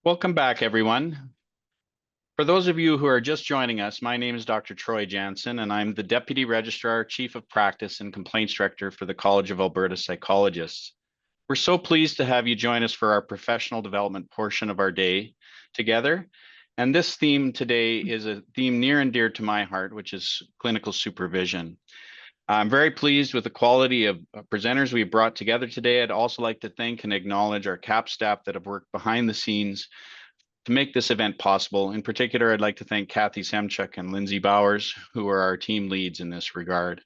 Welcome back, everyone. For those of you who are just joining us, my name is Dr. Troy Jansen, and I'm the Deputy Registrar, Chief of Practice, and Complaints Director for the College of Alberta Psychologists. We're so pleased to have you join us for our professional development portion of our day together. And this theme today is a theme near and dear to my heart, which is clinical supervision. I'm very pleased with the quality of presenters we've brought together today. I'd also like to thank and acknowledge our CAP staff that have worked behind the scenes to make this event possible. In particular, I'd like to thank Kathy Semchuk and Lindsay Bowers, who are our team leads in this regard.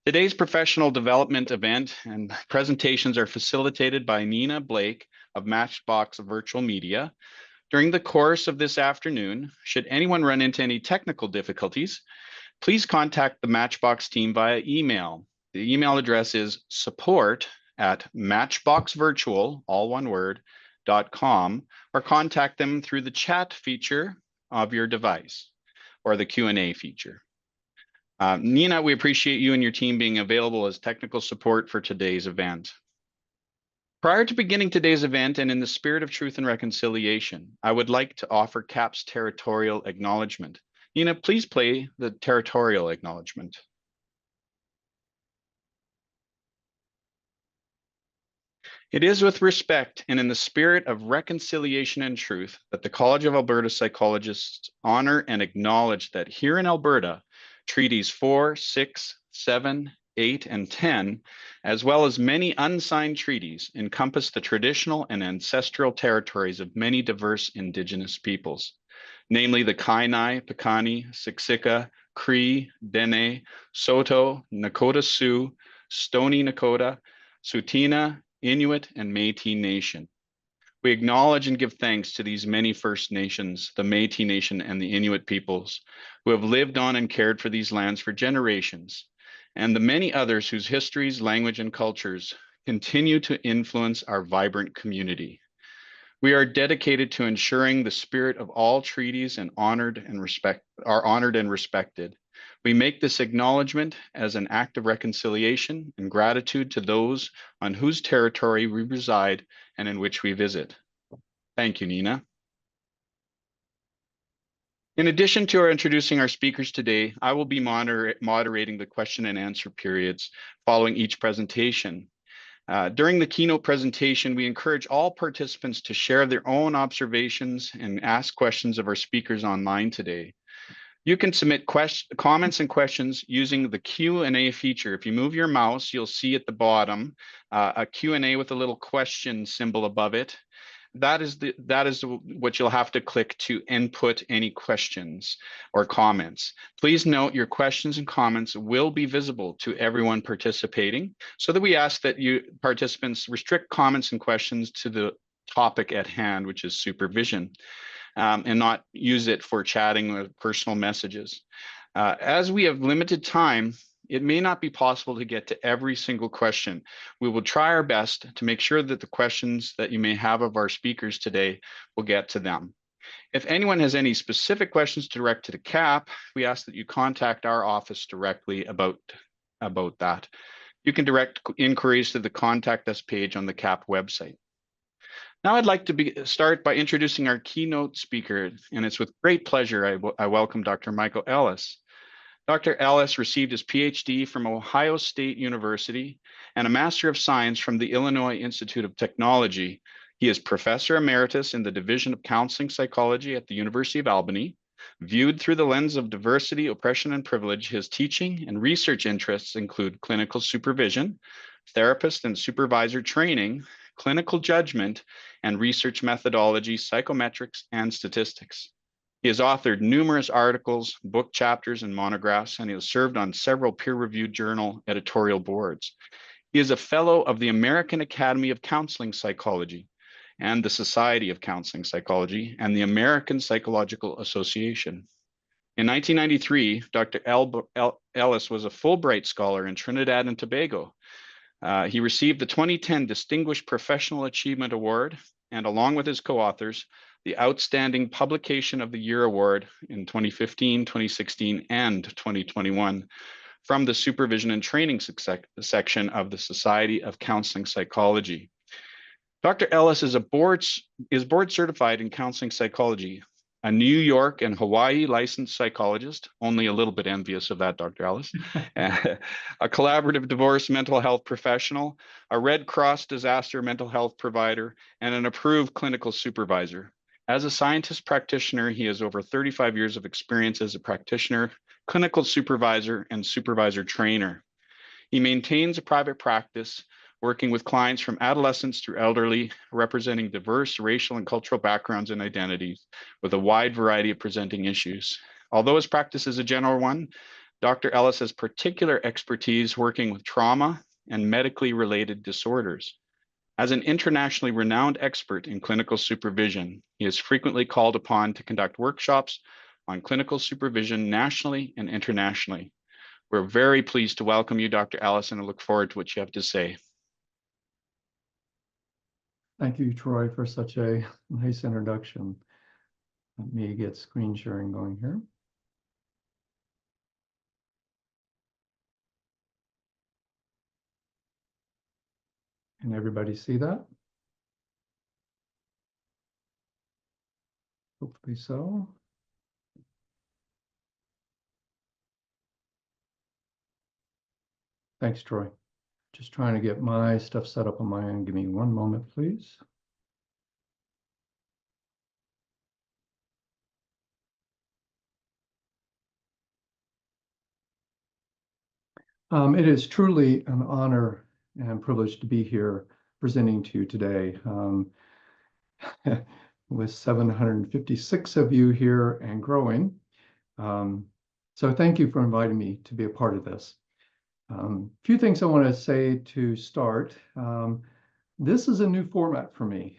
Today's professional development event and presentations are facilitated by Nina Blake of Matchbox Virtual Media. During the course of this afternoon, should anyone run into any technical difficulties, please contact the Matchbox team via email. The email address is support@matchboxvirtual, all one word, .com, or contact them through the chat feature of your device or the Q&A feature. Nina, we appreciate you and your team being available as technical support for today's event. Prior to beginning today's event, and in the spirit of truth and reconciliation, I would like to offer CAP's territorial acknowledgement. Nina, please play the territorial acknowledgement. It is with respect and in the spirit of reconciliation and truth that the College of Alberta Psychologists honor and acknowledge that here in Alberta, Treaties 4, 6, 7, 8, and 10, as well as many unsigned treaties, encompass the traditional and ancestral territories of many diverse Indigenous peoples, namely the Kainai, Piikani, Siksika, Cree, Dene, Saulteaux, Nakota Sioux, Stoney Nakoda, Tsuut'ina, Inuit, and Métis Nation. We acknowledge and give thanks to these many First Nations, the Métis Nation and the Inuit peoples, who have lived on and cared for these lands for generations, and the many others whose histories, language, and cultures continue to influence our vibrant community. We are dedicated to ensuring the spirit of all treaties are honored and respected. We make this acknowledgement as an act of reconciliation and gratitude to those on whose territory we reside and in which we visit. Thank you, Nina. In addition to introducing our speakers today, I will be moderating the question and answer periods following each presentation. During the keynote presentation, we encourage all participants to share their own observations and ask questions of our speakers online today. You can submit comments and questions using the Q&A feature. If you move your mouse, you'll see at the bottom a Q&A with a little question symbol above it. That is what you'll have to click to input any questions or comments. Please note your questions and comments will be visible to everyone participating, so that we ask that you participants restrict comments and questions to the topic at hand, which is supervision, and not use it for chatting or personal messages. As we have limited time, it may not be possible to get to every single question. We will try our best to make sure that the questions that you may have of our speakers today will get to them. If anyone has any specific questions to direct to the CAP, we ask that you contact our office directly about that. You can direct inquiries to the Contact Us page on the CAP website. Now I'd like to start by introducing our keynote speaker, and it's with great pleasure I welcome Dr. Michael Ellis. Dr. Ellis received his PhD from Ohio State University and a Master of Science from the Illinois Institute of Technology. He is Professor Emeritus in the Division of Counseling Psychology at the University of Albany. Viewed through the lens of diversity, oppression, and privilege, his teaching and research interests include clinical supervision, therapist and supervisor training, clinical judgment, and research methodology, psychometrics, and statistics. He has authored numerous articles, book chapters, and monographs, and he has served on several peer-reviewed journal editorial boards. He is a fellow of the American Academy of Counseling Psychology and the Society of Counseling Psychology and the American Psychological Association. In 1993, Dr. Ellis was a Fulbright Scholar in Trinidad and Tobago. He received the 2010 Distinguished Professional Achievement Award, and along with his co-authors, the Outstanding Publication of the Year Award in 2015, 2016, and 2021 from the Supervision and Training section of the Society of Counseling Psychology. Dr. Ellis is board certified in counseling psychology, a New York and Hawaii licensed psychologist, only a little bit envious of that, Dr. Ellis, a collaborative divorce mental health professional, a Red Cross disaster mental health provider, and an approved clinical supervisor. As a scientist practitioner, he has over 35 years of experience as a practitioner, clinical supervisor, and supervisor trainer. He maintains a private practice, working with clients from adolescents through elderly, representing diverse racial and cultural backgrounds and identities with a wide variety of presenting issues. Although his practice is a general one, Dr. Ellis has particular expertise working with trauma and medically related disorders. As an internationally renowned expert in clinical supervision, he is frequently called upon to conduct workshops on clinical supervision nationally and internationally. We're very pleased to welcome you, Dr. Ellis, and I look forward to what you have to say. Thank you, Troy, for such a nice introduction. Let me get screen sharing going here. Can everybody see that? Hopefully so. Thanks, Troy. Just trying to get my stuff set up on my end. Give me one moment, please. It is truly an honor and privilege to be here presenting to you today. With 756 of you here and growing. So thank you for inviting me to be a part of this. A few things I want to say to start. This is a new format for me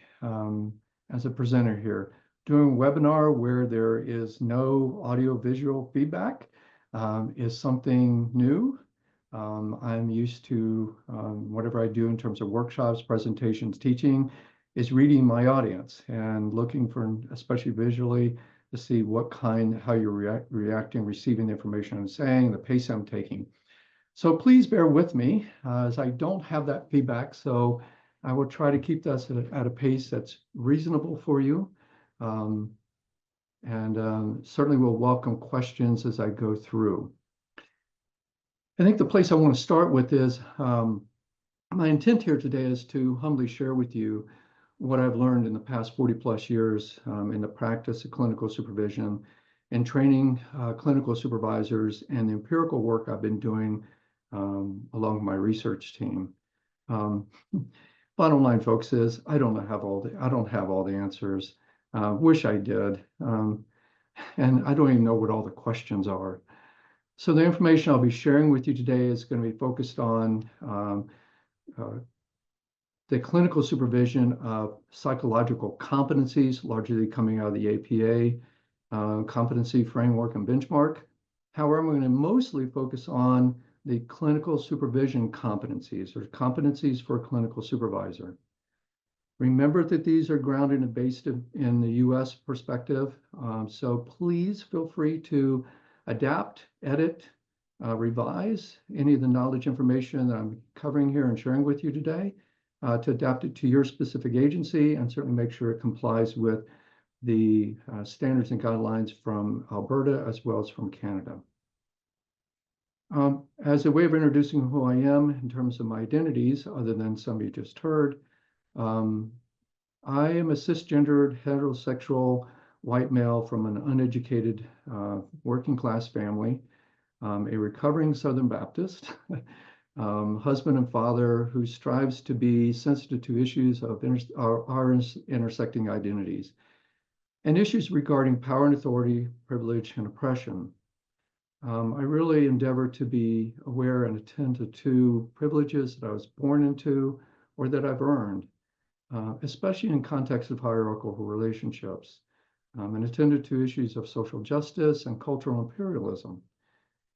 as a presenter here. Doing a webinar where there is no audio-visual feedback is something new. I'm used to whatever I do in terms of workshops, presentations, teaching, is reading my audience and looking for, especially visually, to see how you're reacting, receiving the information I'm saying, the pace I'm taking. So please bear with me as I don't have that feedback. So I will try to keep this at a pace that's reasonable for you. Certainly will welcome questions as I go through. I think the place I want to start with is my intent here today is to humbly share with you what I've learned in the past 40 plus years in the practice of clinical supervision and training clinical supervisors and the empirical work I've been doing along with my research team. Bottom line, folks, is I don't have all the answers. Wish I did, and I don't even know what all the questions are. So the information I'll be sharing with you today is going to be focused on the clinical supervision of psychological competencies, largely coming out of the APA competency framework and benchmark. However, I'm going to mostly focus on the clinical supervision competencies, or competencies for a clinical supervisor. Remember that these are grounded and based in the US perspective. So please feel free to adapt, edit, revise any of the knowledge information that I'm covering here and sharing with you today to adapt it to your specific agency and certainly make sure it complies with the standards and guidelines from Alberta as well as from Canada. As a way of introducing who I am in terms of my identities, other than some you just heard, I am a cisgendered, heterosexual, white male from an uneducated working class family, a recovering Southern Baptist, husband and father who strives to be sensitive to issues of our intersecting identities and issues regarding power and authority, privilege, and oppression. I really endeavor to be aware and attentive to privileges that I was born into or that I've earned, especially in context of hierarchical relationships, and attentive to issues of social justice and cultural imperialism.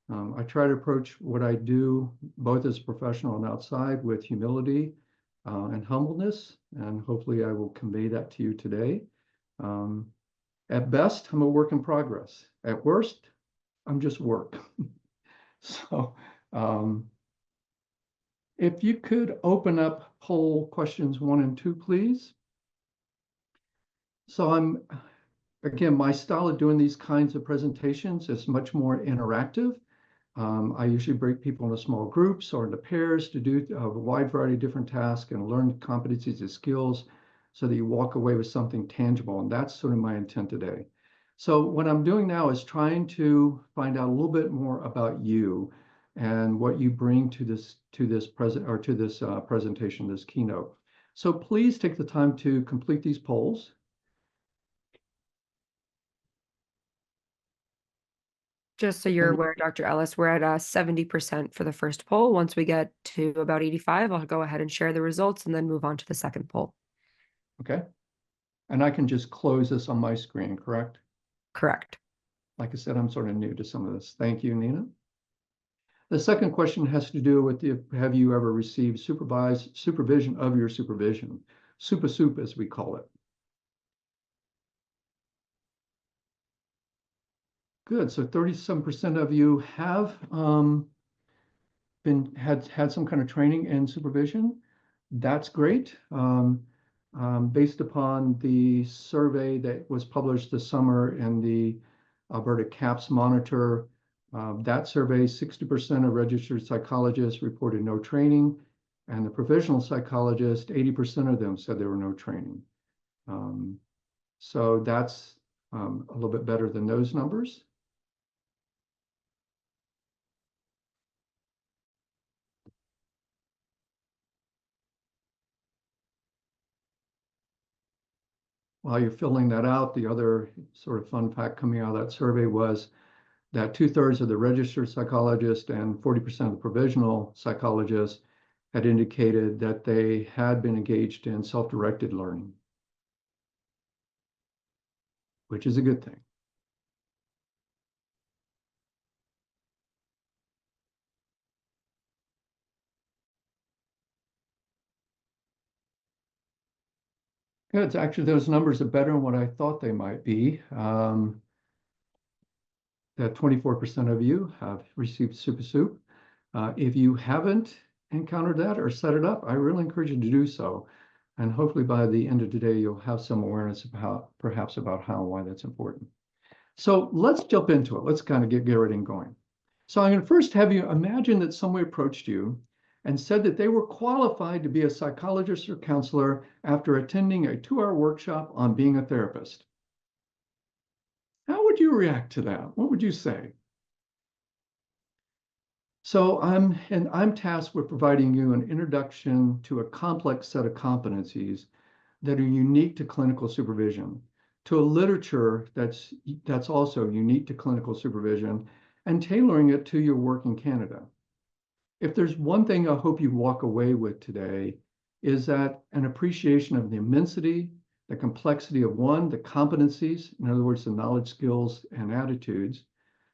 I try to approach what I do, both as a professional and outside, with humility and humbleness, and hopefully I will convey that to you today. At best, I'm a work in progress. At worst, I'm just work. So If you could open up poll questions 1 and 2, please. So again, my style of doing these kinds of presentations is much more interactive. I usually break people into small groups or into pairs to do a wide variety of different tasks and learn competencies and skills so that you walk away with something tangible. And that's sort of my intent today. So what I'm doing now is trying to find out a little bit more about you and what you bring to this presentation, this keynote. So please take the time to complete these polls. Just so you're aware, Dr. Ellis, we're at 70% for the first poll. Once we get to about 85, I'll go ahead and share the results and then move on to the second poll. Okay. And I can just close this on my screen, correct? Correct. Like I said, I'm sort of new to some of this. Thank you, Nina. The second question has to do with have you ever received supervision of your supervision, SUP as we call it. Good. So 37% of you have had some kind of training in supervision. That's great. Based upon the survey that was published this summer in the Alberta CAPS Monitor, that survey, 60% of registered psychologists reported no training, and the provisional psychologists, 80% of them said there were no training. So that's a little bit better than those numbers. While you're filling that out, the other sort of fun fact coming out of that survey was that 2/3 of the registered psychologists and 40% of the provisional psychologists had indicated that they had been engaged in self-directed learning, which is a good thing. Good. Actually, those numbers are better than what I thought they might be. That 24% of you have received SUP. If you haven't encountered that or set it up, I really encourage you to do so. And hopefully by the end of today, you'll have some awareness perhaps about how and why that's important. So let's jump into it. Let's kind of get everything going. So I'm going to first have you imagine that someone approached you and said that they were qualified to be a psychologist or counselor after attending a 2-hour workshop on being a therapist. How would you react to that? What would you say? So I'm tasked with providing you an introduction to a complex set of competencies that are unique to clinical supervision, to a literature that's also unique to clinical supervision, and tailoring it to your work in Canada. If there's one thing I hope you walk away with today, is that an appreciation of the immensity, the complexity of the competencies, in other words, the knowledge, skills, and attitudes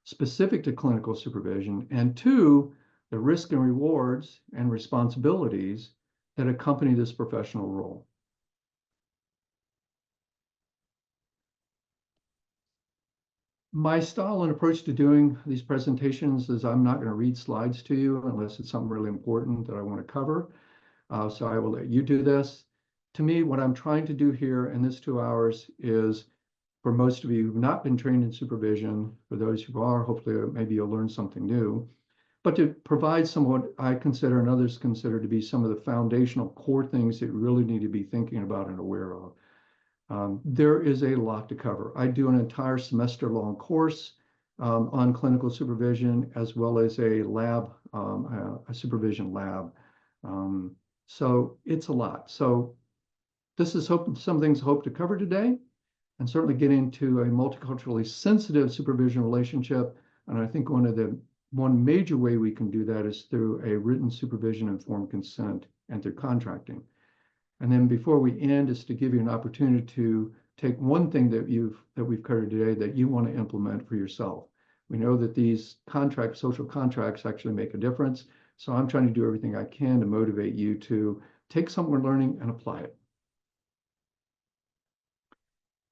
specific to clinical supervision, and 2, the risk and rewards and responsibilities that accompany this professional role. My style and approach to doing these presentations is I'm not going to read slides to you unless it's something really important that I want to cover. So I will let you do this. To me, what I'm trying to do here in this 2 hours is, for most of you who've not been trained in supervision, for those who are, hopefully maybe you'll learn something new, but to provide some what I consider and others consider to be some of the foundational core things that you really need to be thinking about and aware of. There is a lot to cover. I do an entire semester-long course on clinical supervision, as well as a lab, a supervision lab. So it's a lot. So this is some things I hope to cover today, and certainly get into a multiculturally sensitive supervision relationship. And I think one major way we can do that is through a written supervision informed consent and through contracting. And then before we end, is to give you an opportunity to take one thing that we've covered today that you want to implement for yourself. We know that these social contracts actually make a difference. So I'm trying to do everything I can to motivate you to take something we're learning and apply it.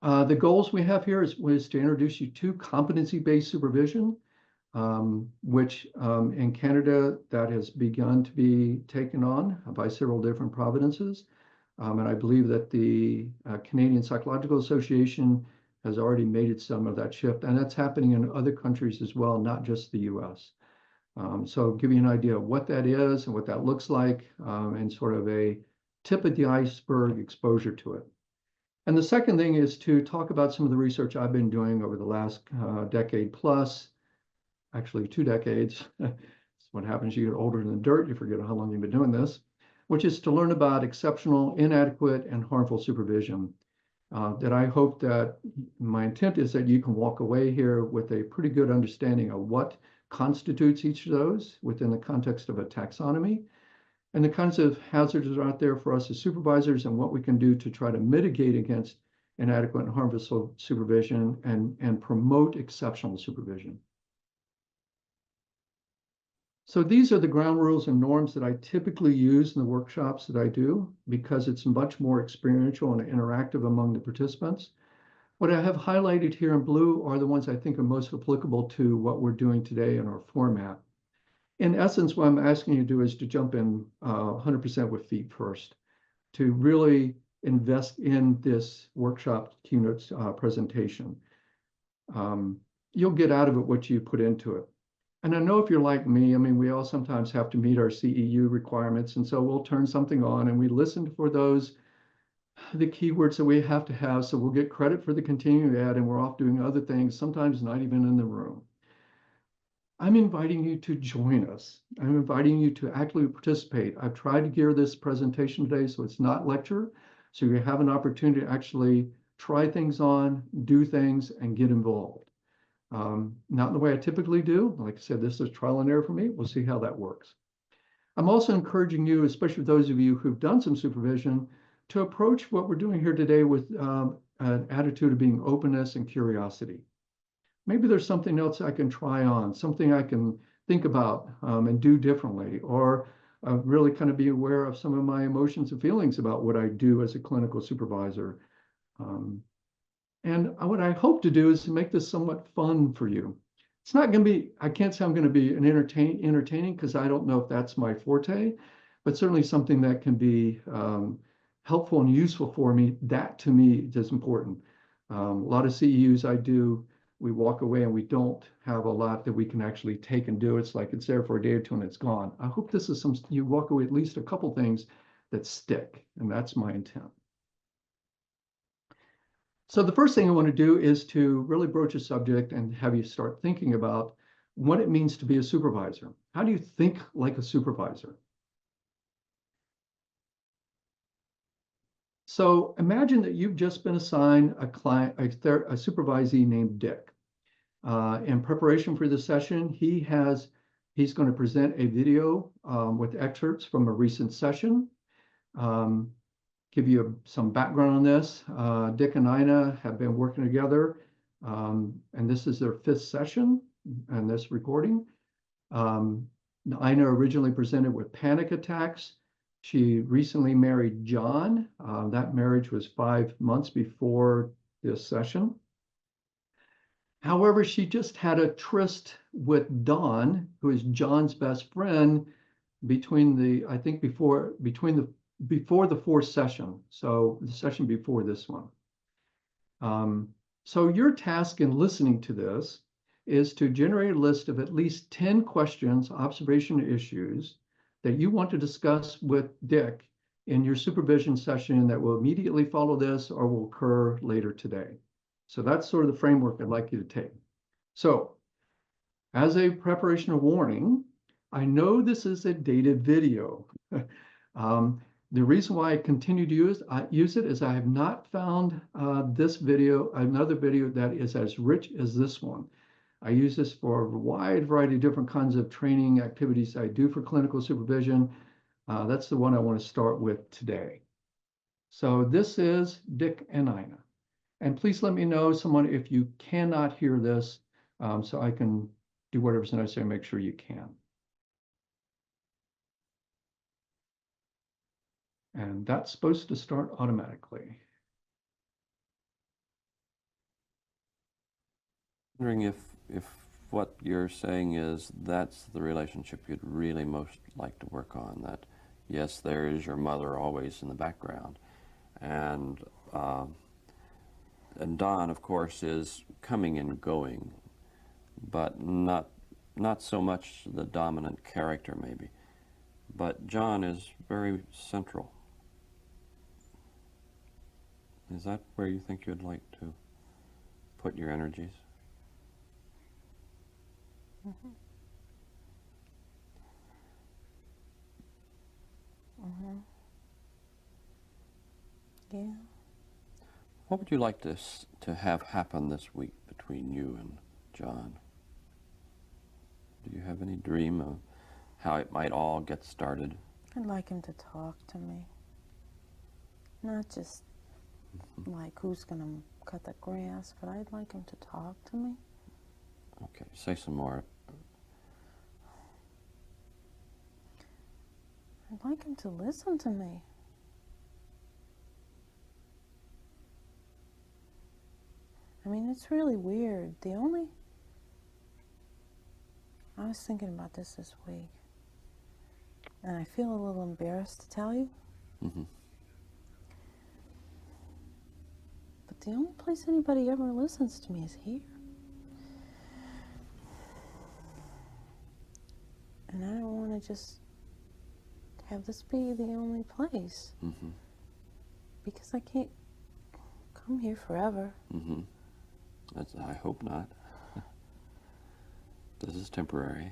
The goals we have here is to introduce you to competency-based supervision. which in Canada, that has begun to be taken on by several different provinces. And I believe that the Canadian Psychological Association has already made some of that shift, and that's happening in other countries as well, not just the US. So give you an idea of what that is and what that looks like, and sort of a tip of the iceberg exposure to it. And the second thing is to talk about some of the research I've been doing over the last decade plus, actually 2 decades. That's what happens. You get older than dirt, you forget how long you've been doing this, which is to learn about exceptional, inadequate, and harmful supervision. That I hope that my intent is that you can walk away here with a pretty good understanding of what constitutes each of those within the context of a taxonomy, and the kinds of hazards that are out there for us as supervisors, and what we can do to try to mitigate against inadequate and harmful supervision and promote exceptional supervision. So these are the ground rules and norms that I typically use in the workshops that I do, because it's much more experiential and interactive among the participants. What I have highlighted here in blue are the ones I think are most applicable to what we're doing today in our format. In essence, what I'm asking you to do is to jump in 100% with feet first, to really invest in this workshop keynote presentation. You'll get out of it what you put into it. And I know if you're like me, I mean, we all sometimes have to meet our CEU requirements. And so we'll turn something on and we listen for the keywords that we have to have. So we'll get credit for the continuing ed, and we're off doing other things, sometimes not even in the room. I'm inviting you to join us. I'm inviting you to actively participate. I've tried to gear this presentation today so it's not lecture. So you have an opportunity to actually try things on, do things, and get involved. Not in the way I typically do. Like I said, this is trial and error for me. We'll see how that works. I'm also encouraging you, especially those of you who've done some supervision, to approach what we're doing here today with an attitude of being openness and curiosity. Maybe there's something else I can try on, something I can think about and do differently, or really kind of be aware of some of my emotions and feelings about what I do as a clinical supervisor. And what I hope to do is to make this somewhat fun for you. It's not going to be, I can't say I'm going to be an entertaining, because I don't know if that's my forte, but certainly something that can be helpful and useful for me. That to me is important. A lot of CEUs I do, we walk away and we don't have a lot that we can actually take and do. It's like it's there for a day or two and it's gone. I hope this is you walk away at least a couple things that stick, and that's my intent. So the first thing I want to do is to really broach a subject and have you start thinking about what it means to be a supervisor. How do you think like a supervisor? So imagine that you've just been assigned a client, a supervisee named Dick. In preparation for this session, he's going to present a video with excerpts from a recent session. Give you some background on this. Dick and Ina have been working together, and this is their 5th session and this recording. Ina originally presented with panic attacks. She recently married John. That marriage was 5 months before this session. However, she just had a tryst with Dawn, who is John's best friend, between the 4th session, so the session before this one. So your task in listening to this is to generate a list of at least 10 questions, observation issues that you want to discuss with Dick in your supervision session that will immediately follow this or will occur later today. So that's sort of the framework I'd like you to take. So as a preparation of warning, I know this is a dated video. The reason why I continue to use it is I have not found another video that is as rich as this one. I use this for a wide variety of different kinds of training activities I do for clinical supervision. That's the one I want to start with today. So this is Dick and Ina. And please let me know, someone, if you cannot hear this, so I can do whatever's necessary to make sure you can. And that's supposed to start automatically. Wondering if what you're saying is that's the relationship you'd really most like to work on, that yes, there is your mother always in the background. And Don, of course, is coming and going, but not so much the dominant character, maybe. But John is very central. Is that where you think you'd like to put your energies? Mm-hmm. Mm-hmm. Yeah. What would you like to have happen this week between you and John? Do you have any dream of how it might all get started? I'd like him to talk to me. Not just like who's going to cut the grass, but I'd like him to talk to me. Okay, say some more. I'd like him to listen to me. I mean, it's really weird. I was thinking about this week, and I feel a little embarrassed to tell you. Mm-hmm. But the only place anybody ever listens to me is here. And I don't want to just have this be the only place. Mm-hmm. Because I can't come here forever. Mm-hmm. I hope not. This is temporary.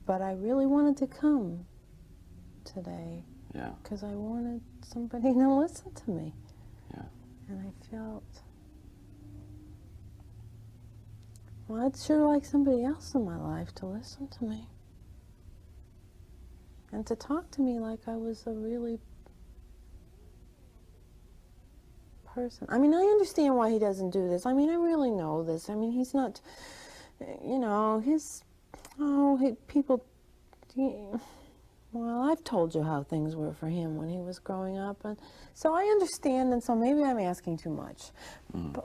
But I really wanted to come today. Yeah. Because I wanted somebody to listen to me. Yeah. And I felt, well, I'd sure like somebody else in my life to listen to me. And to talk to me like I was a really person. I mean, I understand why he doesn't do this. I mean, I really know this. I mean, he's not, you know, people, well, I've told you how things were for him when he was growing up. And so I understand, and so maybe I'm asking too much. Mm.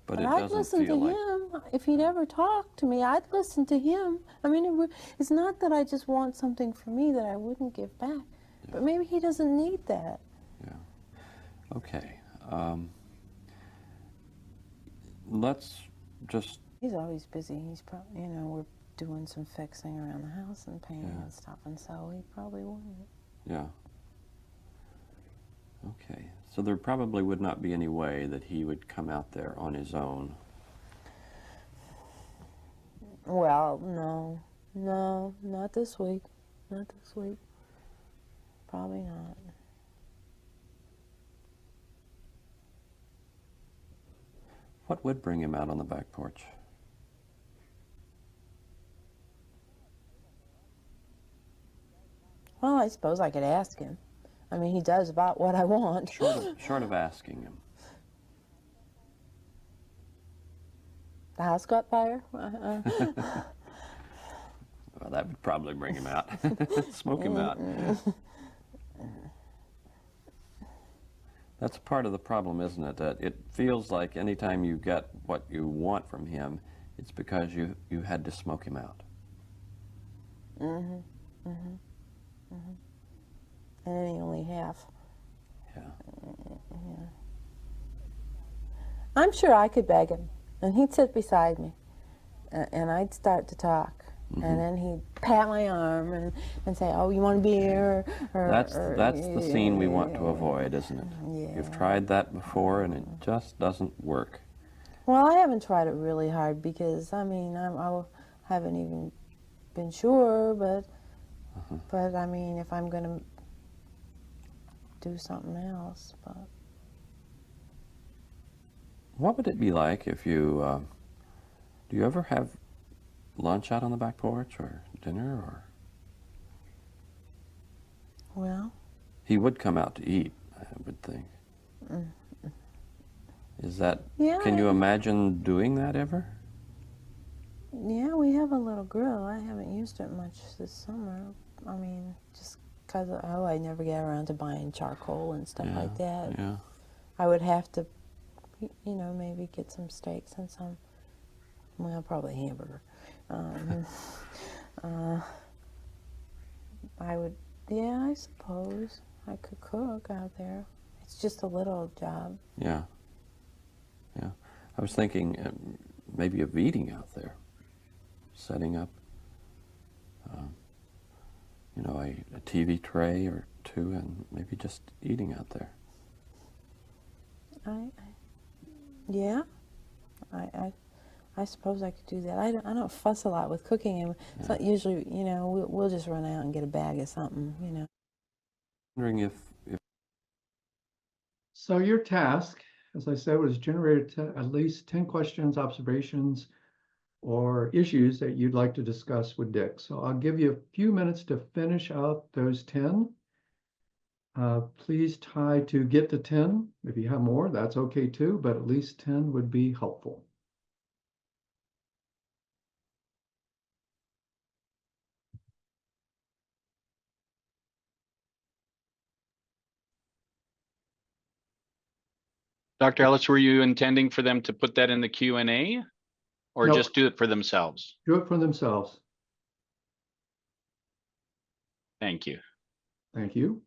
But it I'd doesn't listen to feel like... him. If he'd ever talk to me, I'd listen to him. I mean, it's not that I just want something for me that I wouldn't give back. Yeah. But maybe he doesn't need that. Yeah. Okay. Let's just... He's always busy. He's probably, you know, we're doing some fixing around the house and painting Yeah. and stuff, and so he probably wouldn't. Yeah. Okay. So there probably would not be any way that he would come out there on his own. Well, no, not this week. Not this week. Probably not. What would bring him out on the back porch? Well, I suppose I could ask him. I mean, he does about what I want. Short of asking him. The house caught fire? Well, that would probably bring him out. Smoke him out. That's part of the problem, isn't it? That it feels like anytime you get what you want from him, it's because you had to smoke him out. Mm-hmm. Mm-hmm. Mm-hmm. And then he only half. Yeah. Yeah. I'm sure I could beg him, and he'd sit beside me, and I'd start to talk, Mm-hmm. and then he'd pat my arm and say, "Oh, you want a beer?" That's the scene we want to avoid, isn't it? Yeah. You've tried that before, and it just doesn't work. Well, I haven't tried it really hard because I mean I haven't even been sure, but I mean if I'm gonna do something else, but. What would it be like if you, do you ever have lunch out on the back porch or dinner or? Well. He would come out to eat, I would think. Is that, Yeah. can you imagine doing that ever? Yeah, we have a little grill. I haven't used it much this summer. I mean, just because, I never get around to buying charcoal and stuff like that. Yeah. I would have to you know, maybe get some steaks and some, well, probably hamburger. Uh, I would, yeah, I suppose I could cook out there. It's just a little job. Yeah. Yeah. I was thinking maybe of eating out there, setting up, you know, a TV tray or two, and maybe just eating out there. Yeah, I suppose I could do that. I don't fuss a lot with cooking, and it's not usually, you know, we'll just run out and get a bag of something, you know. Wondering if So your task, as I said, was generate at least 10 questions, observations, or issues that you'd like to discuss with Dick. So I'll give you a few minutes to finish out those 10. Please try to get to 10. If you have more, that's okay too, but at least 10 would be helpful. Dr. Ellis, were you intending for them to put that in the Q&A or No. just do it for themselves? Do it for themselves. Thank you. Thank you.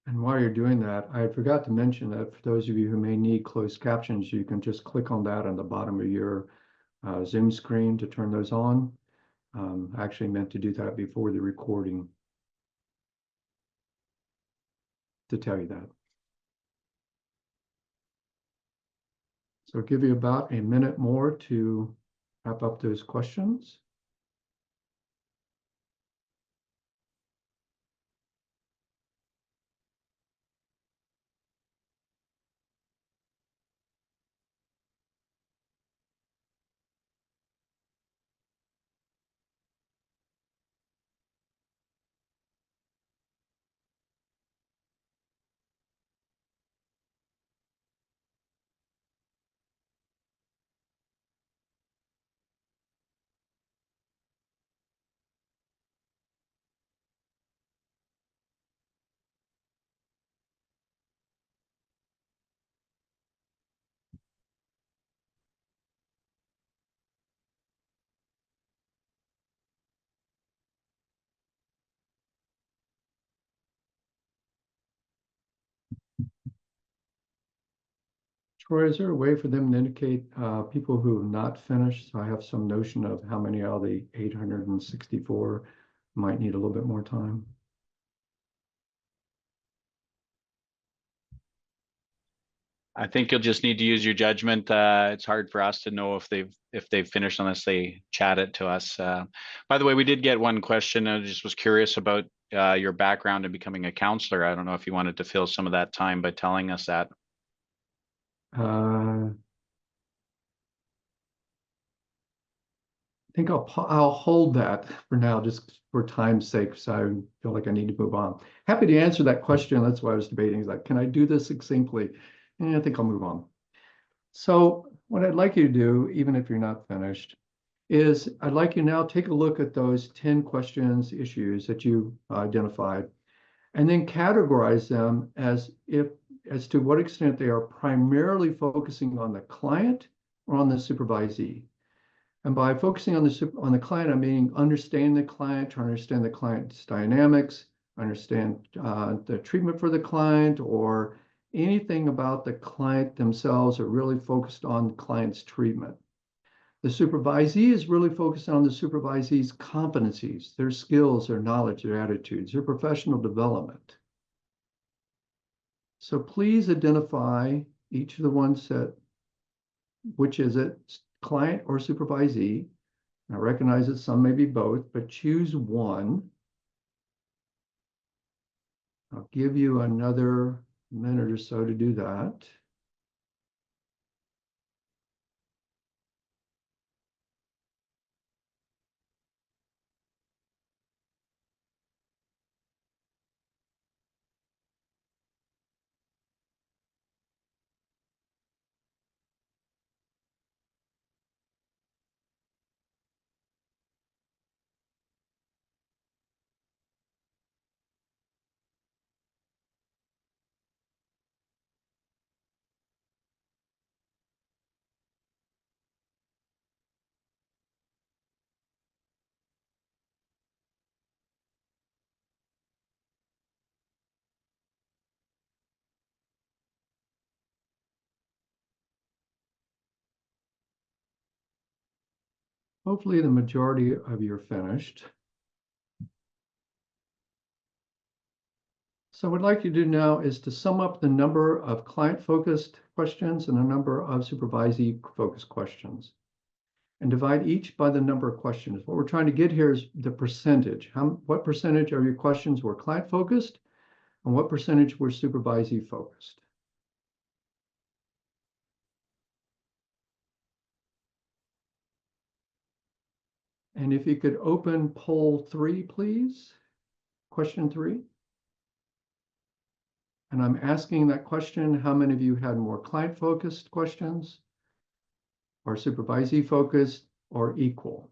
And while you're doing that, I forgot to mention that for those of you who may need closed captions, you can just click on that on the bottom of your Zoom screen to turn those on. I actually meant to do that before the recording to tell you that. So I'll give you about a minute more to wrap up those questions. Troy, is there a way for them to indicate people who have not finished? So I have some notion of how many out of the 864 might need a little bit more time. I think you'll just need to use your judgment. It's hard for us to know if they've finished unless they chat it to us. By the way, we did get one question. I just was curious about your background in becoming a counselor. I don't know if you wanted to fill some of that time by telling us that. I think I'll hold that for now, just for time's sake, so I feel like I need to move on. Happy to answer that question. That's why I was debating. Is like, can I do this succinctly? And I think I'll move on. So what I'd like you to do, even if you're not finished, is I'd like you now take a look at those 10 questions, issues that you identified, and then categorize them as to what extent they are primarily focusing on the client or on the supervisee. And by focusing on the client, I mean understanding the client, trying to understand the client's dynamics, understand the treatment for the client, or anything about the client themselves are really focused on the client's treatment. The supervisee is really focused on the supervisee's competencies, their skills, their knowledge, their attitudes, their professional development. So please identify each of the ones that, which is it, client or supervisee. I recognize that some may be both, but choose one. I'll give you another minute or so to do that. Hopefully the majority of you are finished. So what I'd like you to do now is to sum up the number of client-focused questions and the number of supervisee-focused questions, and divide each by the number of questions. What we're trying to get here is the percentage. What percentage of your questions were client-focused, and what percentage were supervisee-focused? And if you could open poll 3, please, question 3. And I'm asking that question, how many of you had more client-focused questions, or supervisee-focused, or equal?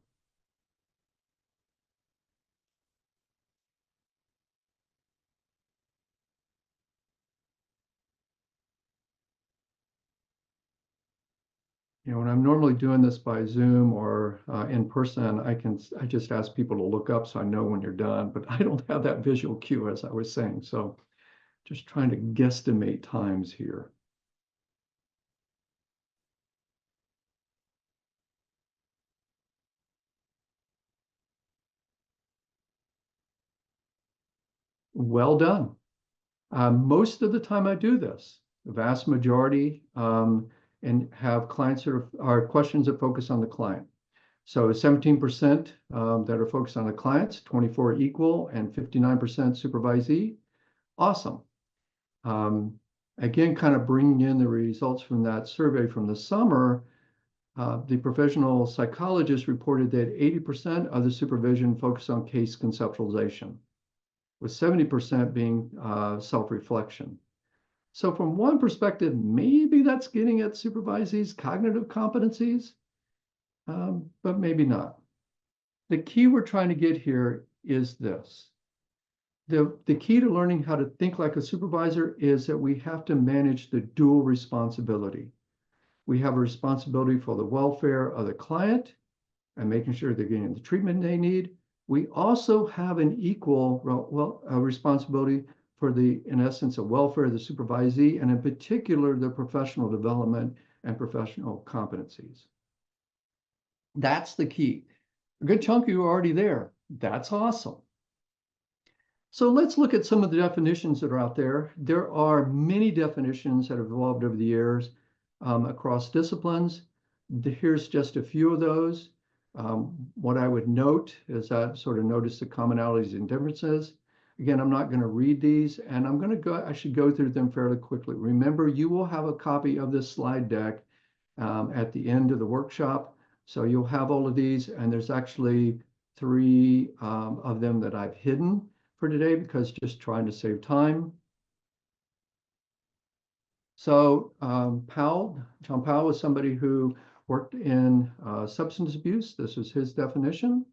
You know, when I'm normally doing this by Zoom or in person, I just ask people to look up so I know when you're done, but I don't have that visual cue, as I was saying. So just trying to guesstimate times here. Well done. Most of the time I do this, the vast majority, and have clients that are questions that focus on the client. So 17% that are focused on the clients, 24 equal, and 59% supervisee. Awesome. Again, kind of bringing in the results from that survey from the summer, the professional psychologists reported that 80% of the supervision focused on case conceptualization, with 70% being self-reflection. So from one perspective, maybe that's getting at supervisees' cognitive competencies, but maybe not. The key we're trying to get here is this. The key to learning how to think like a supervisor is that we have to manage the dual responsibility. We have a responsibility for the welfare of the client and making sure they're getting the treatment they need. We also have an equal responsibility for the, in essence, the welfare of the supervisee, and in particular, the professional development and professional competencies. That's the key. A good chunk of you are already there. That's awesome. So let's look at some of the definitions that are out there. There are many definitions that have evolved over the years across disciplines. Here's just a few of those. What I would note is that sort of notice the commonalities and differences. Again, I'm not going to read these, and I should go through them fairly quickly. Remember, you will have a copy of this slide deck at the end of the workshop. So you'll have all of these, and there's actually 3 of them that I've hidden for today because just trying to save time. So John Powell was somebody who worked in substance abuse. This was his definition.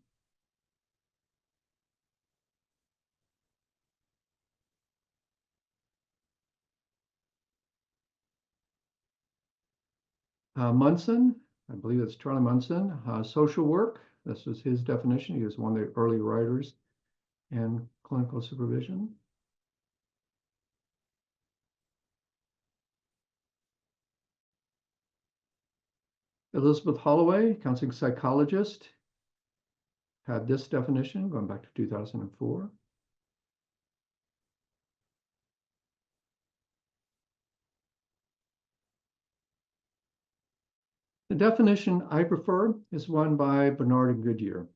Munson, I believe it's Charlie Munson, social work. This was his definition. He was one of the early writers in clinical supervision. Elizabeth Holloway, counseling psychologist, had this definition going back to 2004. The definition I prefer is one by Bernard and Goodyear.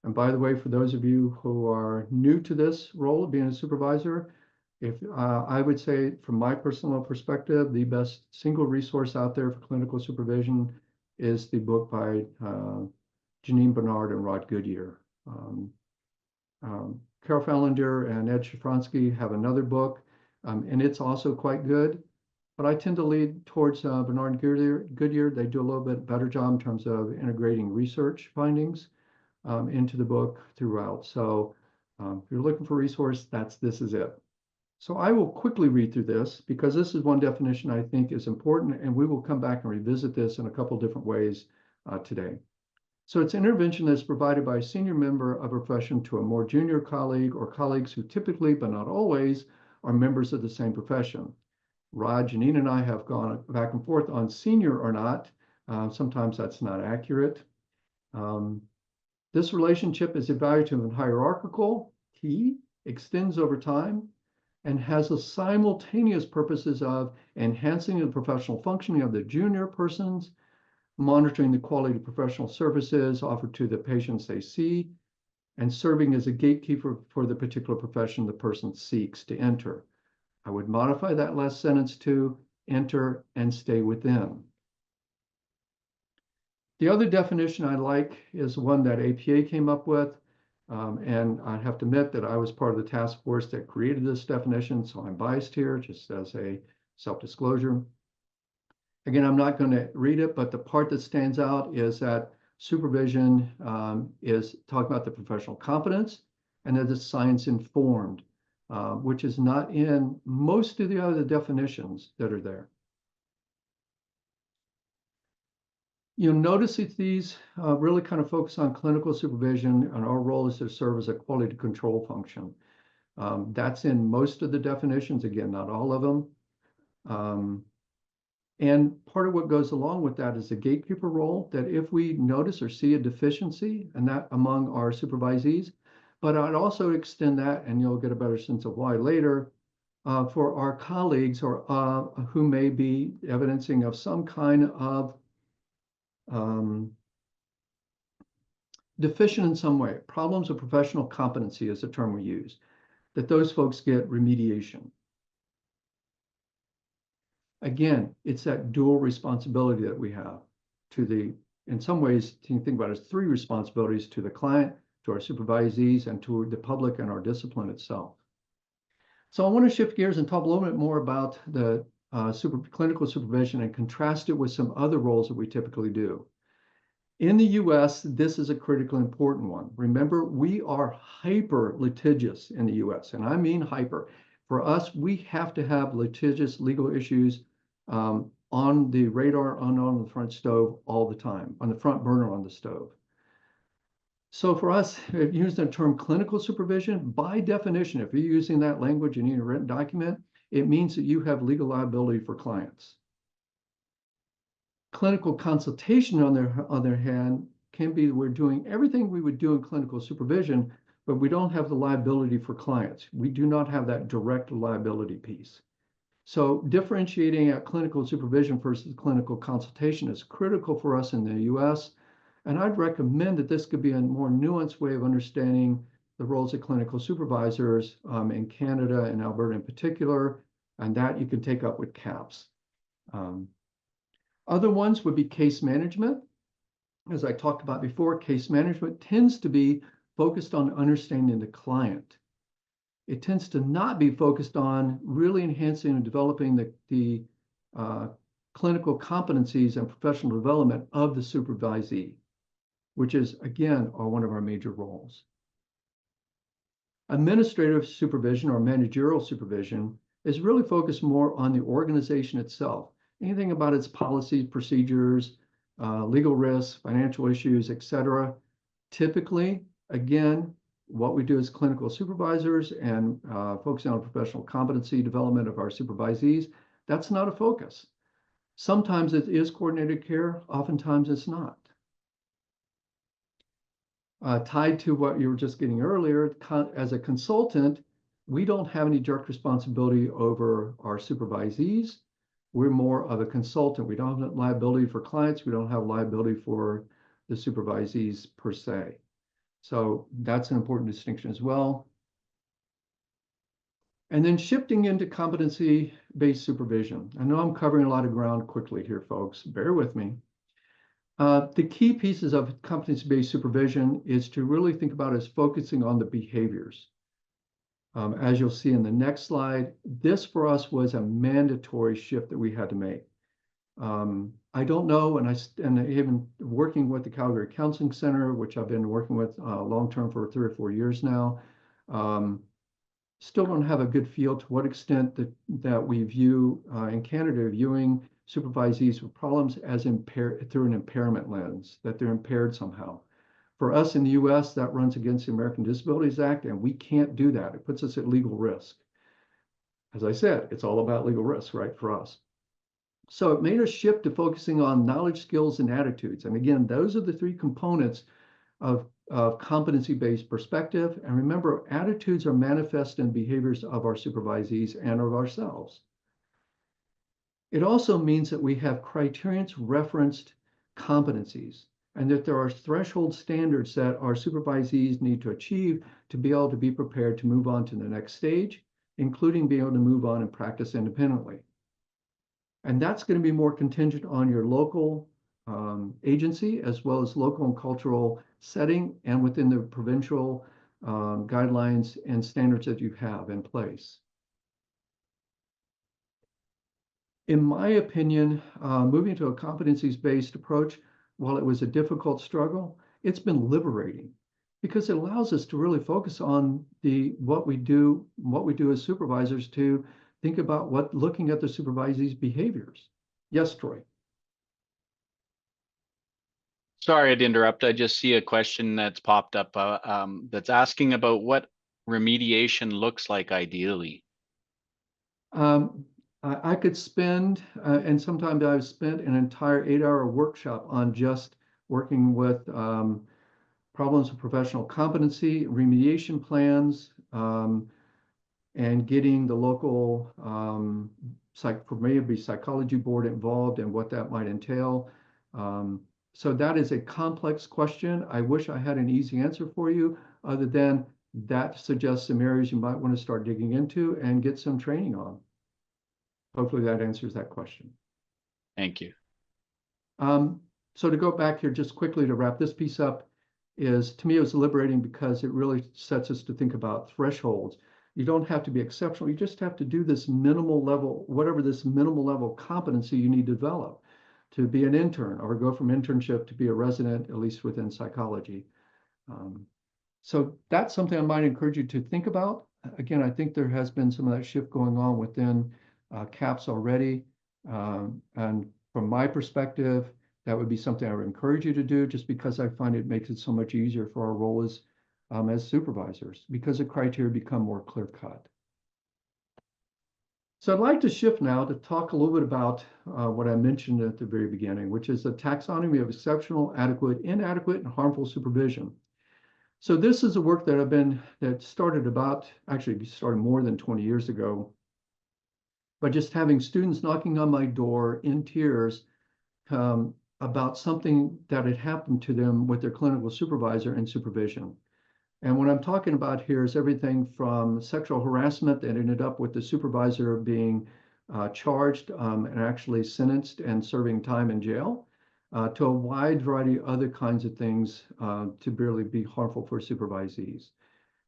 And by the way, for those of you who are new to this role of being a supervisor, if I would say from my personal perspective, the best single resource out there for clinical supervision is the book by Janine Bernard and Rod Goodyear. Carol Fallender and Ed Shafransky have another book, and it's also quite good. But I tend to lead towards Bernard Goodyear. They do a little bit better job in terms of integrating research findings into the book throughout. So if you're looking for a resource, this is it. So I will quickly read through this because this is one definition I think is important, and we will come back and revisit this in a couple different ways today. So it's intervention that's provided by a senior member of a profession to a more junior colleague or colleagues who typically, but not always, are members of the same profession. Rod, Janine, and I have gone back and forth on senior or not. Sometimes that's not accurate. This relationship is evaluative and hierarchical, key, extends over time, and has the simultaneous purposes of enhancing the professional functioning of the junior persons, monitoring the quality of professional services offered to the patients they see, and serving as a gatekeeper for the particular profession the person seeks to enter. I would modify that last sentence to enter and stay within. The other definition I like is one that APA came up with. And I have to admit that I was part of the task force that created this definition, so I'm biased here, just as a self-disclosure. Again, I'm not going to read it, but the part that stands out is that supervision is talking about the professional competence and that it's science-informed, which is not in most of the other definitions that are there. You'll notice that these really kind of focus on clinical supervision, and our role is to serve as a quality control function. That's in most of the definitions, again, not all of them. And part of what goes along with that is the gatekeeper role, that if we notice or see a deficiency, and that among our supervisees, but I'd also extend that, and you'll get a better sense of why later, for our colleagues or who may be evidencing of some kind of deficient in some way, problems of professional competency is the term we use, that those folks get remediation. Again, it's that dual responsibility that we have to the, in some ways, you can think about it as three responsibilities: to the client, to our supervisees, and to the public and our discipline itself. So I want to shift gears and talk a little bit more about the clinical supervision and contrast it with some other roles that we typically do. In the US, this is a critically important one. Remember, we are hyper litigious in the US, and I mean hyper. For us, we have to have litigious legal issues on the radar, on the front stove all the time, on the front burner on the stove. So for us, if you use the term clinical supervision, by definition, if you're using that language in a written document, it means that you have legal liability for clients. Clinical consultation, on the other hand, can be we're doing everything we would do in clinical supervision, but we don't have the liability for clients. We do not have that direct liability piece. So differentiating at clinical supervision versus clinical consultation is critical for us in the US. And I'd recommend that this could be a more nuanced way of understanding the roles of clinical supervisors in Canada and Alberta in particular, and that you can take up with CAPS. Other ones would be case management. As I talked about before, case management tends to be focused on understanding the client. It tends to not be focused on really enhancing and developing the clinical competencies and professional development of the supervisee, which is, again, one of our major roles. Administrative supervision or managerial supervision is really focused more on the organization itself. Anything about its policies, procedures, legal risks, financial issues, etc. Typically, again, what we do as clinical supervisors and focusing on professional competency development of our supervisees, that's not a focus. Sometimes it is coordinated care, oftentimes it's not. Tied to what you were just getting earlier, as a consultant, we don't have any direct responsibility over our supervisees. We're more of a consultant. We don't have liability for clients. We don't have liability for the supervisees per se. So that's an important distinction as well. And then shifting into competency-based supervision. I know I'm covering a lot of ground quickly here, folks. Bear with me. The key pieces of competency-based supervision is to really think about as focusing on the behaviors. As you'll see in the next slide, this for us was a mandatory shift that we had to make. I don't know, and even working with the Calgary Counseling Center, which I've been working with long-term for 3 or 4 years now, still don't have a good feel to what extent that we view in Canada, viewing supervisees with problems as through an impairment lens, that they're impaired somehow. For us in the US, that runs against the American Disabilities Act, and we can't do that. It puts us at legal risk. As I said, it's all about legal risk, right, for us. So it made us shift to focusing on knowledge, skills, and attitudes. And again, those are the 3 components of of competency-based perspective. And remember, attitudes are manifest in behaviors of our supervisees and of ourselves. It also means that we have criterions referenced competencies, and that there are threshold standards that our supervisees need to achieve to be able to be prepared to move on to the next stage, including being able to move on and practice independently. And that's going to be more contingent on your local agency, as well as local and cultural setting, and within the provincial guidelines and standards that you have in place. In my opinion, moving to a competencies-based approach, while it was a difficult struggle, it's been liberating, because it allows us to really focus on what we do as supervisors to think about looking at the supervisees' behaviors. Yes, Troy. Sorry to interrupt. I just see a question that's popped up that's asking about what remediation looks like ideally. I could spend, and sometimes I've spent an entire 8-hour workshop on just working with problems of professional competency, remediation plans, and getting the local, for me, it'd be psychology board involved and what that might entail. So that is a complex question. I wish I had an easy answer for you, other than that suggests some areas you might want to start digging into and get some training on. Hopefully that answers that question. Thank you. So to go back here just quickly to wrap this piece up, to me, it was liberating because it really sets us to think about thresholds. You don't have to be exceptional. You just have to do this minimal level, whatever this minimal level competency you need to develop to be an intern, or go from internship to be a resident, at least within psychology. So that's something I might encourage you to think about. Again, I think there has been some of that shift going on within CAPS already. And from my perspective, that would be something I would encourage you to do, just because I find it makes it so much easier for our role as supervisors, because the criteria become more clear-cut. So I'd like to shift now to talk a little bit about what I mentioned at the very beginning, which is the taxonomy of exceptional, adequate, inadequate, and harmful supervision. So this is a work that started more than 20 years ago, but just having students knocking on my door in tears about something that had happened to them with their clinical supervisor in supervision. And what I'm talking about here is everything from sexual harassment that ended up with the supervisor being charged and actually sentenced and serving time in jail, to a wide variety of other kinds of things to really be harmful for supervisees.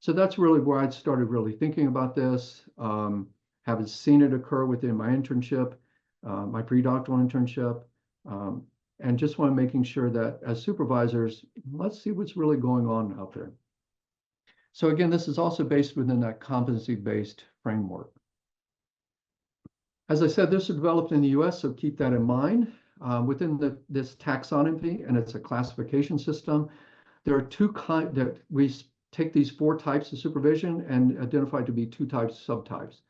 So that's really where I started really thinking about this, having seen it occur within my internship, my pre-doctoral internship, and just want making sure that as supervisors, let's see what's really going on out there. So again, this is also based within that competency-based framework. As I said, this was developed in the US, so keep that in mind. Within this taxonomy, and it's a classification system, there are two kinds that we take these 4 types of supervision and identify to be 2 types, subtypes.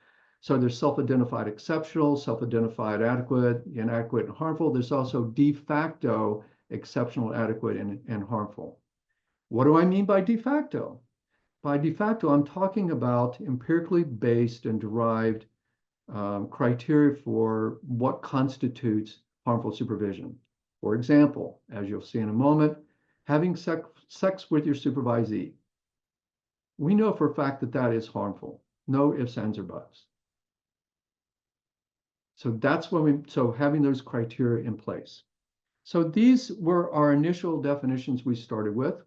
So there's self-identified exceptional, self-identified adequate, inadequate, and harmful. There's also de facto exceptional, adequate, and harmful. What do I mean by de facto? By de facto, I'm talking about empirically based and derived criteria for what constitutes harmful supervision. For example, as you'll see in a moment, having sex with your supervisee. We know for a fact that that is harmful. No ifs, ands, or buts. So that's when having those criteria in place. So these were our initial definitions we started with.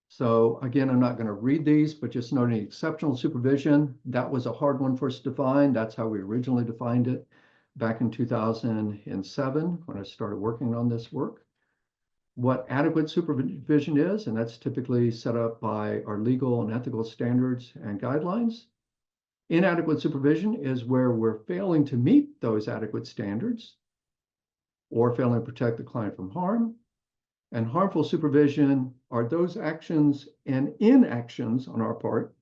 So again, I'm not going to read these, but just noting exceptional supervision, that was a hard one for us to define. That's how we originally defined it back in 2007 when I started working on this work. What adequate supervision is, and that's typically set up by our legal and ethical standards and guidelines. Inadequate supervision is where we're failing to meet those adequate standards or failing to protect the client from harm. And harmful supervision are those actions and inactions on our part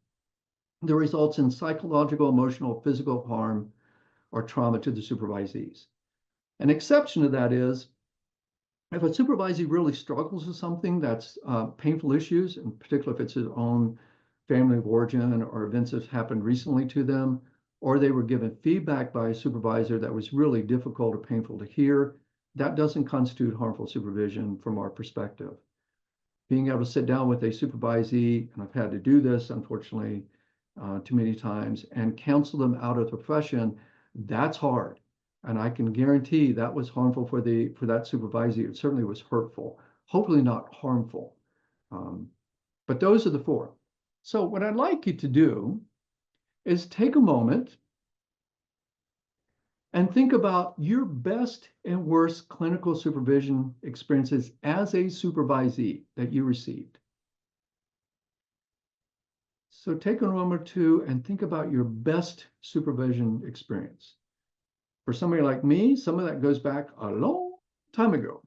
that results in psychological, emotional, physical harm or trauma to the supervisees. An exception to that is If a supervisee really struggles with something that's painful issues, in particular if it's his own family of origin or events that happened recently to them, or they were given feedback by a supervisor that was really difficult or painful to hear, that doesn't constitute harmful supervision from our perspective. Being able to sit down with a supervisee, and I've had to do this, unfortunately, too many times, and counsel them out of the profession, that's hard. And I can guarantee that was harmful for that supervisee. It certainly was hurtful, hopefully not harmful. But those are the four. So what I'd like you to do is take a moment and think about your best and worst clinical supervision experiences as a supervisee that you received. So take a moment or two and think about your best supervision experience. For somebody like me, some of that goes back a long time ago.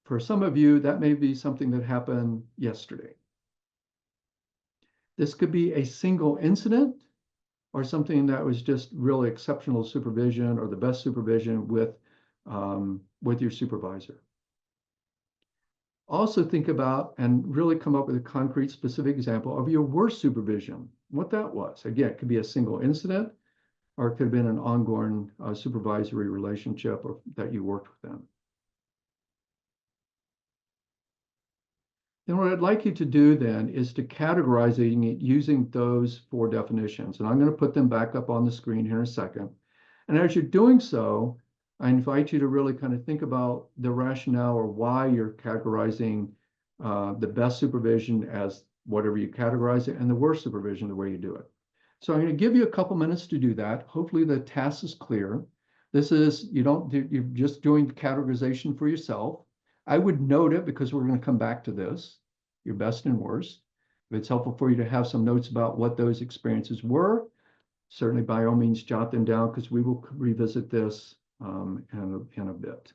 For some of you, that may be something that happened yesterday. This could be a single incident or something that was just really exceptional supervision or the best supervision with your supervisor. Also think about and really come up with a concrete, specific example of your worst supervision, what that was. Again, it could be a single incident, or it could have been an ongoing supervisory relationship or that you worked with them. Then what I'd like you to do then is to categorize it using those four definitions. And I'm going to put them back up on the screen here in a second. And as you're doing so, I invite you to really kind of think about the rationale or why you're categorizing the best supervision as whatever you categorize it and the worst supervision the way you do it. So I'm going to give you a couple minutes to do that. Hopefully the task is clear. This is, you're just doing the categorization for yourself. I would note it because we're going to come back to this, your best and worst. If it's helpful for you to have some notes about what those experiences were, certainly by all means jot them down because we will revisit this in a bit.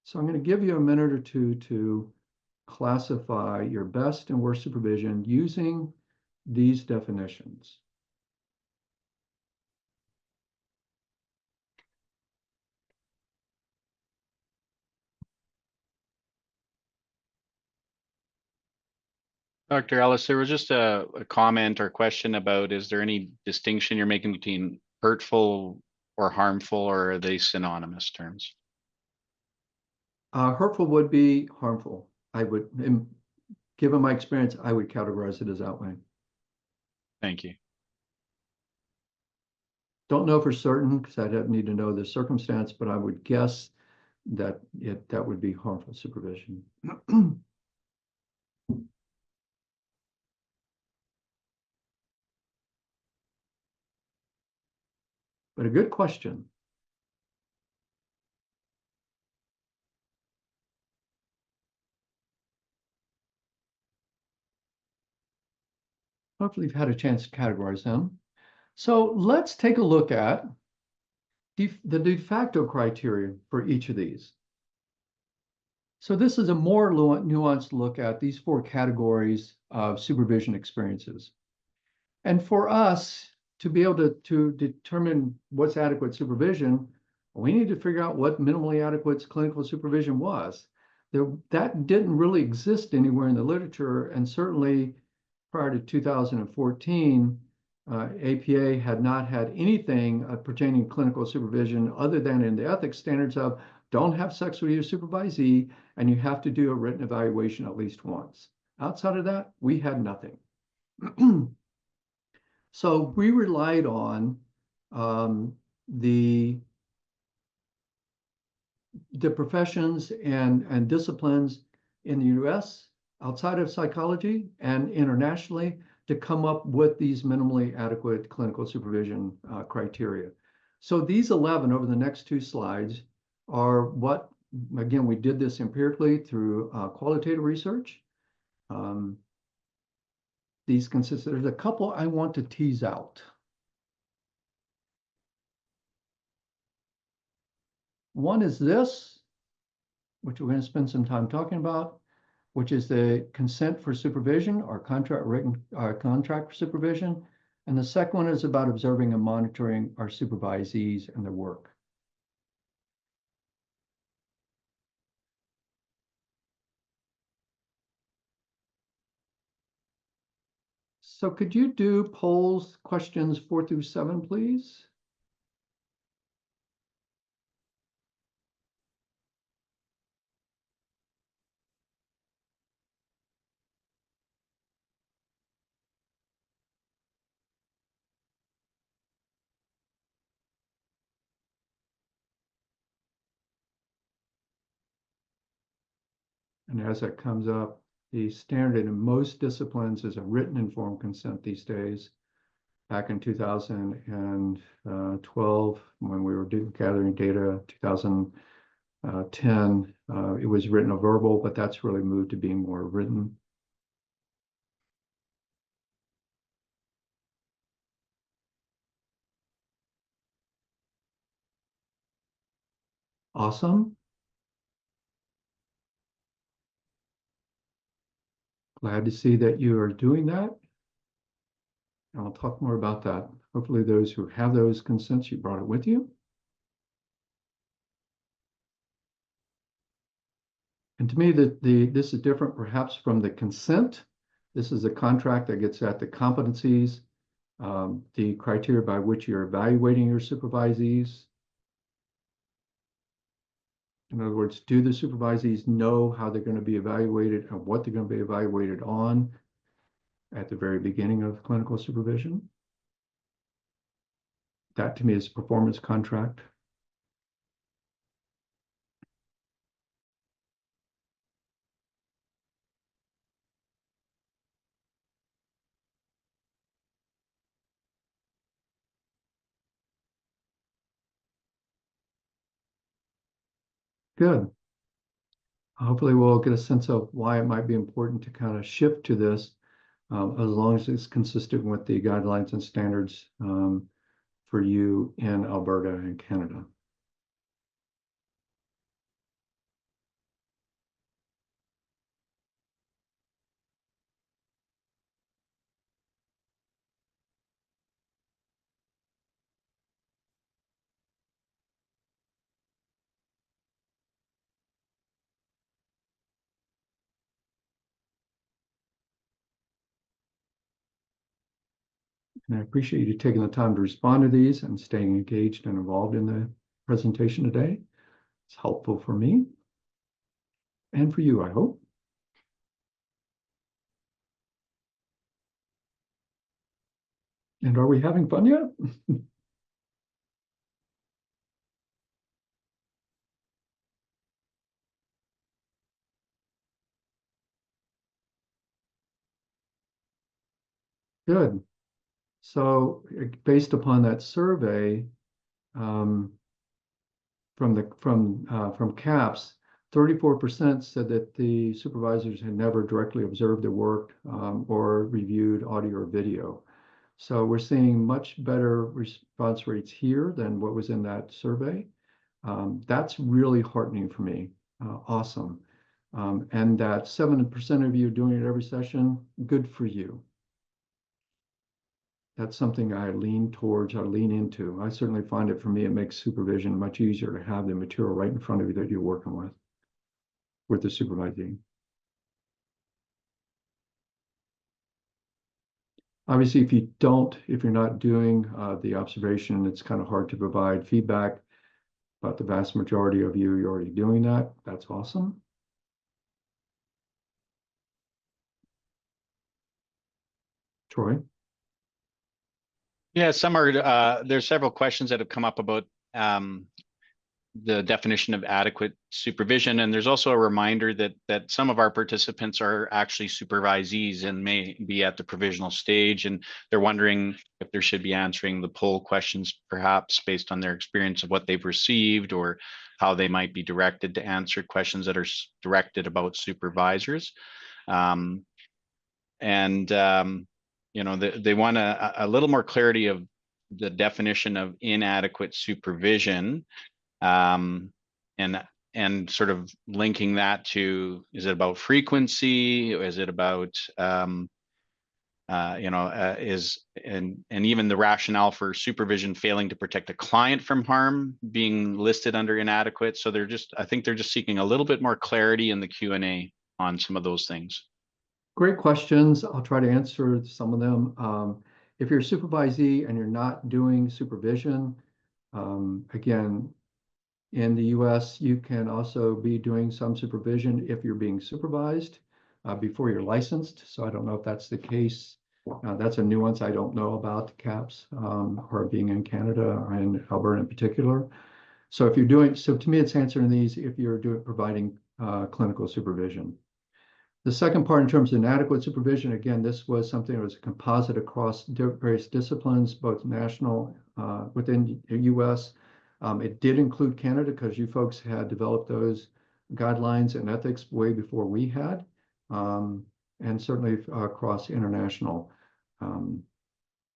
So I'm going to give you a minute or two to classify your best and worst supervision using these definitions. Dr. Ellis, there was just a comment or question about, is there any distinction you're making between hurtful or harmful, or are they synonymous terms? Hurtful would be harmful. I would, given my experience, I would categorize it as that way. Thank you. Don't know for certain because I'd need to know the circumstance, but I would guess that that would be harmful supervision. But a good question. Hopefully you've had a chance to categorize them. So let's take a look at the de facto criteria for each of these. So this is a more nuanced look at these four categories of supervision experiences. And for us to be able to determine what's adequate supervision, we need to figure out what minimally adequate clinical supervision was. That didn't really exist anywhere in the literature, and certainly prior to 2014, APA had not had anything pertaining to clinical supervision other than in the ethics standards of don't have sex with your supervisee, and you have to do a written evaluation at least once. Outside of that, we had nothing. So we relied on the professions and disciplines in the US, outside of psychology, and internationally to come up with these minimally adequate clinical supervision criteria. So these 11 over the next two slides are what, again, we did this empirically through qualitative research. These consist, there's a couple I want to tease out. One is this, which we're going to spend some time talking about, which is the consent for supervision or contract for supervision. And the second one is about observing and monitoring our supervisees and their work. So could you do polls questions 4 through 7, please? And as that comes up, the standard in most disciplines is a written informed consent these days. Back in 2012, when we were gathering data, 2010, it was written or verbal, but that's really moved to being more written. Awesome. Glad to see that you are doing that. And I'll talk more about that. Hopefully those who have those consents, you brought it with you. And to me, this is different perhaps from the consent. This is a contract that gets at the competencies, the criteria by which you're evaluating your supervisees. In other words, do the supervisees know how they're going to be evaluated and what they're going to be evaluated on at the very beginning of clinical supervision? That to me is a performance contract. Good. Hopefully we'll get a sense of why it might be important to kind of shift to this, as long as it's consistent with the guidelines and standards for you in Alberta and Canada. And I appreciate you taking the time to respond to these and staying engaged and involved in the presentation today. It's helpful for me and for you, I hope. And are we having fun yet? Good. So based upon that survey, from CAPS, 34% said that the supervisors had never directly observed their work or reviewed audio or video. So we're seeing much better response rates here than what was in that survey. That's really heartening for me. Awesome. And that 7% of you doing it every session, good for you. That's something I lean towards, I lean into. I certainly find it, for me, it makes supervision much easier to have the material right in front of you that you're working with the supervising. Obviously, if you're not doing the observation, it's kind of hard to provide feedback, but the vast majority of you're already doing that. That's awesome. Troy? Yeah, there's several questions that have come up about the definition of adequate supervision. And there's also a reminder that some of our participants are actually supervisees and may be at the provisional stage. And they're wondering if they should be answering the poll questions, perhaps based on their experience of what they've received, or how they might be directed to answer questions that are directed about supervisors. They want a little more clarity of the definition of inadequate supervision, and sort of linking that to, is it about frequency? Is it about and even the rationale for supervision failing to protect a client from harm being listed under inadequate? So I think they're just seeking a little bit more clarity in the Q&A on some of those things. Great questions. I'll try to answer some of them. If you're a supervisee and you're not doing supervision, again, in the US, you can also be doing some supervision if you're being supervised before you're licensed. So I don't know if that's the case. That's a nuance I don't know about the CAPS or being in Canada and Alberta in particular. So if you're doing, so to me, it's answering these if you're providing clinical supervision. The second part in terms of inadequate supervision, again, this was something that was a composite across various disciplines, both national within the US. It did include Canada because you folks had developed those guidelines and ethics way before we had, and certainly across international.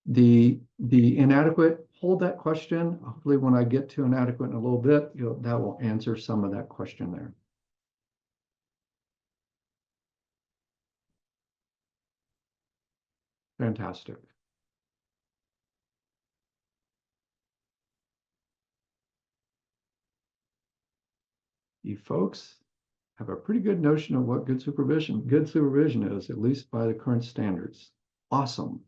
The inadequate, hold that question. Hopefully when I get to inadequate in a little bit, that will answer some of that question there. Fantastic. You folks have a pretty good notion of what good supervision is, at least by the current standards. Awesome.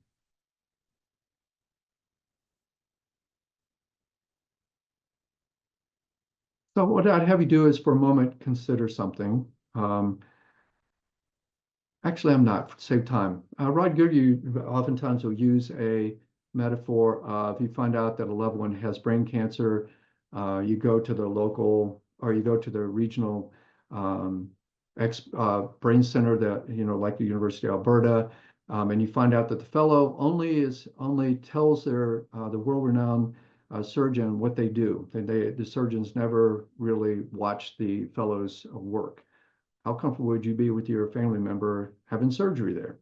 So what I'd have you do is for a moment consider something. Actually, I'm not, save time. Rod Goodyear oftentimes will use a metaphor of, you find out that a loved one has brain cancer, you go to the local, or you go to the regional brain center that, like the University of Alberta, and you find out that the fellow only tells the world-renowned surgeon what they do. The surgeons never really watch the fellow's work. How comfortable would you be with your family member having surgery there?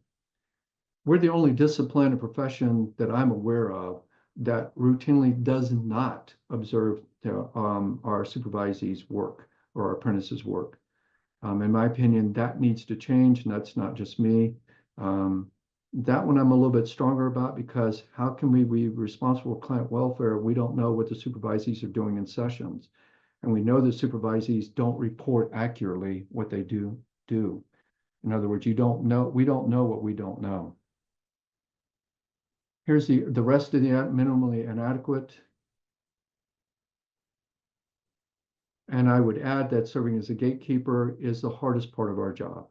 We're the only discipline and profession that I'm aware of that routinely does not observe our supervisees' work or our apprentices' work. In my opinion, that needs to change, and that's not just me. That one I'm a little bit stronger about, because how can we be responsible for client welfare? We don't know what the supervisees are doing in sessions. And we know that supervisees don't report accurately what they do. In other words, we don't know what we don't know. Here's the rest of the minimally inadequate. And I would add that serving as a gatekeeper is the hardest part of our job.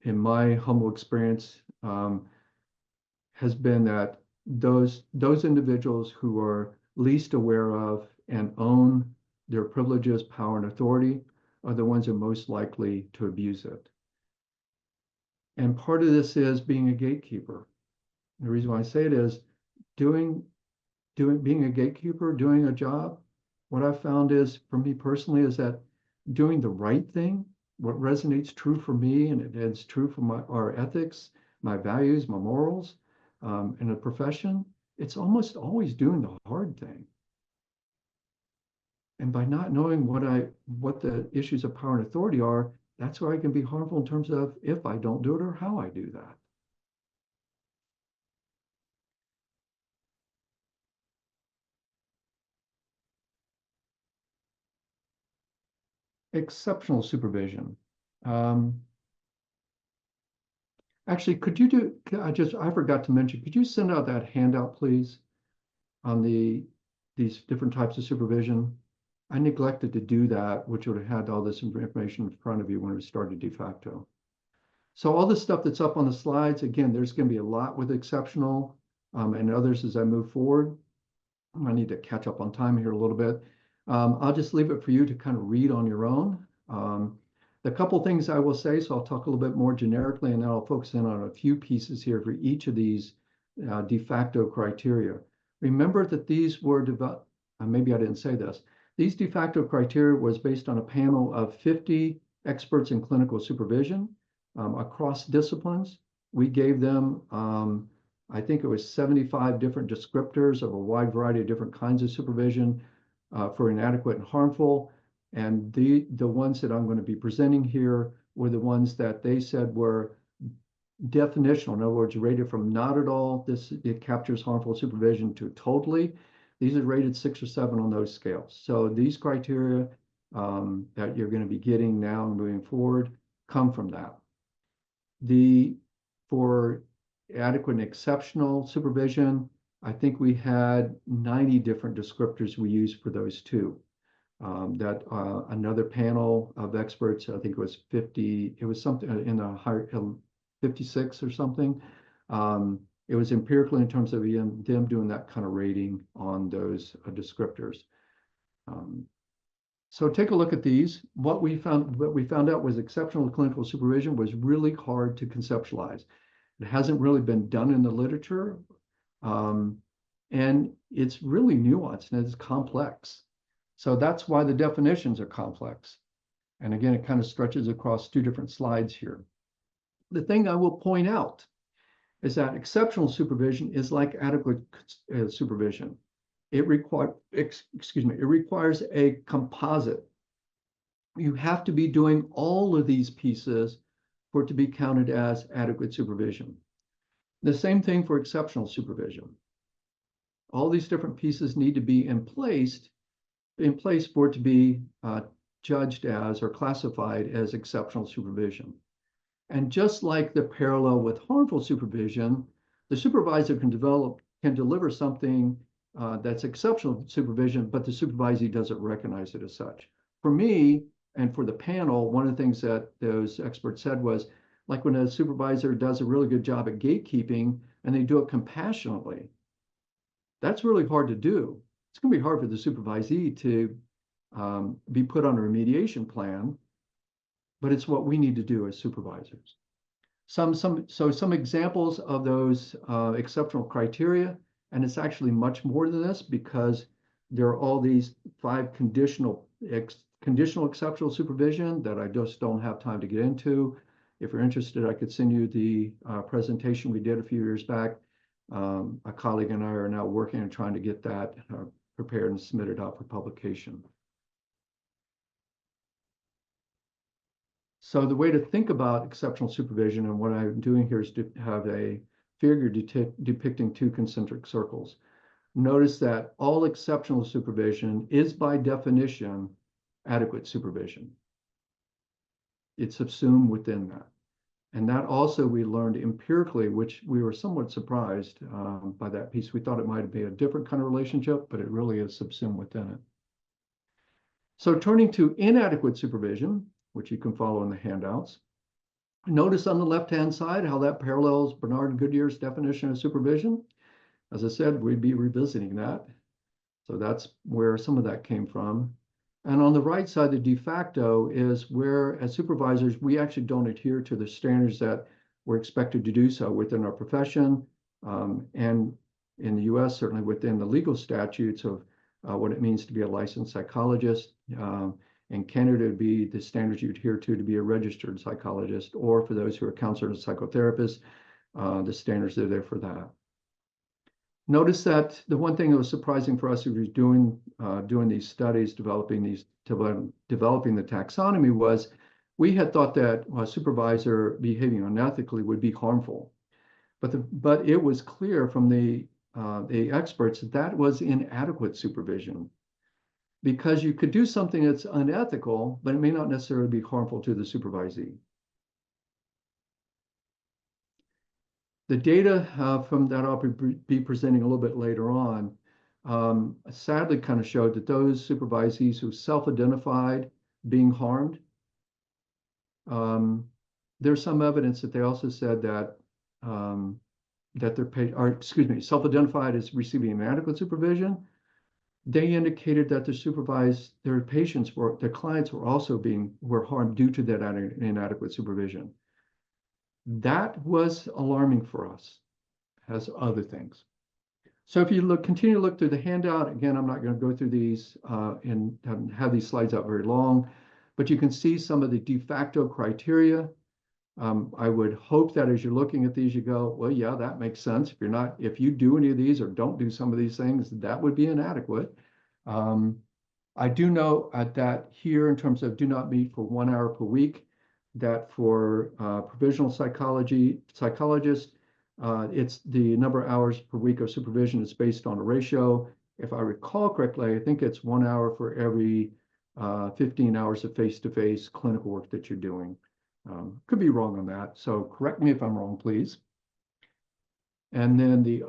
In my humble experience, has been that those individuals who are least aware of and own their privileges, power, and authority are the ones who are most likely to abuse it. And part of this is being a gatekeeper. The reason why I say it is being a gatekeeper, doing a job, what I've found is, for me personally, is that doing the right thing, what resonates true for me, and it is true for our ethics, my values, my morals, in a profession, it's almost always doing the hard thing. And by not knowing what the issues of power and authority are, that's where I can be harmful in terms of if I don't do it or how I do that. Exceptional supervision. Actually, could you do, I forgot to mention, could you send out that handout, please, on these different types of supervision? I neglected to do that, which would have had all this information in front of you when we started de facto. So all this stuff that's up on the slides, again, there's going to be a lot with exceptional and others as I move forward. I need to catch up on time here a little bit. I'll just leave it for you to kind of read on your own. The couple things I will say, so I'll talk a little bit more generically, and then I'll focus in on a few pieces here for each of these de facto criteria. Remember that these were developed, maybe I didn't say this, these de facto criteria was based on a panel of 50 experts in clinical supervision across disciplines. We gave them, I think it was 75 different descriptors of a wide variety of different kinds of supervision for inadequate and harmful. And the ones that I'm going to be presenting here were the ones that they said were definitional. In other words, rated from not at all, it captures harmful supervision, to totally. These are rated 6 or 7 on those scales. So these criteria that you're going to be getting now and moving forward come from that. For adequate and exceptional supervision, I think we had 90 different descriptors we used for those two. Another panel of experts, I think it was 50, it was something in the higher 56 or something. It was empirical in terms of them doing that kind of rating on those descriptors. So take a look at these. What we found out was exceptional clinical supervision was really hard to conceptualize. It hasn't really been done in the literature, and it's really nuanced and it's complex. So that's why the definitions are complex. And again, it kind of stretches across two different slides here. The thing I will point out is that exceptional supervision is like adequate supervision. It requires a composite. You have to be doing all of these pieces for it to be counted as adequate supervision. The same thing for exceptional supervision. All these different pieces need to be in place for it to be judged as or classified as exceptional supervision. And just like the parallel with harmful supervision, the supervisor can deliver something that's exceptional supervision, but the supervisee doesn't recognize it as such. For me, and for the panel, one of the things that those experts said was, like when a supervisor does a really good job at gatekeeping and they do it compassionately, that's really hard to do. It's going to be hard for the supervisee to be put on a remediation plan, but it's what we need to do as supervisors. Some examples of those exceptional criteria, and it's actually much more than this because there are all these 5 conditional exceptional supervision that I just don't have time to get into. If you're interested, I could send you the presentation we did a few years back. A colleague and I are now working on trying to get that prepared and submitted out for publication. So the way to think about exceptional supervision, and what I'm doing here is to have a figure depicting 2 concentric circles. Notice that all exceptional supervision is by definition adequate supervision. It's subsumed within that. And that also we learned empirically, which we were somewhat surprised by that piece. We thought it might be a different kind of relationship, but it really is subsumed within it. So turning to inadequate supervision, which you can follow in the handouts, notice on the left-hand side how that parallels Bernard Goodyear's definition of supervision. As I said, we'd be revisiting that. So that's where some of that came from. And on the right side, the de facto is where, as supervisors, we actually don't adhere to the standards that we're expected to do so within our profession, and in the US, certainly within the legal statutes of what it means to be a licensed psychologist. In Canada, it'd be the standards you adhere to be a registered psychologist, or for those who are counselors and psychotherapists, the standards are there for that. Notice that the one thing that was surprising for us who was doing these studies, developing the taxonomy, was we had thought that a supervisor behaving unethically would be harmful, but it was clear from the experts that was inadequate supervision, because you could do something that's unethical, but it may not necessarily be harmful to the supervisee. The data from that I'll be presenting a little bit later on sadly kind of showed that those supervisees who self-identified being harmed, there's some evidence that they also said that self-identified as receiving inadequate supervision. They indicated that their clients were also were harmed due to that inadequate supervision. That was alarming for us, as other things. So if you continue to look through the handout, again, I'm not going to go through these and have these slides out very long, but you can see some of the de facto criteria. I would hope that as you're looking at these, you go, well, yeah, that makes sense. If you do any of these or don't do some of these things, that would be inadequate. I do know that here, in terms of do not meet for 1 hour per week, that for provisional psychologists, it's the number of hours per week of supervision is based on a ratio. If I recall correctly, I think it's 1 hour for every 15 hours of face-to-face clinical work that you're doing. Could be wrong on that, so correct me if I'm wrong, please. And then the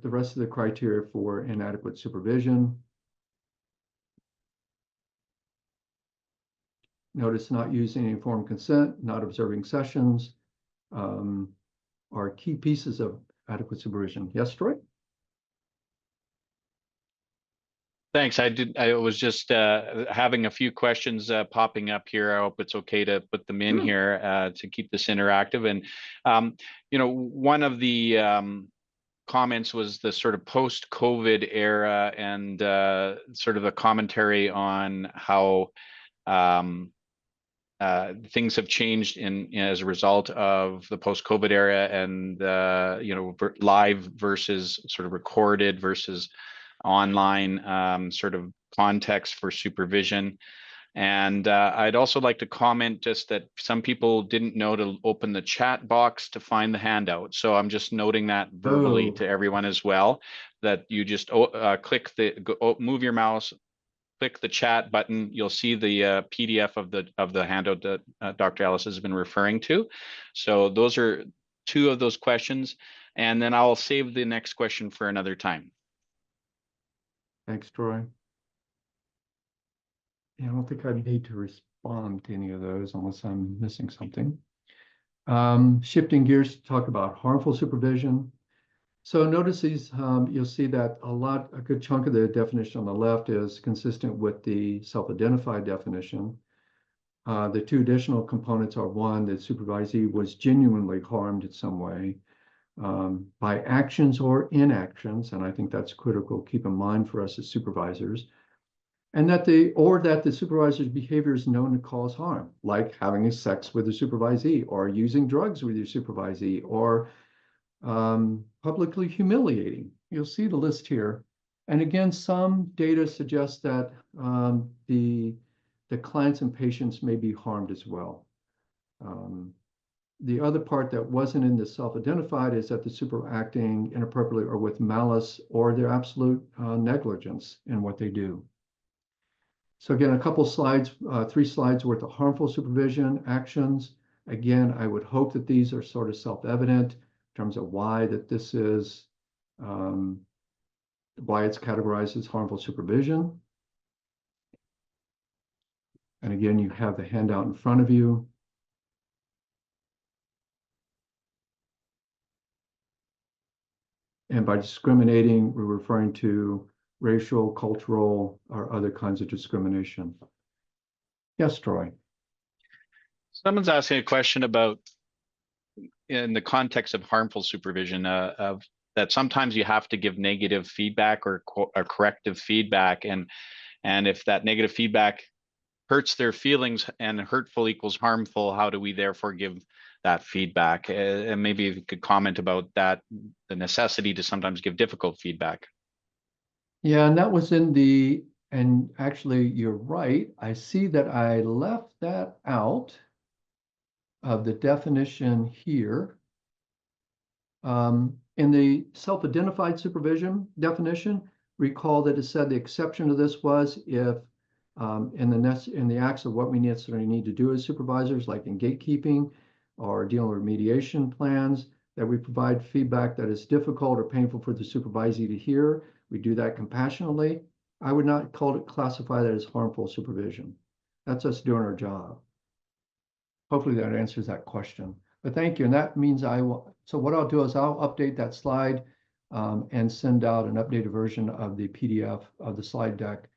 rest of the criteria for inadequate supervision. Notice not using informed consent, not observing sessions, are key pieces of adequate supervision. Yes, Troy? Thanks. I was just having a few questions popping up here. I hope it's okay to put them in here to keep this interactive. And one of the comments was the sort of post-COVID era and sort of a commentary on how things have changed as a result of the post-COVID era, and live versus sort of recorded versus online sort of context for supervision. And I'd also like to comment just that some people didn't know to open the chat box to find the handout. So I'm just noting that verbally to everyone as well, that you just move your mouse, click the chat button. You'll see the PDF of the handout that Dr. Ellis has been referring to. So those are two of those questions, and then I'll save the next question for another time. Thanks, Troy. Yeah, I don't think I need to respond to any of those unless I'm missing something. Shifting gears to talk about harmful supervision. So notice these, you'll see that a good chunk of the definition on the left is consistent with the self-identified definition. The two additional components are, one, the supervisee was genuinely harmed in some way by actions or inactions, and I think that's critical to keep in mind for us as supervisors, and that the supervisor's behavior is known to cause harm, like having sex with the supervisee, or using drugs with your supervisee, or publicly humiliating. You'll see the list here. And again, some data suggests that the clients and patients may be harmed as well. The other part that wasn't in the self-identified is that the super acting inappropriately or with malice or their absolute negligence in what they do. So again, a couple slides, 3 slides worth of harmful supervision actions. Again, I would hope that these are sort of self-evident in terms of why that this is, why it's categorized as harmful supervision. And again, you have the handout in front of you. And by discriminating, we're referring to racial, cultural, or other kinds of discrimination. Yes, Troy. Someone's asking a question about, in the context of harmful supervision, of that sometimes you have to give negative feedback or corrective feedback, and if that negative feedback hurts their feelings and hurtful equals harmful, how do we therefore give that feedback? And maybe if you could comment about that, the necessity to sometimes give difficult feedback. Yeah, and that was and actually you're right. I see that I left that out of the definition here. In the self-identified supervision definition, recall that it said the exception to this was if in the acts of what we necessarily need to do as supervisors, like in gatekeeping or dealing with remediation plans, that we provide feedback that is difficult or painful for the supervisee to hear. We do that compassionately. I would not classify that as harmful supervision. That's us doing our job. Hopefully that answers that question. But thank you, and that means so what I'll do is I'll update that slide and send out an updated version of the PDF of the slide deck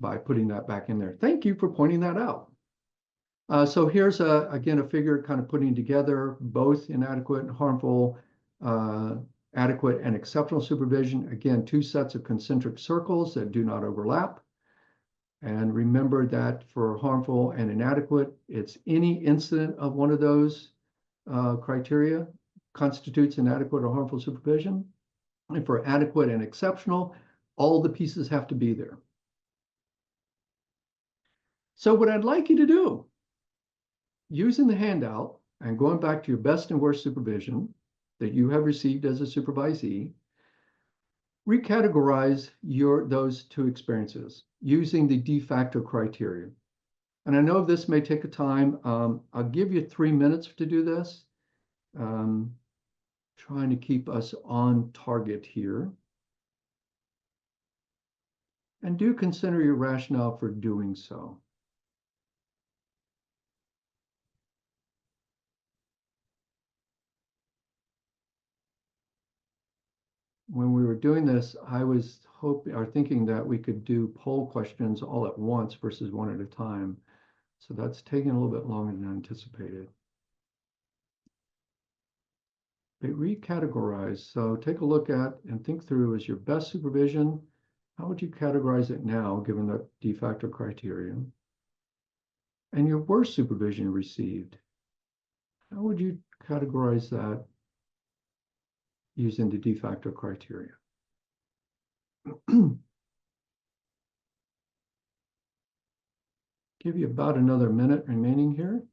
by putting that back in there. Thank you for pointing that out. So here's again a figure kind of putting together both inadequate and harmful, adequate and exceptional supervision. Again, 2 sets of concentric circles that do not overlap. And remember that for harmful and inadequate, it's any incident of one of those criteria constitutes inadequate or harmful supervision. And for adequate and exceptional, all the pieces have to be there. So what I'd like you to do, using the handout and going back to your best and worst supervision that you have received as a supervisee, recategorize those 2 experiences using the de facto criteria. And I know this may take a time. I'll give you 3 minutes to do this. Trying to keep us on target here. And do consider your rationale for doing so. When we were doing this, I was thinking that we could do poll questions all at once versus one at a time. So that's taking a little bit longer than anticipated. But recategorize. So take a look at and think through, is your best supervision, how would you categorize it now, given the de facto criteria? And your worst supervision received, how would you categorize that using the de facto criteria? Give you about another minute remaining here.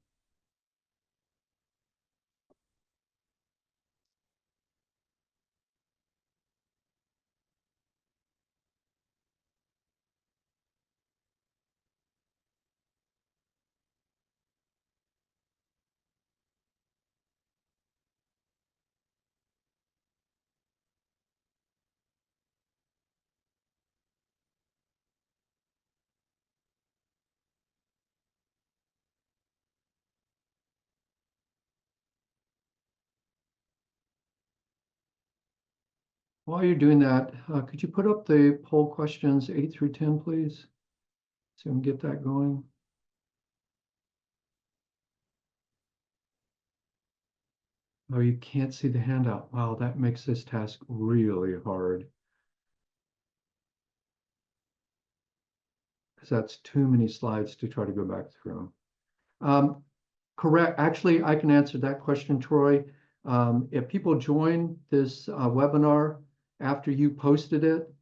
While you're doing that, could you put up the poll questions 8 through 10, please? So we can get that going. Oh, you can't see the handout. Wow, that makes this task really hard. Because that's too many slides to try to go back through. Correct. Actually, I can answer that question, Troy. If people join this webinar after you posted it,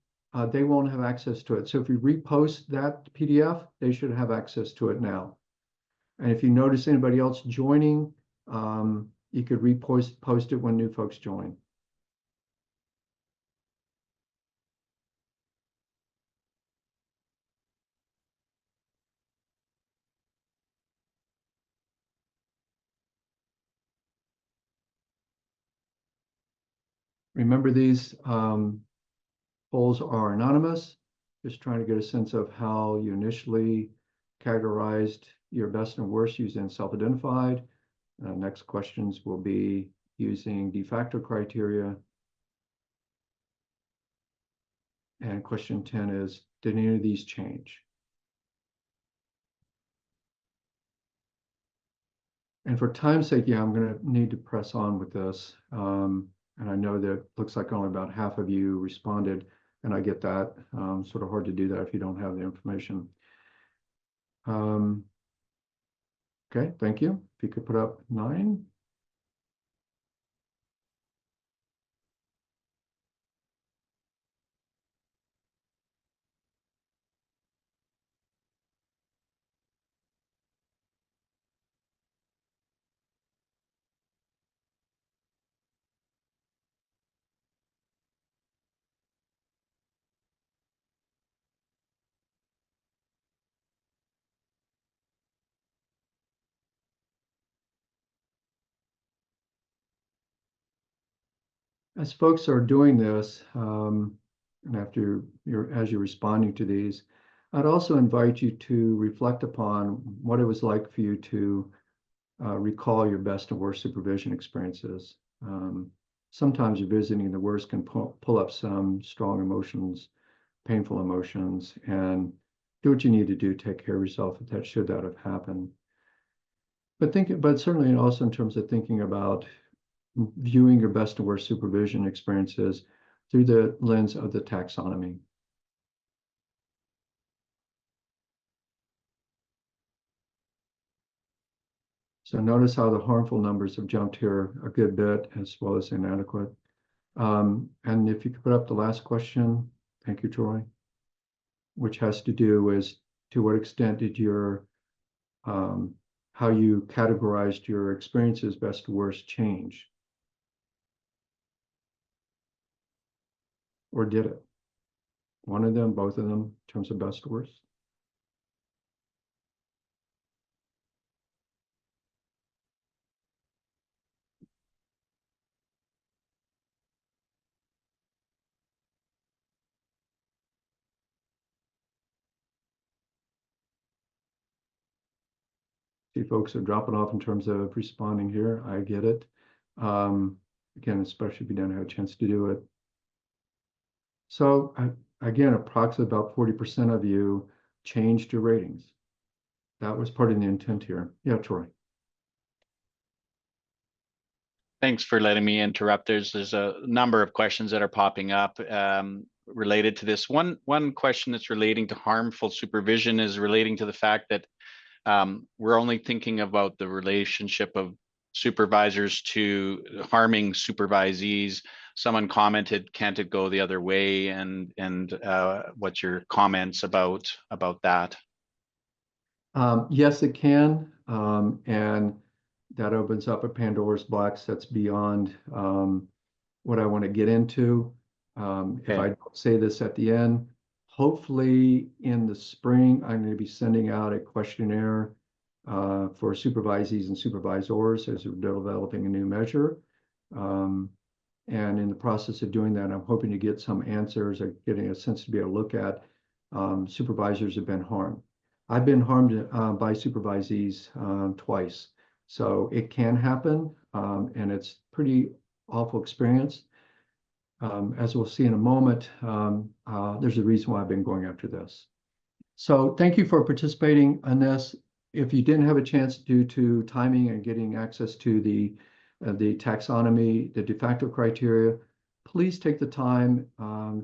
they won't have access to it. So if you repost that PDF, they should have access to it now. And if you notice anybody else joining, you could post it when new folks join. Remember, these polls are anonymous, just trying to get a sense of how you initially categorized your best and worst using self-identified. Next questions will be using de facto criteria. And question 10 is, did any of these change? And for time's sake, yeah, I'm going to need to press on with this. And I know that looks like only about half of you responded, and I get that. Sort of hard to do that if you don't have the information. Okay, thank you. If you could put up 9. As folks are doing this, and as you're responding to these, I'd also invite you to reflect upon what it was like for you to recall your best and worst supervision experiences. Sometimes revisiting the worst can pull up some strong emotions, painful emotions, and do what you need to do, take care of yourself if that have happened. But certainly also in terms of thinking about viewing your best and worst supervision experiences through the lens of the taxonomy. So notice how the harmful numbers have jumped here a good bit, as well as inadequate. And if you could put up the last question, thank you, Troy, which has to do with to what extent did your how you categorized your experiences best to worst change? Or did it? One of them, both of them, in terms of best to worst? See, folks are dropping off in terms of responding here. I get it. Again, especially if you don't have a chance to do it. So again, approximately about 40% of you changed your ratings. That was part of the intent here. Yeah, Troy. Thanks for letting me interrupt. There's a number of questions that are popping up related to this. One question that's relating to harmful supervision is relating to the fact that we're only thinking about the relationship of supervisors to harming supervisees. Someone commented, can't it go the other way? And what's your comments about that? Yes, it can. And that opens up a Pandora's box that's beyond what I want to get into. If I don't say this at the end, hopefully in the spring, I'm going to be sending out a questionnaire for supervisees and supervisors as we're developing a new measure. And in the process of doing that, I'm hoping to get some answers or getting a sense to be able to look at supervisors have been harmed. I've been harmed by supervisees twice. So it can happen, and it's pretty awful experience. As we'll see in a moment, there's a reason why I've been going after this. So thank you for participating in this. If you didn't have a chance due to timing and getting access to the taxonomy, the de facto criteria, please take the time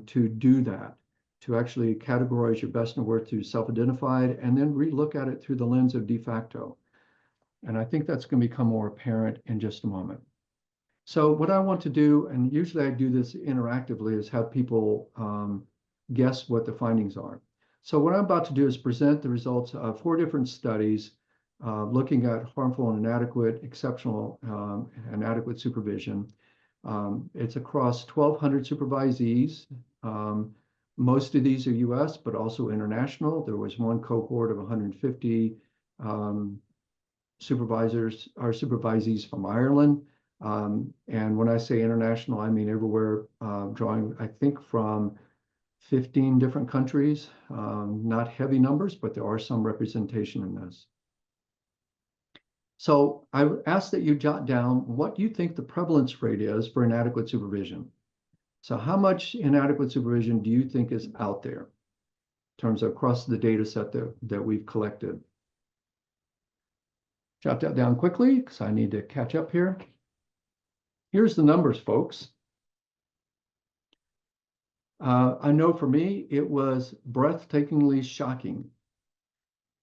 to do that, to actually categorize your best and worst through self-identified, and then relook at it through the lens of de facto. And I think that's going to become more apparent in just a moment. So what I want to do, and usually I do this interactively, is have people guess what the findings are. So what I'm about to do is present the results of 4 different studies looking at harmful and inadequate, exceptional and adequate supervision. It's across 1,200 supervisees. Most of these are US, but also international. There was one cohort of 150 supervisors or supervisees from Ireland. And when I say international, I mean everywhere, drawing, I think, from 15 different countries. Not heavy numbers, but there are some representation in this. So I would ask that you jot down what you think the prevalence rate is for inadequate supervision. So how much inadequate supervision do you think is out there in terms of across the data set that we've collected? Jot that down quickly because I need to catch up here. Here's the numbers, folks. I know for me, it was breathtakingly shocking.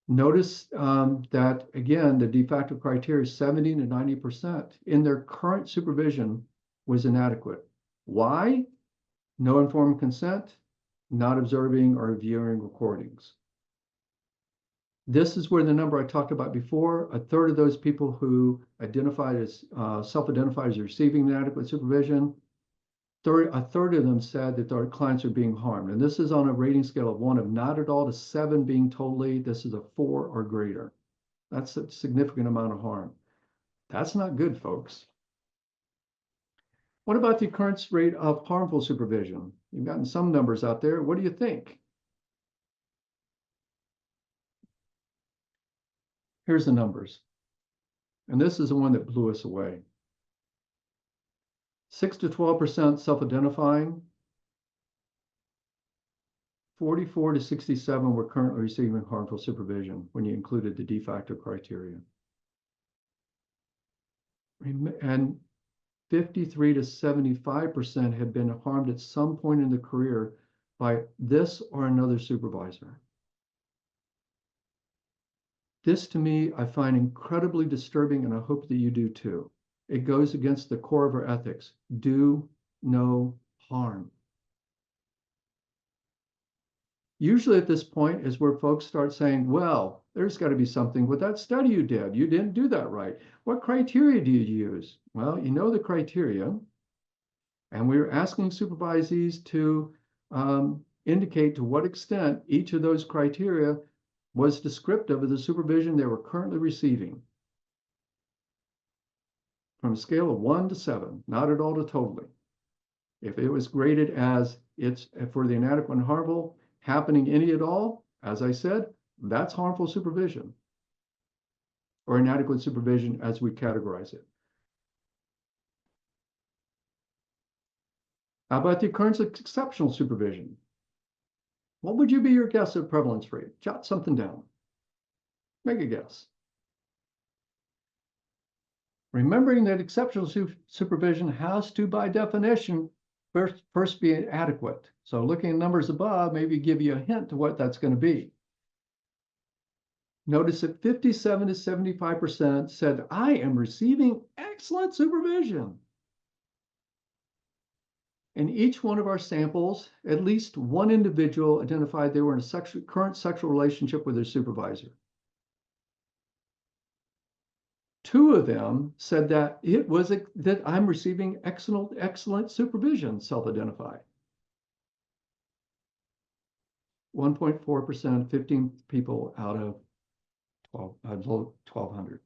Notice that, again, the de facto criteria, 70 to 90% in their current supervision was inadequate. Why? No informed consent, not observing or viewing recordings. This is where the number I talked about before, 1/3 of those people who identified as self-identified as receiving inadequate supervision, 1/3 of them said that their clients are being harmed. And this is on a rating scale of 1 of not at all to 7 being totally. This is a 4 or greater. That's a significant amount of harm. That's not good, folks. What about the occurrence rate of harmful supervision? You've gotten some numbers out there. What do you think? Here's the numbers. And this is the one that blew us away. 6 to 12% self-identifying. 44 to 67 were currently receiving harmful supervision when you included the de facto criteria. And 53 to 75% had been harmed at some point in the career by this or another supervisor. This, to me, I find incredibly disturbing, and I hope that you do too. It goes against the core of our ethics. Do no harm. Usually at this point is where folks start saying, well, there's got to be something with that study you did. You didn't do that right. What criteria do you use? Well, you know the criteria. And we were asking supervisees to indicate to what extent each of those criteria was descriptive of the supervision they were currently receiving. From a scale of 1 to 7, not at all to totally. If it was graded as it's for the inadequate and harmful, happening any at all, as I said, that's harmful supervision. or inadequate supervision as we categorize it. How about the occurrence of exceptional supervision? What would you be your guess of prevalence rate? Jot something down. Make a guess. Remembering that exceptional supervision has to, by definition, first be adequate. So looking at numbers above, maybe give you a hint to what that's going to be. Notice that 57 to 75% said, I am receiving excellent supervision. In each one of our samples, at least one individual identified they were in a current sexual relationship with their supervisor. 2 of them said that that I'm receiving excellent supervision, self-identified. 1.4%, 15 people out of 1,200.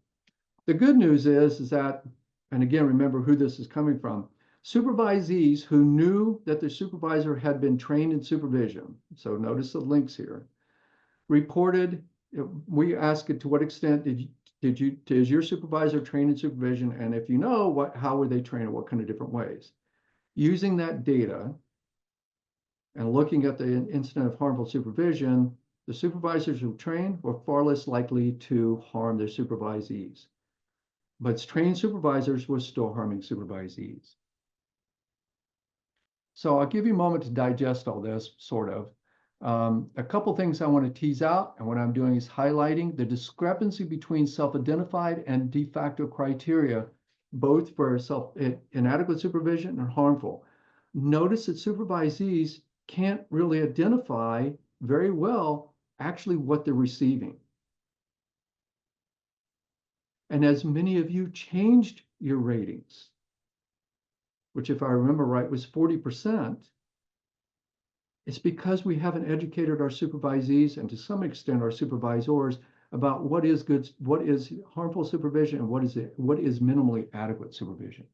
The good news is that, and again, remember who this is coming from, supervisees who knew that their supervisor had been trained in supervision, so notice the links here, reported, we asked it, to what extent is your supervisor trained in supervision? And if you know, how were they trained, what kind of different ways? Using that data and looking at the incident of harmful supervision, the supervisors who trained were far less likely to harm their supervisees. But trained supervisors were still harming supervisees. So I'll give you a moment to digest all this, sort of. A couple things I want to tease out, and what I'm doing is highlighting the discrepancy between self-identified and de facto criteria, both for inadequate supervision and harmful. Notice that supervisees can't really identify very well actually what they're receiving. And as many of you changed your ratings, which if I remember right was 40%, it's because we haven't educated our supervisees and to some extent our supervisors about what is harmful supervision and what is minimally adequate supervision.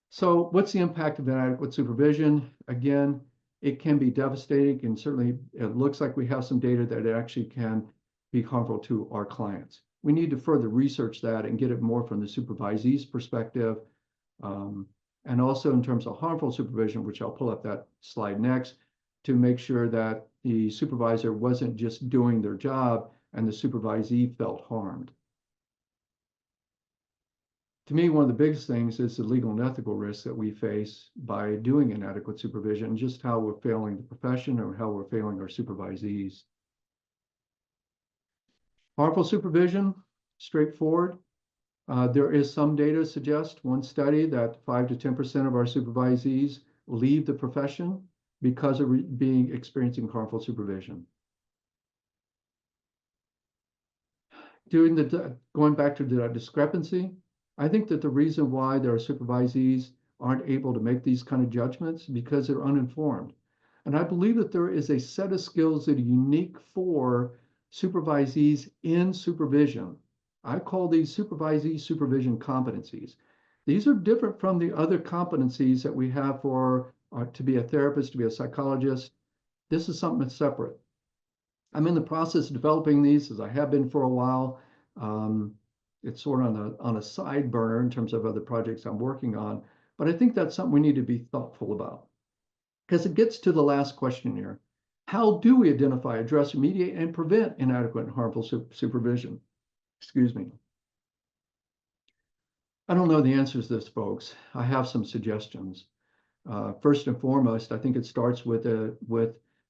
So what's the impact of inadequate supervision? Again, it can be devastating, and certainly it looks like we have some data that it actually can be harmful to our clients. We need to further research that and get it more from the supervisee's perspective. And also in terms of harmful supervision, which I'll pull up that slide next, to make sure that the supervisor wasn't just doing their job and the supervisee felt harmed. To me, one of the biggest things is the legal and ethical risks that we face by doing inadequate supervision, just how we're failing the profession or how we're failing our supervisees. Harmful supervision, straightforward. There is some data suggest, one study, that 5 to 10% of our supervisees leave the profession because of experiencing harmful supervision. Going back to the discrepancy, I think that the reason why there are supervisees aren't able to make these kind of judgments because they're uninformed. And I believe that there is a set of skills that are unique for supervisees in supervision. I call these supervisee supervision competencies. These are different from the other competencies that we have for to be a therapist, to be a psychologist. This is something that's separate. I'm in the process of developing these, as I have been for a while. It's sort of on a side burner in terms of other projects I'm working on, but I think that's something we need to be thoughtful about. Because it gets to the last question here. How do we identify, address, remediate, and prevent inadequate and harmful supervision? Excuse me. I don't know the answers to this, folks. I have some suggestions. First and foremost, I think it starts with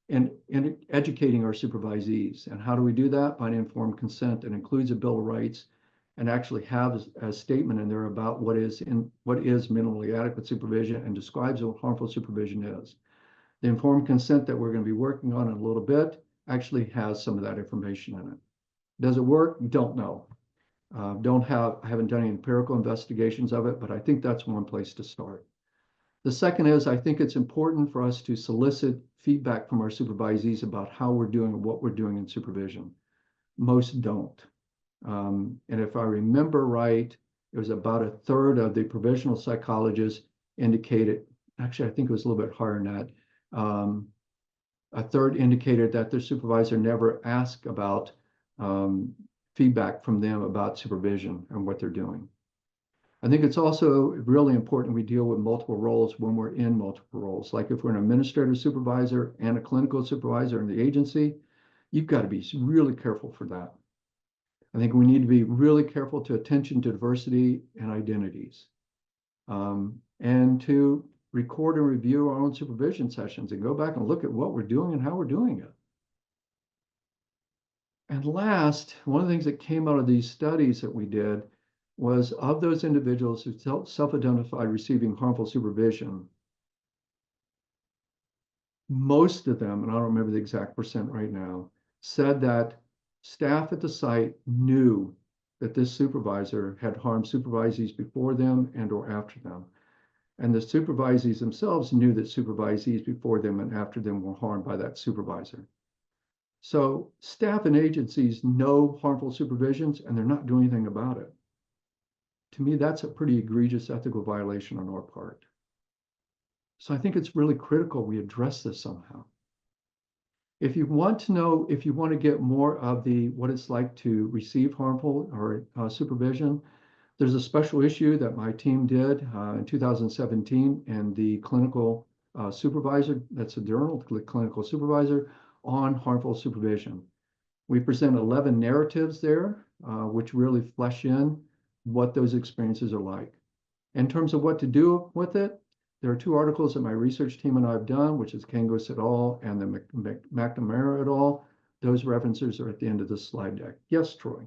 educating our supervisees. And how do we do that? By an informed consent that includes a Bill of Rights and actually have a statement in there about what is minimally adequate supervision and describes what harmful supervision is. The informed consent that we're going to be working on in a little bit actually has some of that information in it. Does it work? Don't know. I haven't done any empirical investigations of it, but I think that's one place to start. The second is, I think it's important for us to solicit feedback from our supervisees about how we're doing and what we're doing in supervision. Most don't. And if I remember right, it was about a third of the provisional psychologists indicated, actually, I think it was a little bit higher than that. A third indicated that their supervisor never asked about feedback from them about supervision and what they're doing. I think it's also really important we deal with multiple roles when we're in multiple roles. Like if we're an administrative supervisor and a clinical supervisor in the agency, you've got to be really careful for that. I think we need to be really careful to attention to diversity and identities, and to record and review our own supervision sessions and go back and look at what we're doing and how we're doing it. And last, one of the things that came out of these studies that we did was of those individuals who self-identified receiving harmful supervision, most of them, and I don't remember the exact percent right now, said that staff at the site knew that this supervisor had harmed supervisees before them and or after them. And the supervisees themselves knew that supervisees before them and after them were harmed by that supervisor. So staff and agencies know harmful supervisions and they're not doing anything about it. To me, that's a pretty egregious ethical violation on our part. So I think it's really critical we address this somehow. If you want to know, if you want to get more of what it's like to receive harmful or supervision, there's a special issue that my team did in 2017, and the clinical supervisor, that's a journal, clinical supervisor, on harmful supervision. We present 11 narratives there, which really flesh in what those experiences are like. In terms of what to do with it, there are 2 articles that my research team and I have done, which is Kangos et al. And the McNamara et al. Those references are at the end of the slide deck. Yes, Troy.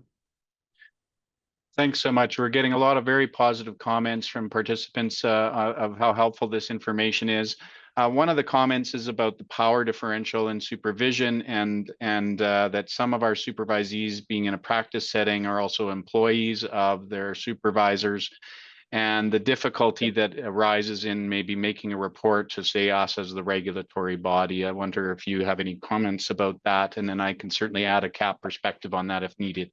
Thanks so much. We're getting a lot of very positive comments from participants of how helpful this information is. One of the comments is about the power differential in supervision, and that some of our supervisees, being in a practice setting, are also employees of their supervisors, and the difficulty that arises in maybe making a report to, say, us as the regulatory body. I wonder if you have any comments about that, and then I can certainly add a CAP perspective on that if needed.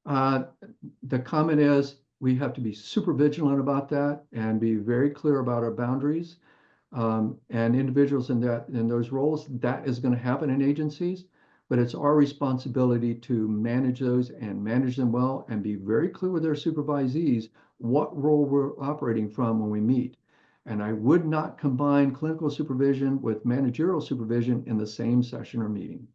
The comment is we have to be super vigilant about that and be very clear about our boundaries. And individuals in those roles, that is going to happen in agencies, but it's our responsibility to manage those and manage them well and be very clear with their supervisees what role we're operating from when we meet. And I would not combine clinical supervision with managerial supervision in the same session or meeting.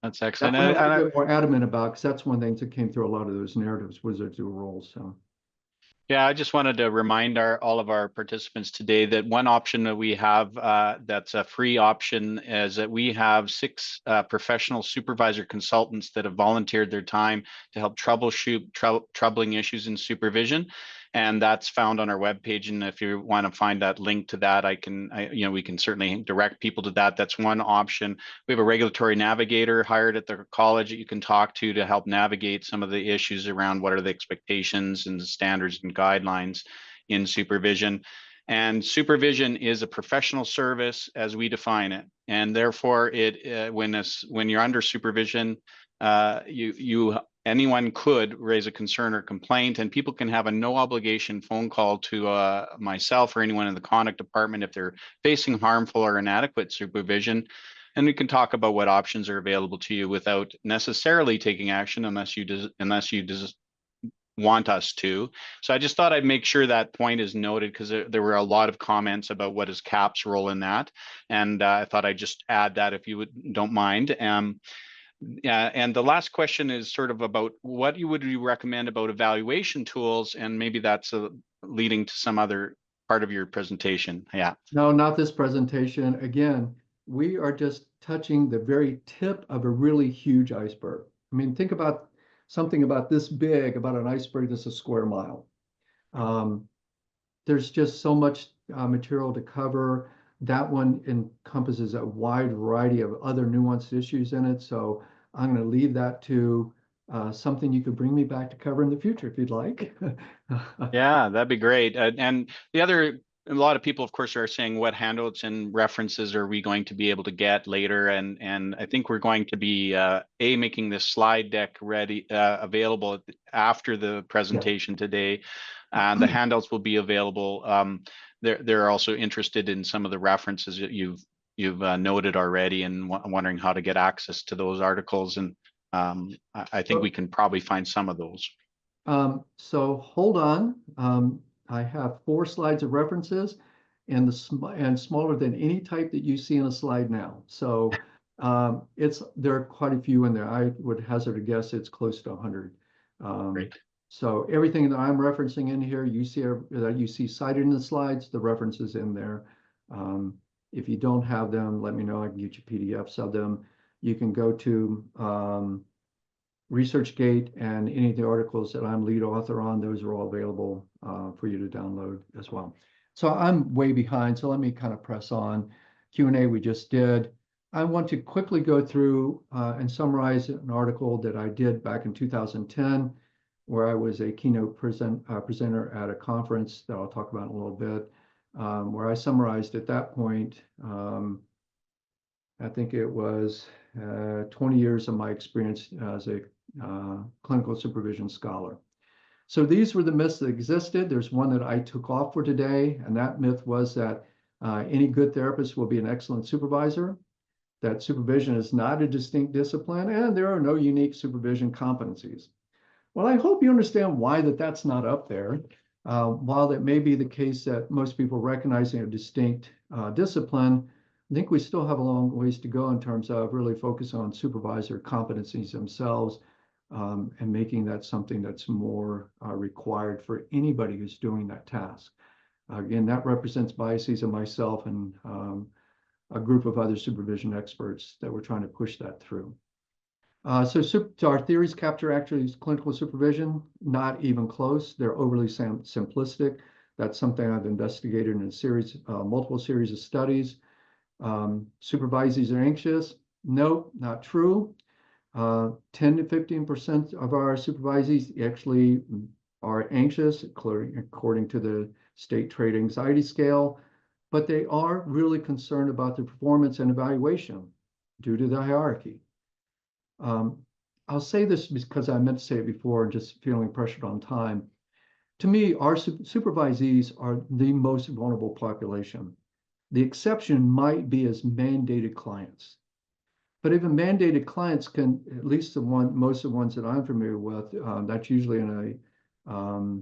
That's excellent. That's what I'm more adamant about, because that's one of the things that came through a lot of those narratives was their 2 roles. So. Yeah, I just wanted to remind all of our participants today that one option that we have that's a free option is that we have 6 professional supervisor consultants that have volunteered their time to help troubleshoot troubling issues in supervision. And that's found on our webpage. And if you want to find that link to that, we can certainly direct people to that. That's one option. We have a regulatory navigator hired at the college that you can talk to help navigate some of the issues around what are the expectations and the standards and guidelines in supervision. And supervision is a professional service as we define it. And therefore, when you're under supervision, anyone could raise a concern or complaint, and people can have a no obligation phone call to myself or anyone in the conduct department if they're facing harmful or inadequate supervision. And we can talk about what options are available to you without necessarily taking action unless you want us to. So I just thought I'd make sure that point is noted, because there were a lot of comments about what is CAP's role in that. And I thought I'd just add that if you don't mind. And the last question is sort of about what would you recommend about evaluation tools, and maybe that's leading to some other part of your presentation. Yeah. No, not this presentation. Again, we are just touching the very tip of a really huge iceberg. I mean, think about something about this big, about an iceberg that's a square mile. There's just so much material to cover. That one encompasses a wide variety of other nuanced issues in it. So I'm going to leave that to something you could bring me back to cover in the future if you'd like. Yeah, that'd be great. And a lot of people, of course, are saying what handouts and references are we going to be able to get later? And I think we're going to be making this slide deck ready, available after the presentation today. The handouts will be available. They're also interested in some of the references that you've you've noted already, and wondering how to get access to those articles. And I think we can probably find some of those. So hold on. I have 4 slides of references, and smaller than any type that you see in a slide now. So there are quite a few in there. I would hazard a guess it's close to 100. Great. So everything that I'm referencing in here, that you see cited in the slides, the references in there. If you don't have them, let me know. I can get you PDFs of them. You can go to ResearchGate, and any of the articles that I'm lead author on, those are all available for you to download as well. So I'm way behind, so let me kind of press on. Q&A we just did. I want to quickly go through and summarize an article that I did back in 2010, where I was a keynote presenter at a conference that I'll talk about in a little bit, where I summarized at that point, I think it was 20 years of my experience as a clinical supervision scholar. So these were the myths that existed. There's one that I took off for today, and that myth was that any good therapist will be an excellent supervisor, that supervision is not a distinct discipline, and there are no unique supervision competencies. Well, I hope you understand why that's not up there. While that may be the case that most people recognizing a distinct discipline, I think we still have a long ways to go in terms of really focus on supervisor competencies themselves, and making that something that's more required for anybody who's doing that task. Again, that represents biases of myself and a group of other supervision experts that we're trying to push that through. So our theories capture actually clinical supervision, not even close. They're overly simplistic. That's something I've investigated in a series, multiple series of studies. Supervisees are anxious. Nope, not true. 10 to 15% of our supervisees actually are anxious, according to the state trait anxiety scale, but they are really concerned about their performance and evaluation due to the hierarchy. I'll say this because I meant to say it before, just feeling pressured on time. To me, our supervisees are the most vulnerable population. The exception might be as mandated clients. But even mandated clients can, at least most of the ones that I'm familiar with, that's usually in a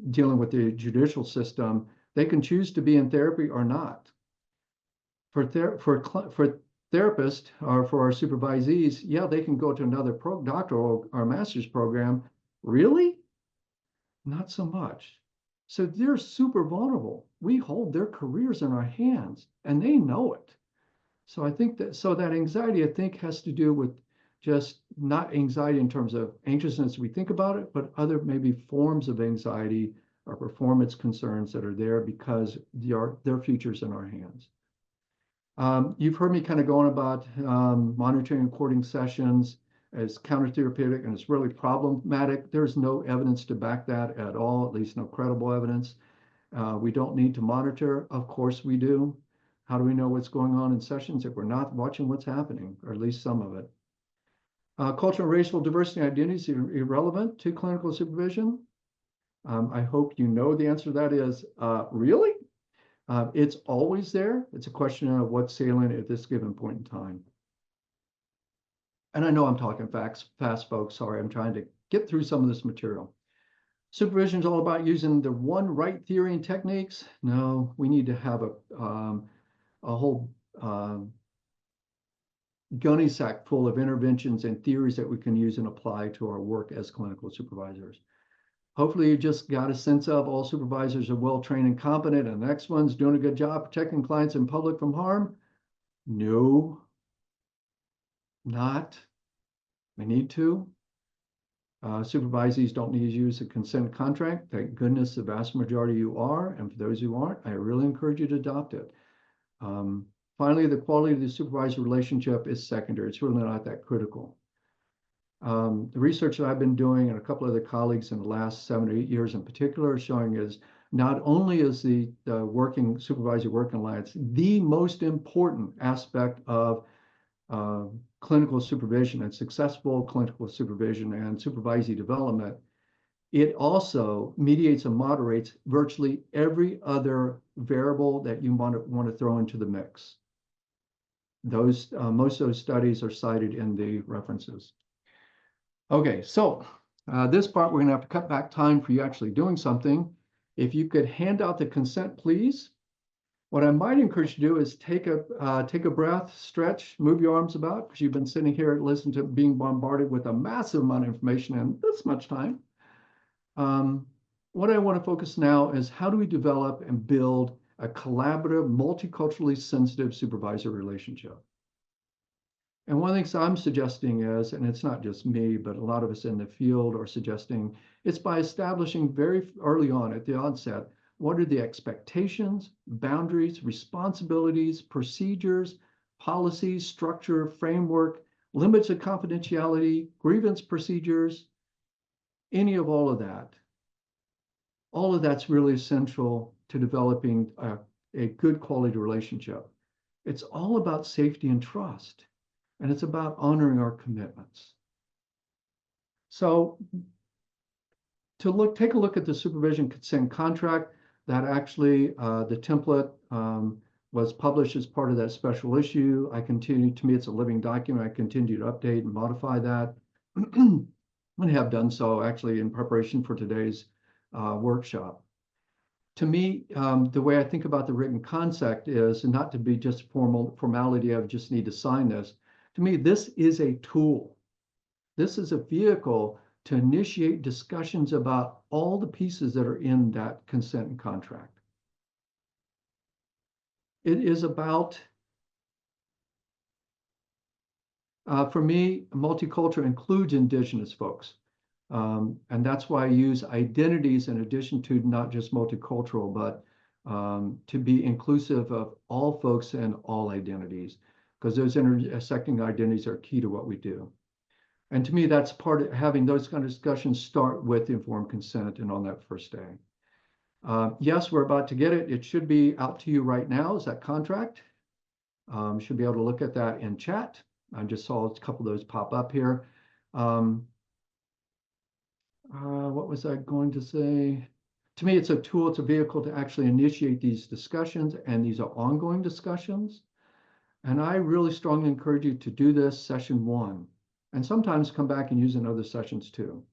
dealing with the judicial system, they can choose to be in therapy or not. For therapists or for our supervisees, yeah, they can go to another doctoral or master's program. Really? Not so much. So they're super vulnerable. We hold their careers in our hands, and they know it. So I think that anxiety, I think, has to do with just not anxiety in terms of anxiousness we think about it, but other maybe forms of anxiety or performance concerns that are there because their future's in our hands. You've heard me kind of going about monitoring and recording sessions as counter-therapeutic, and it's really problematic. There's no evidence to back that at all, at least no credible evidence. We don't need to monitor. Of course we do. How do we know what's going on in sessions if we're not watching what's happening, or at least some of it? Cultural and racial diversity and identities are irrelevant to clinical supervision. I hope you know the answer to that is, really? It's always there. It's a question of what's salient at this given point in time. And I know I'm talking fast, folks. Sorry, I'm trying to get through some of this material. Supervision is all about using the one right theory and techniques. No, we need to have a whole gunny sack full of interventions and theories that we can use and apply to our work as clinical supervisors. Hopefully you just got a sense of all supervisors are well-trained and competent, and the next one's doing a good job protecting clients and public from harm. No, not. We need to. Supervisees don't need to use a consent contract. Thank goodness the vast majority of you are, and for those who aren't, I really encourage you to adopt it. Finally, the quality of the supervisor relationship is secondary. It's really not that critical. The research that I've been doing and a couple of the colleagues in the last 7 or 8 years in particular are showing is not only is the working supervisor working alliance the most important aspect of clinical supervision and successful clinical supervision and supervisee development, it also mediates and moderates virtually every other variable that you want to throw into the mix. Most of those studies are cited in the references. Okay, so this part, we're going to have to cut back time for you actually doing something. If you could hand out the consent, please. What I might encourage you to do is take a breath, stretch, move your arms about, because you've been sitting here listening to being bombarded with a massive amount of information in this much time. What I want to focus now is how do we develop and build a collaborative, multiculturally sensitive supervisor relationship? And one of the things I'm suggesting is, and it's not just me, but a lot of us in the field are suggesting, it's by establishing very early on at the onset, what are the expectations, boundaries, responsibilities, procedures, policies, structure, framework, limits of confidentiality, grievance procedures, any of all of that. All of that's really essential to developing a good quality relationship. It's all about safety and trust, and it's about honoring our commitments. So take a look at the supervision consent contract. That actually, the template was published as part of that special issue. To me, it's a living document. I continue to update and modify that. And have done so actually in preparation for today's workshop. To me, the way I think about the written concept is not to be just formality of just need to sign this. To me, this is a tool. This is a vehicle to initiate discussions about all the pieces that are in that consent and contract. It is about, for me, multicultural includes Indigenous folks. And that's why I use identities in addition to not just multicultural, but to be inclusive of all folks and all identities, because those intersecting identities are key to what we do. And to me, that's part of having those kind of discussions start with informed consent and on that first day. Yes, we're about to get it. It should be out to you right now. Is that contract? Should be able to look at that in chat. I just saw a couple of those pop up here. What was I going to say? To me, it's a tool, it's a vehicle to actually initiate these discussions, and these are ongoing discussions. And I really strongly encourage you to do this session 1, and sometimes come back and use in other sessions too.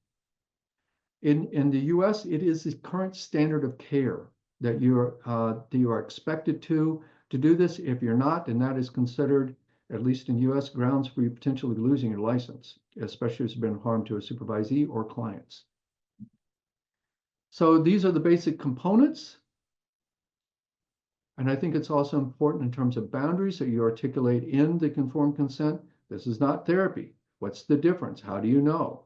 In the US, it is the current standard of care that you are expected to do this. If you're not, then that is considered, at least in US, grounds for you potentially losing your license, especially if it's been harm to a supervisee or clients. So these are the basic components. And I think it's also important in terms of boundaries that you articulate in the informed consent. This is not therapy. What's the difference? How do you know?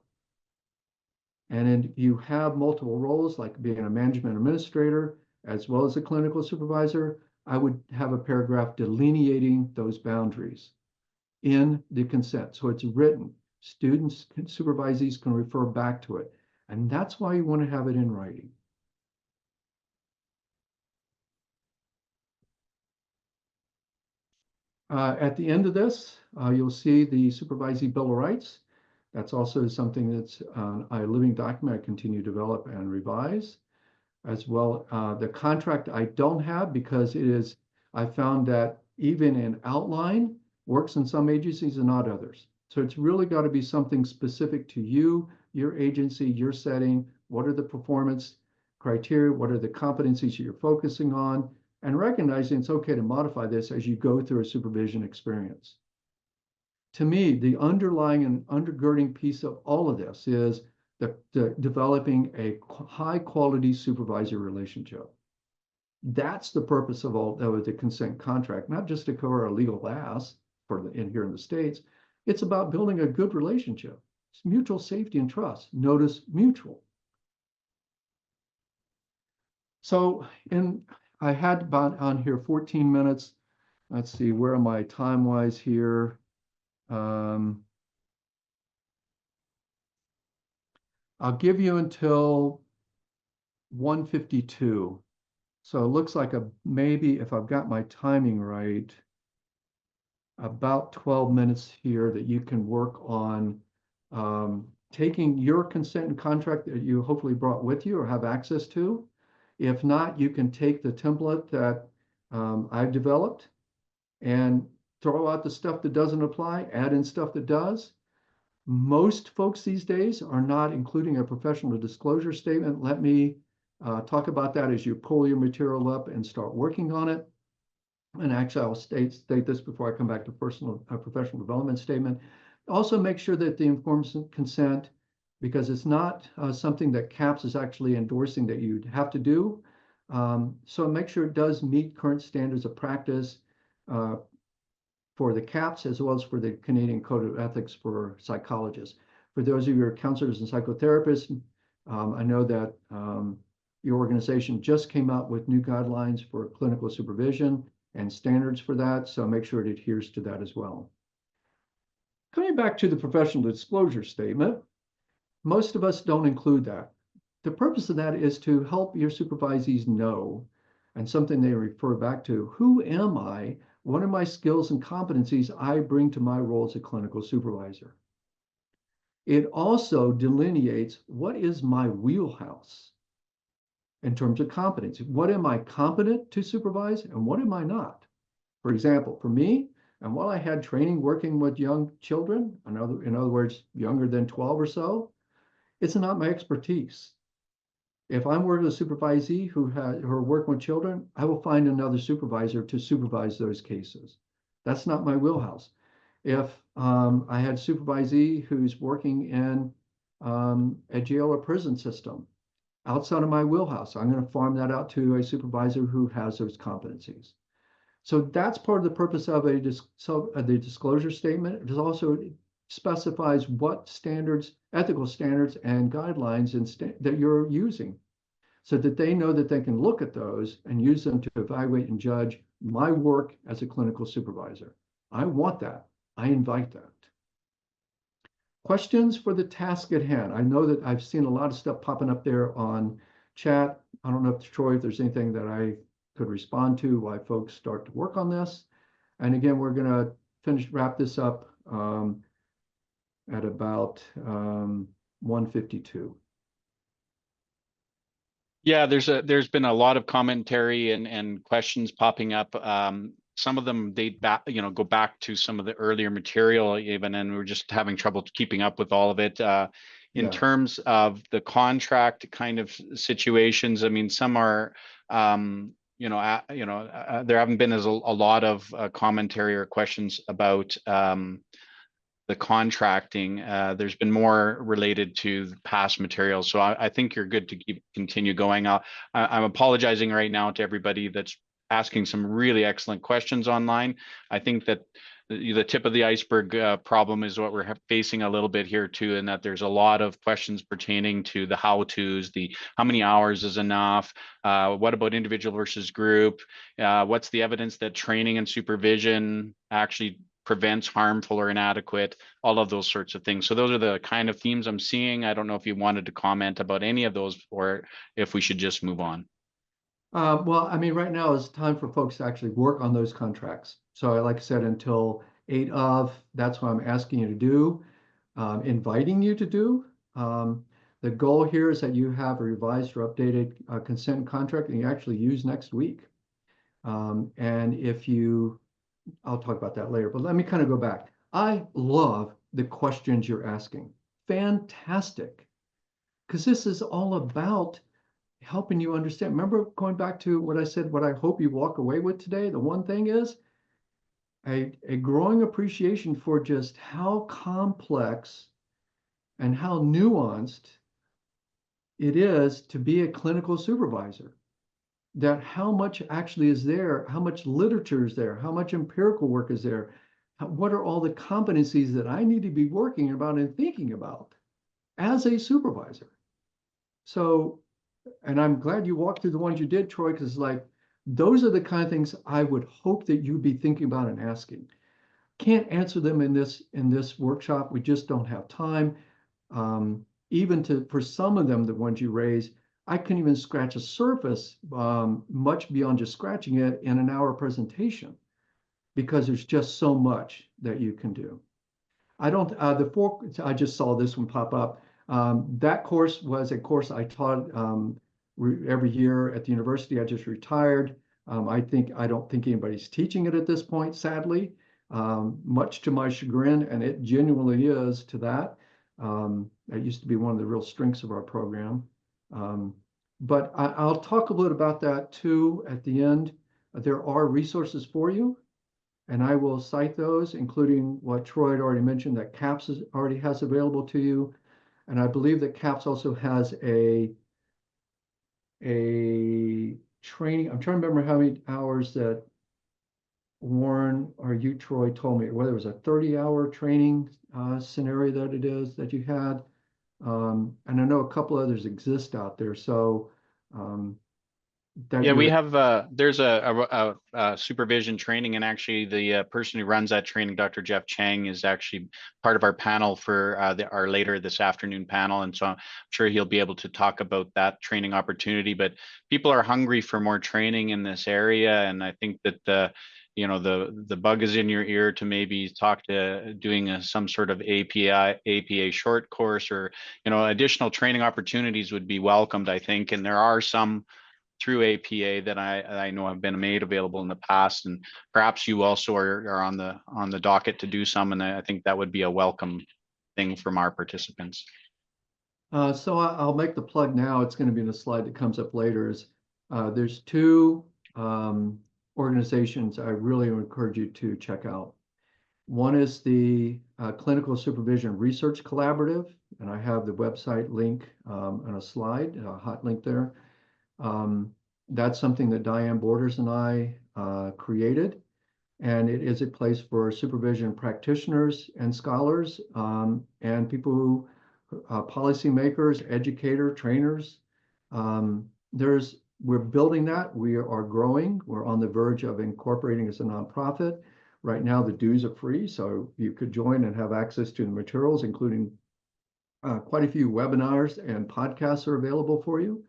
And then you have multiple roles, like being a management administrator, as well as a clinical supervisor. I would have a paragraph delineating those boundaries in the consent. So it's written. Students, supervisees can refer back to it. And that's why you want to have it in writing. At the end of this, you'll see the Supervisee Bill of Rights. That's also something that's a living document I continue to develop and revise. As well, the contract I don't have because I found that even in outline, works in some agencies and not others. So it's really got to be something specific to you, your agency, your setting. What are the performance criteria? What are the competencies you're focusing on? And recognizing it's okay to modify this as you go through a supervision experience. To me, the underlying and undergirding piece of all of this is the developing a high quality supervisor relationship. That's the purpose of all the consent contract, not just to cover a legal ass here in the States. It's about building a good relationship. It's mutual safety and trust. Notice mutual. So I had about on here 14 minutes. Let's see, where am I time-wise here? I'll give you until 1:52. So it looks like maybe, if I've got my timing right, about 12 minutes here that you can work on taking your consent and contract that you hopefully brought with you or have access to. If not, you can take the template that I've developed and throw out the stuff that doesn't apply, add in stuff that does. Most folks these days are not including a professional disclosure statement. Let me talk about that as you pull your material up and start working on it. And actually, I'll state this before I come back to professional development statement. Also, make sure that the informed consent, because it's not something that CAPS is actually endorsing that you'd have to do. So make sure it does meet current standards of practice for the CAPS as well as for the Canadian Code of Ethics for psychologists. For those of you who are counselors and psychotherapists, I know that your organization just came out with new guidelines for clinical supervision and standards for that, so make sure it adheres to that as well. Coming back to the professional disclosure statement, most of us don't include that. The purpose of that is to help your supervisees know, and something they refer back to, who am I? What are my skills and competencies I bring to my role as a clinical supervisor? It also delineates what is my wheelhouse in terms of competency. What am I competent to supervise and what am I not? For example, for me, and while I had training working with young children, in other words, younger than 12 or so, it's not my expertise. If I'm working with a supervisee who are working with children, I will find another supervisor to supervise those cases. That's not my wheelhouse. If I had a supervisee who's working in a jail or prison system, outside of my wheelhouse, I'm going to farm that out to a supervisor who has those competencies. So that's part of the purpose of the disclosure statement. It also specifies what standards, ethical standards and guidelines that you're using so that they know that they can look at those and use them to evaluate and judge my work as a clinical supervisor. I want that. I invite that. Questions for the task at hand. I know that I've seen a lot of stuff popping up there on chat. I don't know if Troy, if there's anything that I could respond to while folks start to work on this. And again, we're going to wrap this up at about 1:52. Yeah, there's been a lot of commentary and questions popping up. Some of them date back, go back to some of the earlier material even, and we're just having trouble keeping up with all of it. In terms of the contract kind of situations, I mean, some are, there haven't been a lot of commentary or questions about the contracting. There's been more related to the past materials. So I think you're good to continue going. I'm apologizing right now to everybody that's asking some really excellent questions online. I think that the tip of the iceberg problem is what we're facing a little bit here too, and that there's a lot of questions pertaining to the how-tos, the how many hours is enough, what about individual versus group, what's the evidence that training and supervision actually prevents harmful or inadequate, all of those sorts of things. So those are the kind of themes I'm seeing. I don't know if you wanted to comment about any of those or if we should just move on. Well, I mean, right now is time for folks to actually work on those contracts. So like I said, until 8 of, that's what I'm asking you to do, inviting you to do. The goal here is that you have a revised or updated consent contract that you actually use next week. And if you, I'll talk about that later, but let me kind of go back. I love the questions you're asking. Fantastic. Because this is all about helping you understand. Remember going back to what I said, what I hope you walk away with today? The one thing is a growing appreciation for just how complex and how nuanced it is to be a clinical supervisor. That how much actually is there, how much literature is there, how much empirical work is there, what are all the competencies that I need to be working about and thinking about as a supervisor. So, and I'm glad you walked through the ones you did, Troy, because like, those are the kind of things I would hope that you'd be thinking about and asking. Can't answer them in this workshop. We just don't have time. Even for some of them, the ones you raise, I couldn't even scratch a surface, much beyond just scratching it in an hour presentation, because there's just so much that you can do. I just saw this one pop up. That course was a course I taught every year at the university. I just retired. I don't think anybody's teaching it at this point, sadly. much to my chagrin, and it genuinely is to that. That used to be one of the real strengths of our program. But I'll talk a little about that too at the end. There are resources for you, and I will cite those, including what Troy had already mentioned that CAPS already has available to you. And I believe that CAPS also has a training. I'm trying to remember how many hours that Warren or you, Troy, told me, whether it was a 30-hour training scenario that it is that you had. And I know a couple others exist out there. So Yeah, we have there's a supervision training, and actually the person who runs that training, Dr. Jeff Chang, is actually part of our panel for our later this afternoon panel, and so I'm sure he'll be able to talk about that training opportunity. But people are hungry for more training in this area, and I think that you know, the bug is in your ear to maybe talk to doing some sort of APA short course, or you know, additional training opportunities would be welcomed, I think, and there are some through APA that I know have been made available in the past, and perhaps you also are on the docket to do some, and I think that would be a welcome thing from our participants. So I'll make the plug now. It's going to be in a slide that comes up later. There's two organizations I really encourage you to check out. One is the Clinical Supervision Research Collaborative, and I have the website link on a slide, a hot link there. That's something that Diane Borders and I created, and it is a place for supervision practitioners and scholars and people who, policymakers, educators, trainers. We're building that. We are growing. We're on the verge of incorporating as a nonprofit. Right now, the dues are free, so you could join and have access to the materials, including quite a few webinars and podcasts are available for you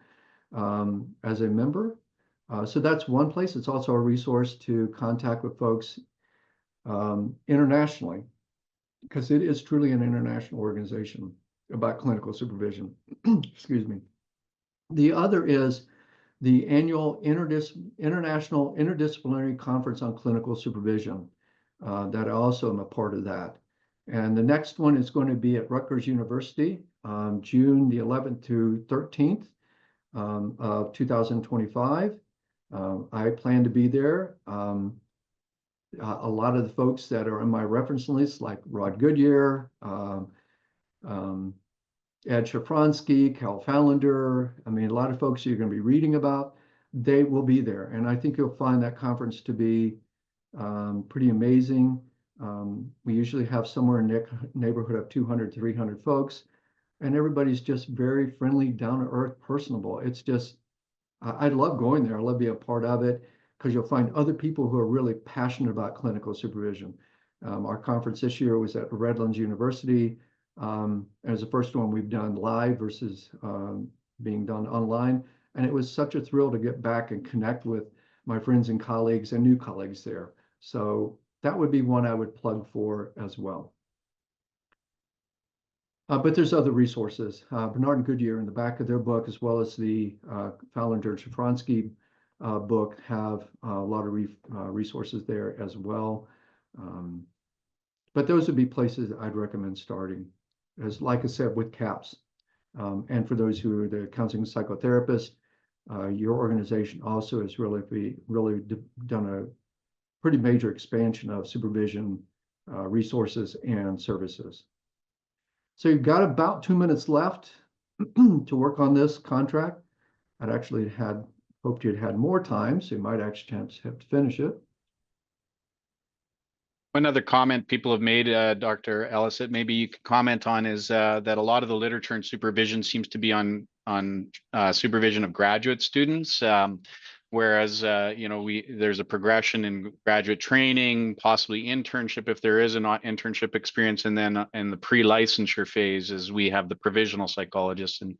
as a member. So that's one place. It's also a resource to contact with folks internationally, because it is truly an international organization about clinical supervision. Excuse me. The other is the annual International Interdisciplinary Conference on Clinical Supervision. That I also am a part of that. And the next one is going to be at Rutgers University, June the 11th to 13th of 2025. I plan to be there. A lot of the folks that are in my reference list, like Rod Goodyear, Ed Shafransky, Cal Fallender, I mean, a lot of folks you're going to be reading about, they will be there. And I think you'll find that conference to be pretty amazing. We usually have somewhere in the neighborhood of 200, 300 folks, and everybody's just very friendly, down to earth, personable. It's just, I love going there. I love being a part of it, because you'll find other people who are really passionate about clinical supervision. Our conference this year was at Redlands University. It was the first one we've done live versus being done online. And it was such a thrill to get back and connect with my friends and colleagues and new colleagues there. So that would be one I would plug for as well. But there's other resources. Bernard and Goodyear in the back of their book, as well as the Fallender and Shafransky book, have a lot of resources there as well. But those would be places I'd recommend starting, as like I said, with CAPS. And for those who are the counseling psychotherapist, your organization also has really done a pretty major expansion of supervision resources and services. So you've got about 2 minutes left to work on this contract. I'd actually hoped you'd had more time, so you might actually have to finish it. One other comment people have made, Dr. Ellis, that maybe you could comment on is that a lot of the literature in supervision seems to be on supervision of graduate students, whereas you know, there's a progression in graduate training, possibly internship if there is an internship experience, and then in the pre-licensure phase, as we have the provisional psychologists. And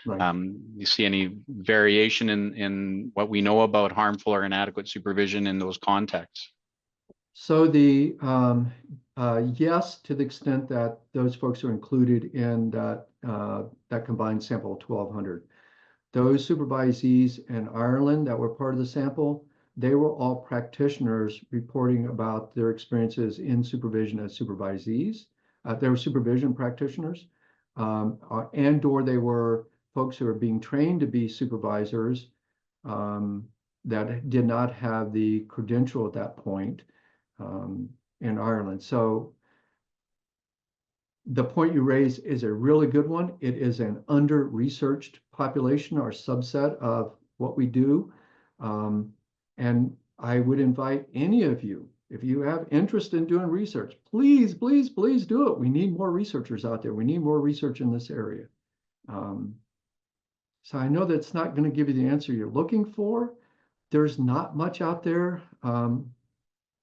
Right. you see any variation in what we know about harmful or inadequate supervision in those contexts? So the yes, to the extent that those folks are included in that combined sample of 1,200. Those supervisees in Ireland that were part of the sample, they were all practitioners reporting about their experiences in supervision as supervisees. They were supervision practitioners, and/or they were folks who are being trained to be supervisors that did not have the credential at that point in Ireland. So the point you raise is a really good one. It is an under-researched population or subset of what we do. And I would invite any of you, if you have interest in doing research, please, please, please do it. We need more researchers out there. We need more research in this area. So I know that's not going to give you the answer you're looking for. There's not much out there. I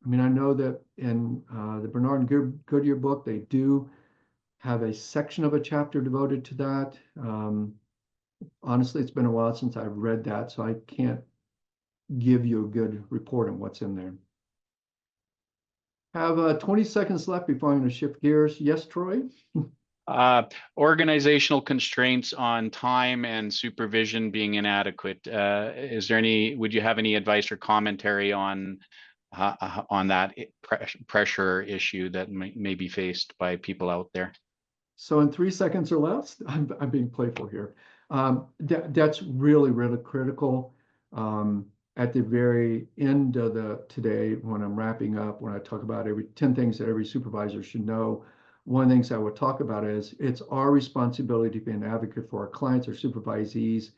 mean, I know that in the Bernard and Goodyear book, they do have a section of a chapter devoted to that. Honestly, it's been a while since I've read that, so I can't give you a good report on what's in there. Have 20 seconds left before I'm going to shift gears. Yes, Troy? Organizational constraints on time and supervision being inadequate. Would you have any advice or commentary on that pressure issue that may be faced by people out there? So in 3 seconds or less, I'm being playful here. That's really, really critical. At the very end of today, when I'm wrapping up, when I talk about 10 things that every supervisor should know, one of the things I would talk about is it's our responsibility to be an advocate for our clients or supervisees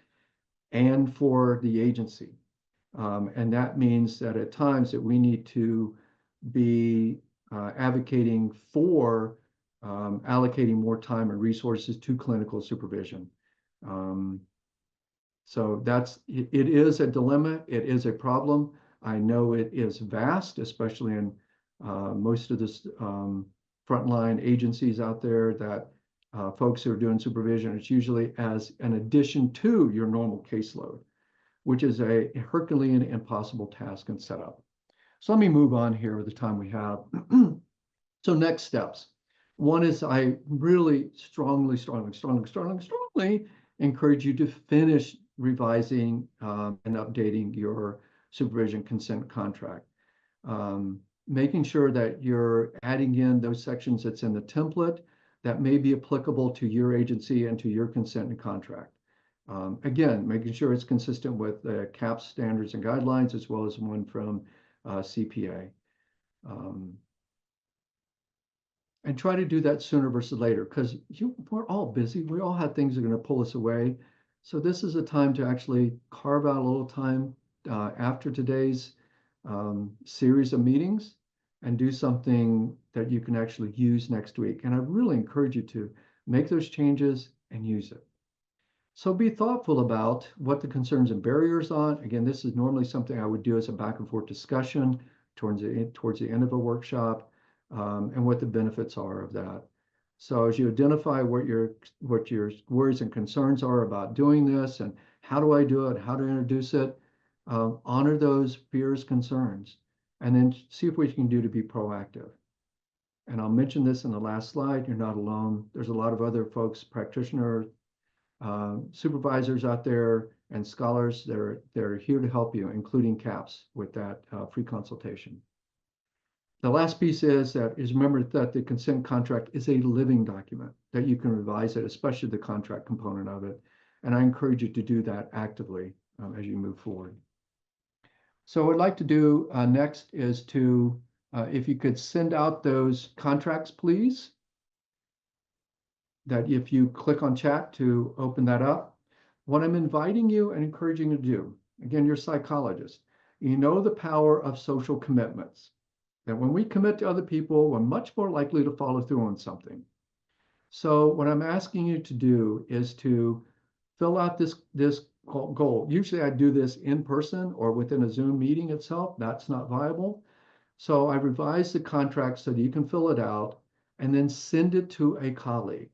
and for the agency. And that means that at times that we need to be advocating for allocating more time and resources to clinical supervision. So it is a dilemma. It is a problem. I know it is vast, especially in most of this frontline agencies out there that folks who are doing supervision. It's usually as an addition to your normal caseload, which is a Herculean, impossible task and setup. So let me move on here with the time we have. So next steps. One is I really strongly encourage you to finish revising and updating your supervision consent contract. Making sure that you're adding in those sections that's in the template that may be applicable to your agency and to your consent and contract. Again, making sure it's consistent with the CAPS standards and guidelines, as well as one from CPA. And try to do that sooner versus later, because we're all busy. We all have things that are going to pull us away. So this is a time to actually carve out a little time after today's series of meetings and do something that you can actually use next week. And I really encourage you to make those changes and use it. So be thoughtful about what the concerns and barriers are. Again, this is normally something I would do as a back and forth discussion towards the end of a workshop, and what the benefits are of that. So as you identify what your worries and concerns are about doing this, and how do I do it, how to introduce it, honor those fears, concerns, and then see if we can do to be proactive. And I'll mention this in the last slide. You're not alone. There's a lot of other folks, practitioners, supervisors out there, and scholars that are here to help you, including CAPS, with that free consultation. The last piece is remember that the consent contract is a living document, that you can revise it, especially the contract component of it. And I encourage you to do that actively as you move forward. So what I'd like to do next is to, if you could send out those contracts, please. That if you click on chat to open that up, what I'm inviting you and encouraging you to do, again, you're a psychologist, you know the power of social commitments. That when we commit to other people, we're much more likely to follow through on something. So what I'm asking you to do is to fill out this goal. Usually I do this in person or within a Zoom meeting itself. That's not viable. So I revised the contract so that you can fill it out and then send it to a colleague.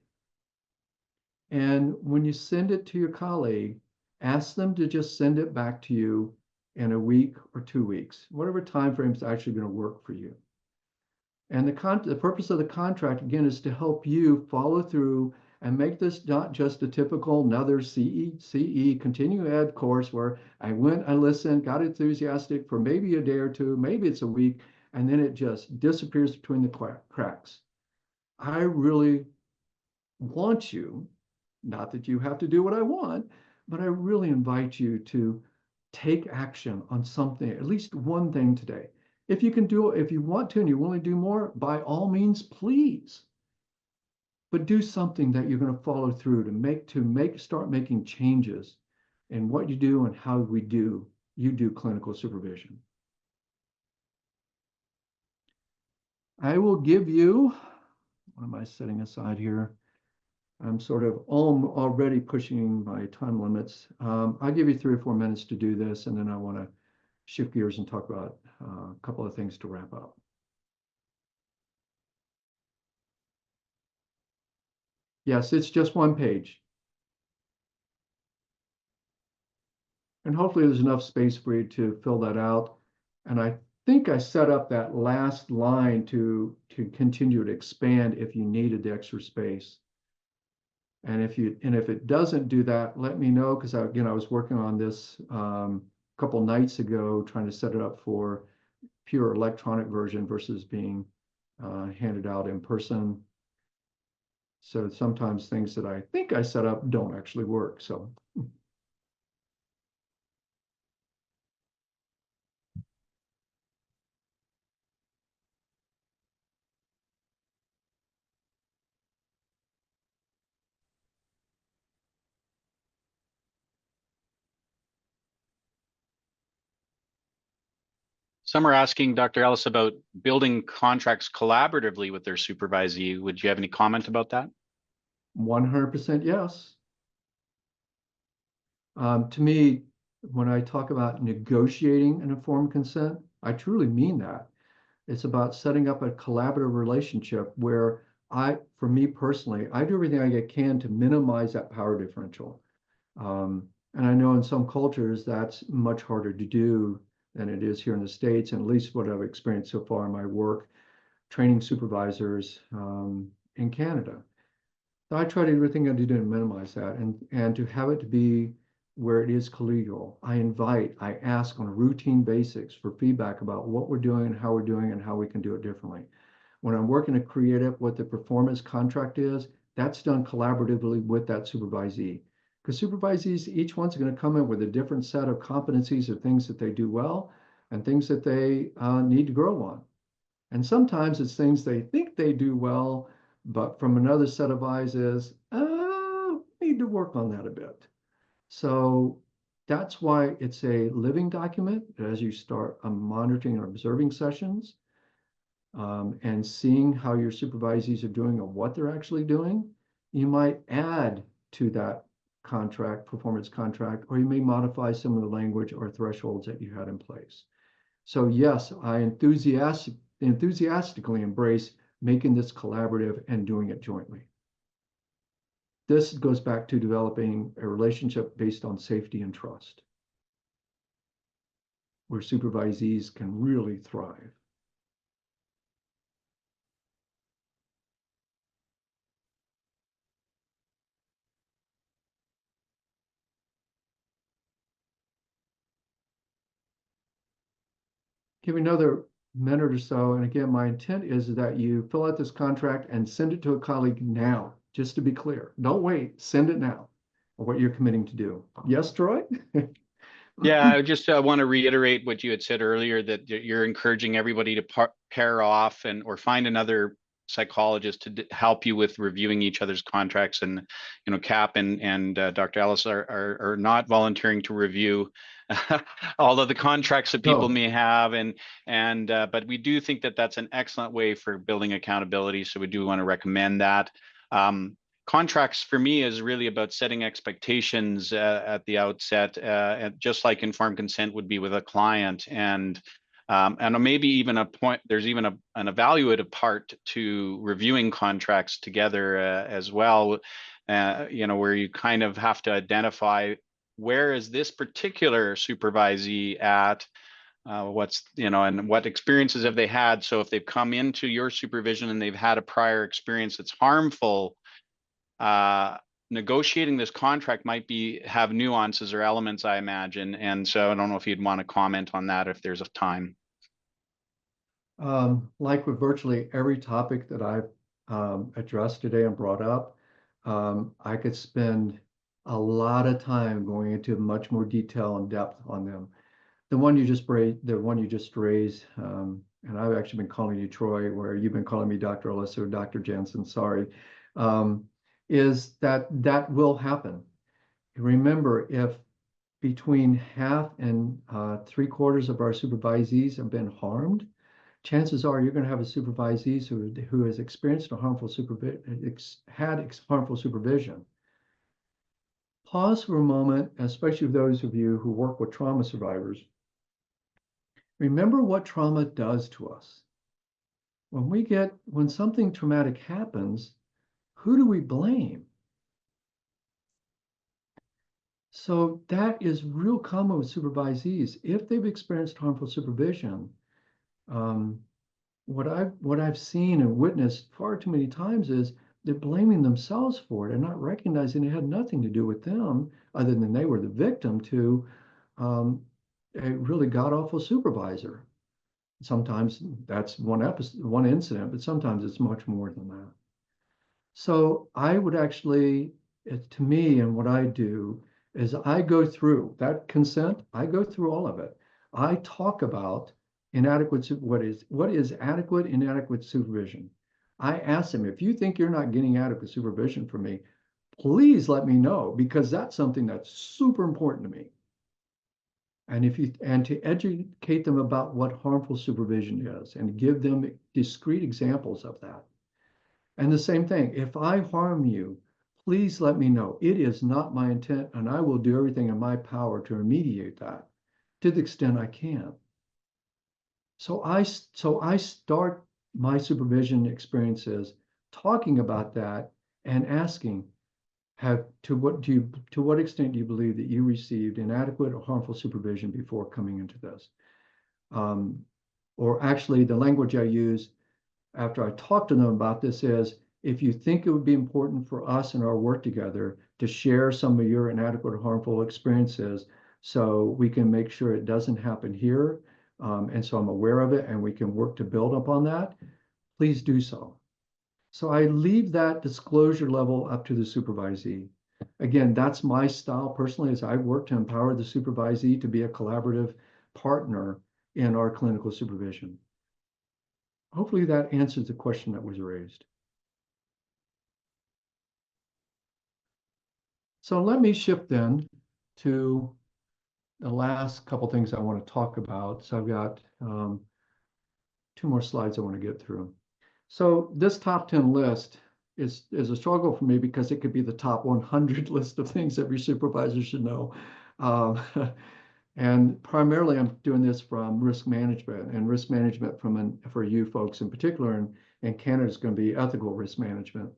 And when you send it to your colleague, ask them to just send it back to you in a week or 2 weeks, whatever time frame is actually going to work for you. And the purpose of the contract, again, is to help you follow through and make this not just a typical another CE continue ed course where I went, I listened, got enthusiastic for maybe a day or two, maybe it's a week, and then it just disappears between the cracks. I really want you, not that you have to do what I want, but I really invite you to take action on something, at least one thing today. If you can do it, if you want to and you want to do more, by all means, please. But do something that you're going to follow through start making changes in what you do and how you do clinical supervision. I will give you, what am I setting aside here? I'm sort of already pushing my time limits. I'll give you 3 or 4 minutes to do this, and then I want to shift gears and talk about a couple of things to wrap up. Yes, it's just 1 page. And hopefully there's enough space for you to fill that out. And I think I set up that last line to continue to expand if you needed the extra space. And if it doesn't do that, let me know, because I was working on this a couple nights ago, trying to set it up for pure electronic version versus being handed out in person. So sometimes things that I think I set up don't actually work. So Some are asking Dr. Ellis about building contracts collaboratively with their supervisee. Would you have any comment about that? 100% yes. To me, when I talk about negotiating an informed consent, I truly mean that. It's about setting up a collaborative relationship where for me personally, I do everything I can to minimize that power differential. And I know in some cultures that's much harder to do than it is here in the States, and at least what I've experienced so far in my work training supervisors in Canada. So I try to do everything I do to minimize that and to have it to be where it is collegial. I ask on a routine basis for feedback about what we're doing, how we're doing, and how we can do it differently. When I'm working a creative, what the performance contract is, that's done collaboratively with that supervisee. Because supervisees, each one's going to come in with a different set of competencies or things that they do well and things that they need to grow on. And sometimes it's things they think they do well, but from another set of eyes is, need to work on that a bit. So that's why it's a living document. As you start monitoring and observing sessions and seeing how your supervisees are doing and what they're actually doing, you might add to that performance contract, or you may modify some of the language or thresholds that you had in place. So yes, I enthusiastically embrace making this collaborative and doing it jointly. This goes back to developing a relationship based on safety and trust, where supervisees can really thrive. Give me another minute or so. And again, my intent is that you fill out this contract and send it to a colleague now, just to be clear. Don't wait, send it now, or what you're committing to do. Yes, Troy? Yeah, I just want to reiterate what you had said earlier, that you're encouraging everybody to pair off or find another psychologist to help you with reviewing each other's contracts. And Cap and Dr. Ellis are not volunteering to review all of the contracts that people may have, but we do think that that's an excellent way for building accountability. So we do want to recommend that. Contracts for me is really about setting expectations at the outset, just like informed consent would be with a client, and maybe even there's even an evaluative part to reviewing contracts together as well, where you kind of have to identify where is this particular supervisee at, and what experiences have they had. So if they've come into your supervision and they've had a prior experience that's harmful, negotiating this contract might have nuances or elements, I imagine. And so I don't know if you'd want to comment on that if there's a time. Like with virtually every topic that I've addressed today and brought up, I could spend a lot of time going into much more detail and depth on them. The one you just raised, and I've actually been calling you Troy, where you've been calling me Dr. Ellis or Dr. Jensen, sorry, is that will happen. Remember, if between half and 3/4 of our supervisees have been harmed, chances are you're going to have a supervisee who has experienced a harmful harmful supervision. Pause for a moment, especially those of you who work with trauma survivors. Remember what trauma does to us. When something traumatic happens, who do we blame? So that is real common with supervisees. If they've experienced harmful supervision, what I've seen and witnessed far too many times is they're blaming themselves for it and not recognizing it had nothing to do with them, other than they were the victim to a really god-awful supervisor. Sometimes that's one incident, but sometimes it's much more than that. So I would actually, to me, and what I do is I go through that consent. I go through all of it. I talk about what is adequate, inadequate supervision. I ask them, if you think you're not getting adequate supervision from me, please let me know, because that's something that's super important to me. And to educate them about what harmful supervision is and give them discrete examples of that. And the same thing, if I harm you, please let me know. It is not my intent, and I will do everything in my power to remediate that to the extent I can. So I start my supervision experiences talking about that and asking, to what extent do you believe that you received inadequate or harmful supervision before coming into this? Or actually, the language I use after I talk to them about this is, if you think it would be important for us in our work together to share some of your inadequate or harmful experiences so we can make sure it doesn't happen here, and so I'm aware of it and we can work to build upon that, please do so. So I leave that disclosure level up to the supervisee. Again, that's my style personally, is I work to empower the supervisee to be a collaborative partner in our clinical supervision. Hopefully that answers the question that was raised. So let me shift then to the last couple things I want to talk about. So I've got 2 more slides I want to get through. So this top 10 list is a struggle for me, because it could be the top 100 list of things every supervisor should know. And primarily I'm doing this from risk management, and risk management for you folks in particular, and Canada is going to be ethical risk management.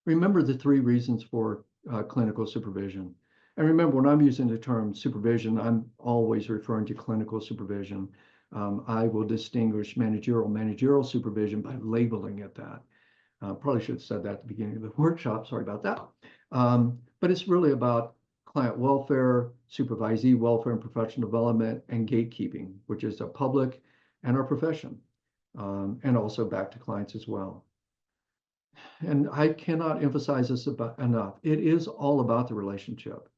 Remember the 3 reasons for clinical supervision. And remember, when I'm using the term supervision, I'm always referring to clinical supervision. I will distinguish managerial supervision by labeling it that. Probably should have said that at the beginning of the workshop, sorry about that. But it's really about client welfare, supervisee welfare and professional development, and gatekeeping, which is a public and our profession, and also back to clients as well. And I cannot emphasize this enough. It is all about the relationship.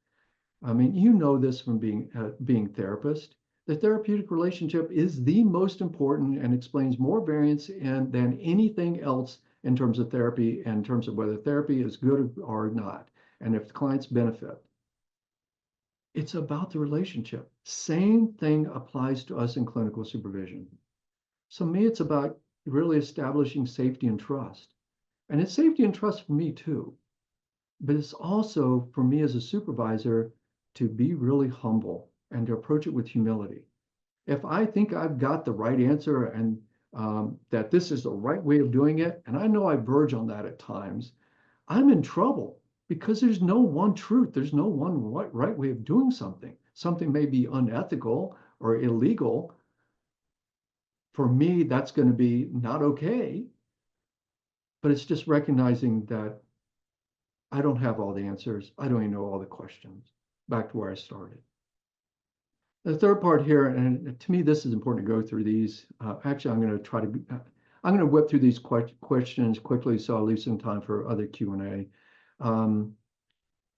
I mean, you know this from being therapist. The therapeutic relationship is the most important and explains more variance than anything else in terms of therapy, and in terms of whether therapy is good or not, and if the clients benefit. It's about the relationship. Same thing applies to us in clinical supervision. So me, it's about really establishing safety and trust. And it's safety and trust for me too. But it's also for me as a supervisor to be really humble and to approach it with humility. If I think I've got the right answer and that this is the right way of doing it, and I know I verge on that at times, I'm in trouble, because there's no one truth. There's no one right way of doing something. Something may be unethical or illegal. For me, that's going to be not okay. but it's just recognizing that I don't have all the answers. I don't even know all the questions. Back to where I started. The third part here, and to me, this is important to go through these. Actually, I'm going to whip through these questions quickly, so I'll leave some time for other Q&A.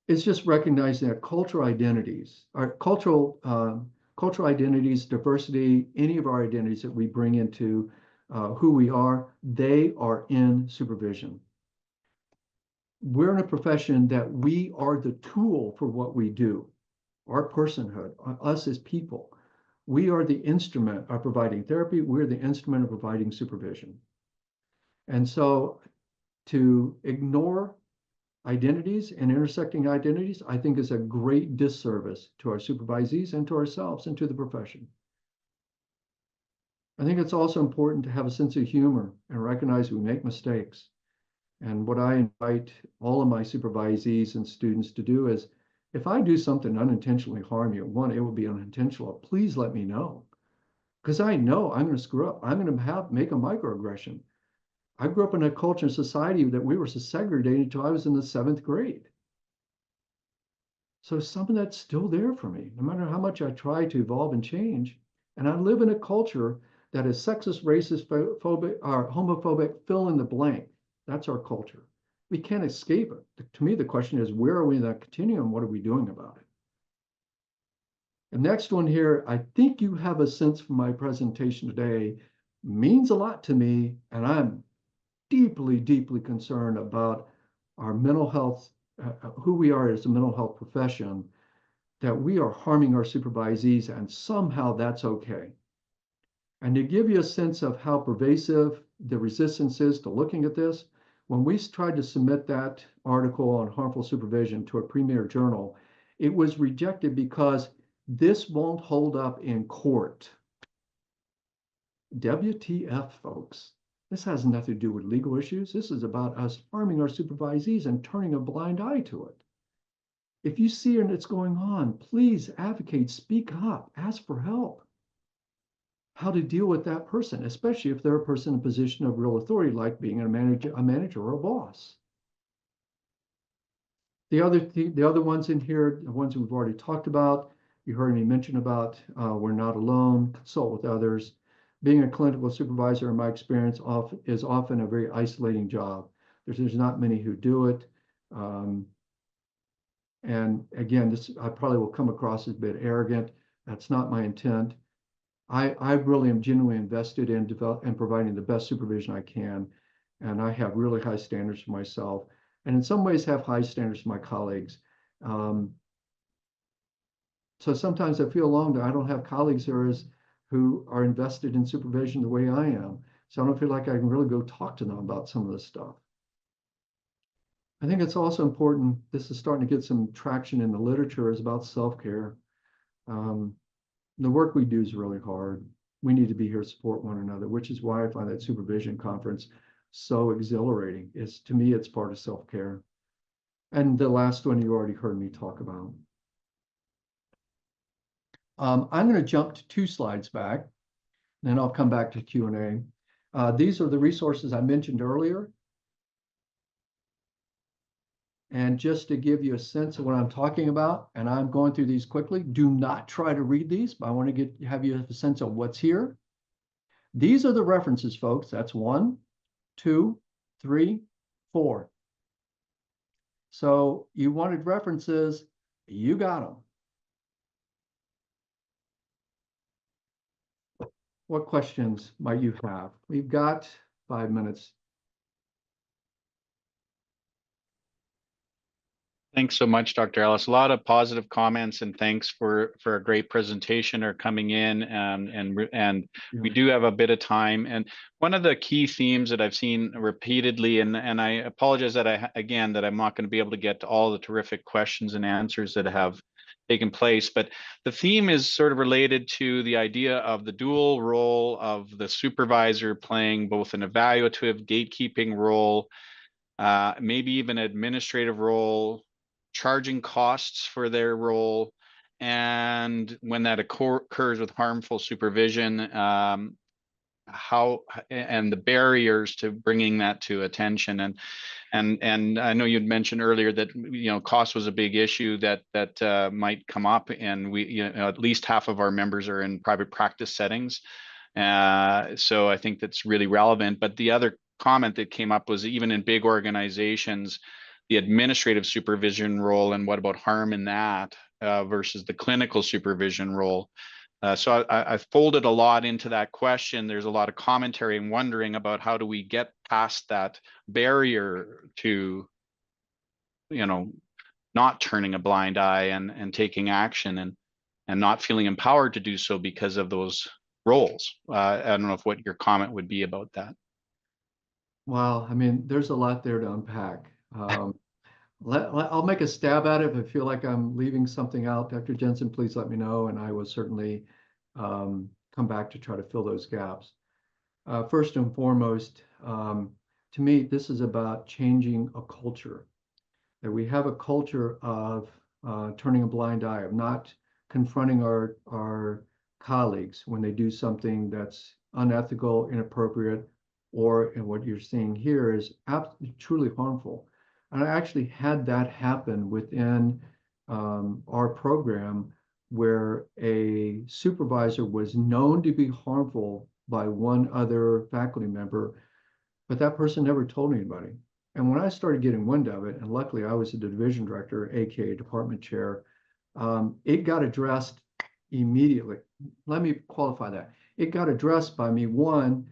It's just recognizing that cultural identities, cultural identities, diversity, any of our identities that we bring into who we are, they are in supervision. We're in a profession that we are the tool for what we do. Our personhood, us as people, we are the instrument of providing therapy. We're the instrument of providing supervision. And so to ignore identities and intersecting identities, I think is a great disservice to our supervisees and to ourselves and to the profession. I think it's also important to have a sense of humor and recognize we make mistakes. And what I invite all of my supervisees and students to do is, if I do something unintentionally harm you, one, it will be unintentional. Please let me know, because I know I'm going to screw up. I'm going to make a microaggression. I grew up in a culture and society that we were segregated until I was in the 7th grade. So some of that's still there for me, no matter how much I try to evolve and change. And I live in a culture that is sexist, racist, phobic, or homophobic, fill in the blank. That's our culture. We can't escape it. To me, the question is, where are we in that continuum? What are we doing about it? The next one here, I think you have a sense from my presentation today, means a lot to me, and I'm deeply, deeply concerned about our mental health, who we are as a mental health profession, that we are harming our supervisees, and somehow that's okay. And to give you a sense of how pervasive the resistance is to looking at this, when we tried to submit that article on harmful supervision to a premier journal, it was rejected because this won't hold up in court. WTF, folks. This has nothing to do with legal issues. This is about us harming our supervisees and turning a blind eye to it. If you see it's going on, please advocate, speak up, ask for help. How to deal with that person, especially if they're a person in a position of real authority, like being a manager or a boss. The other ones in here, the ones we've already talked about, you heard me mention about we're not alone, consult with others. Being a clinical supervisor, in my experience, is often a very isolating job. There's not many who do it. And again, I probably will come across as a bit arrogant. That's not my intent. I really am genuinely invested in providing the best supervision I can. And I have really high standards for myself. And in some ways have high standards for my colleagues. So sometimes I feel alone that I don't have colleagues who are invested in supervision the way I am. So I don't feel like I can really go talk to them about some of this stuff. I think it's also important, this is starting to get some traction in the literature, is about self-care. The work we do is really hard. We need to be here to support one another, which is why I find that supervision conference so exhilarating. To me, it's part of self-care. And the last one you already heard me talk about. I'm going to jump to 2 slides back, then I'll come back to Q&A. These are the resources I mentioned earlier. And just to give you a sense of what I'm talking about, and I'm going through these quickly, do not try to read these, but I want to have you have a sense of what's here. These are the references, folks. That's 1, 2, 3, 4. So you wanted references, you got them. What questions might you have? We've got 5 minutes. Thanks so much, Dr. Ellis. A lot of positive comments, and thanks for a great presentation are coming in, and we do have a bit of time. And one of the key themes that I've seen repeatedly, and I apologize that I'm not going to be able to get to all the terrific questions and answers that have taken place, but the theme is sort of related to the idea of the dual role of the supervisor playing both an evaluative, gatekeeping role, maybe even administrative role, charging costs for their role, and when that occurs with harmful supervision, how and the barriers to bringing that to attention. And I know you'd mentioned earlier that cost was a big issue that might come up, and we at least half of our members are in private practice settings, so I think that's really relevant. But the other comment that came up was even in big organizations, the administrative supervision role, and what about harm in that versus the clinical supervision role. So I folded a lot into that question. There's a lot of commentary and wondering about how do we get past that barrier to, not turning a blind eye and taking action and not feeling empowered to do so because of those roles. I don't know what your comment would be about that. Wow, I mean, there's a lot there to unpack. I'll make a stab at it. If I feel like I'm leaving something out, Dr. Jensen, please let me know, and I will certainly come back to try to fill those gaps. First and foremost, to me, this is about changing a culture. That we have a culture of turning a blind eye, of not confronting our colleagues when they do something that's unethical, inappropriate, or, and what you're seeing here is truly harmful. And I actually had that happen within our program, where a supervisor was known to be harmful by one other faculty member, but that person never told anybody. And when I started getting wind of it, and luckily I was the division director, aka department chair, it got addressed immediately. Let me qualify that. It got addressed by me, one,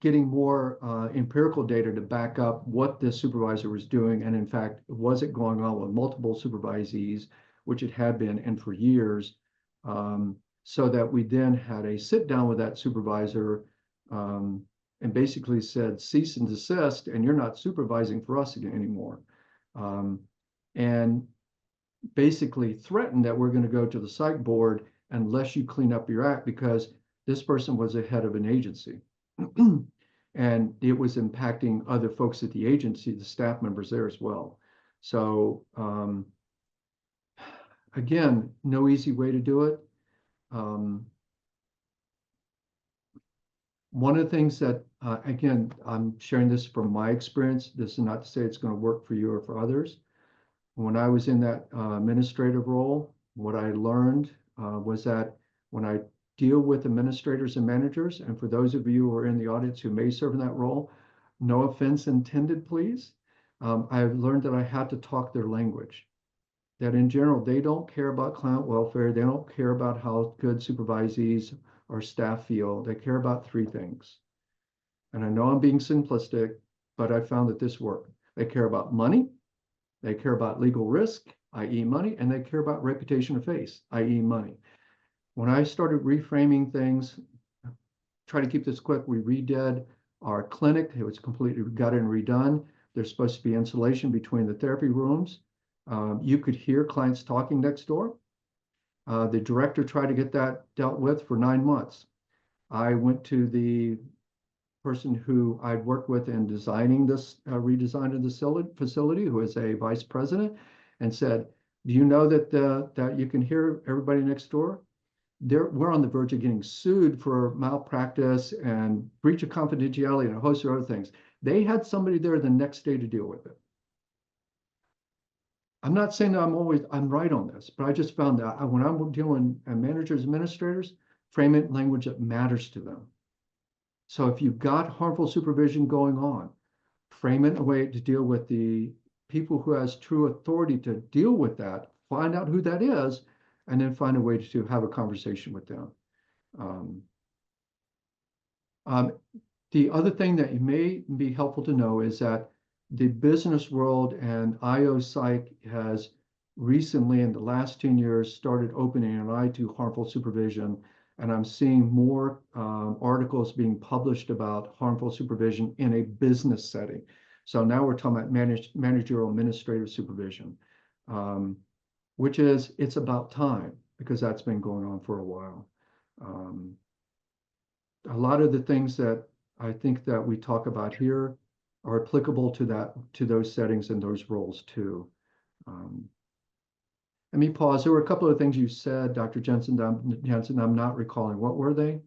getting more empirical data to back up what this supervisor was doing. And in fact, was it going on with multiple supervisees, which it had been, and for years, so that we then had a sit down with that supervisor and basically said, cease and desist, and you're not supervising for us again anymore. And basically threatened that we're going to go to the psych board unless you clean up your act, because this person was the head of an agency. And it was impacting other folks at the agency, the staff members there as well. So again, no easy way to do it. One of the things that, again, I'm sharing this from my experience. This is not to say it's going to work for you or for others. When I was in that administrative role, what I learned was that when I deal with administrators and managers, and for those of you who are in the audience who may serve in that role, no offense intended, please. I've learned that I had to talk their language. That in general, they don't care about client welfare. They don't care about how good supervisees or staff feel. They care about three things. And I know I'm being simplistic, but I found that this worked. They care about money. They care about legal risk, i.e. money, and they care about reputation of face, i.e. money. When I started reframing things, try to keep this quick, we redid our clinic. It was completely gutted and redone. There's supposed to be insulation between the therapy rooms. You could hear clients talking next door. The director tried to get that dealt with for 9 months. I went to the person who I'd worked with in designing this redesign of the facility, who is a vice president, and said, do you know that that you can hear everybody next door? We're on the verge of getting sued for malpractice and breach of confidentiality and a host of other things. They had somebody there the next day to deal with it. I'm not saying that I'm right on this, but I just found that when I'm dealing with managers, administrators, frame it in language that matters to them. So if you've got harmful supervision going on, frame it in a way to deal with the people who has true authority to deal with that, find out who that is, and then find a way to have a conversation with them. The other thing that may be helpful to know is that the business world and IO Psych has recently, in the last 10 years, started opening an eye to harmful supervision. And I'm seeing more articles being published about harmful supervision in a business setting. So now we're talking about managerial administrative supervision, which is, it's about time, because that's been going on for a while. A lot of the things that I think that we talk about here are applicable to those settings and those roles too. Let me pause. There were a couple of things you said, Dr. Jensen, I'm not recalling. What were they?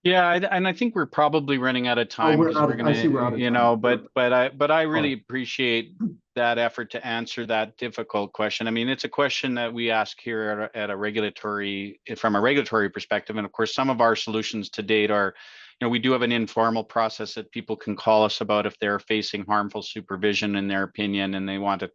Yeah, and I think we're probably running out of Oh, time we're because out we're of, I see gonna, we're out of you time. know, but I All really right. appreciate that effort to answer that difficult question. I mean, it's a question that we ask here at a regulatory, from a regulatory perspective, and of course, some of our solutions to date are, you know, we do have an informal process that people can call us about if they're facing harmful supervision in their opinion, and they want to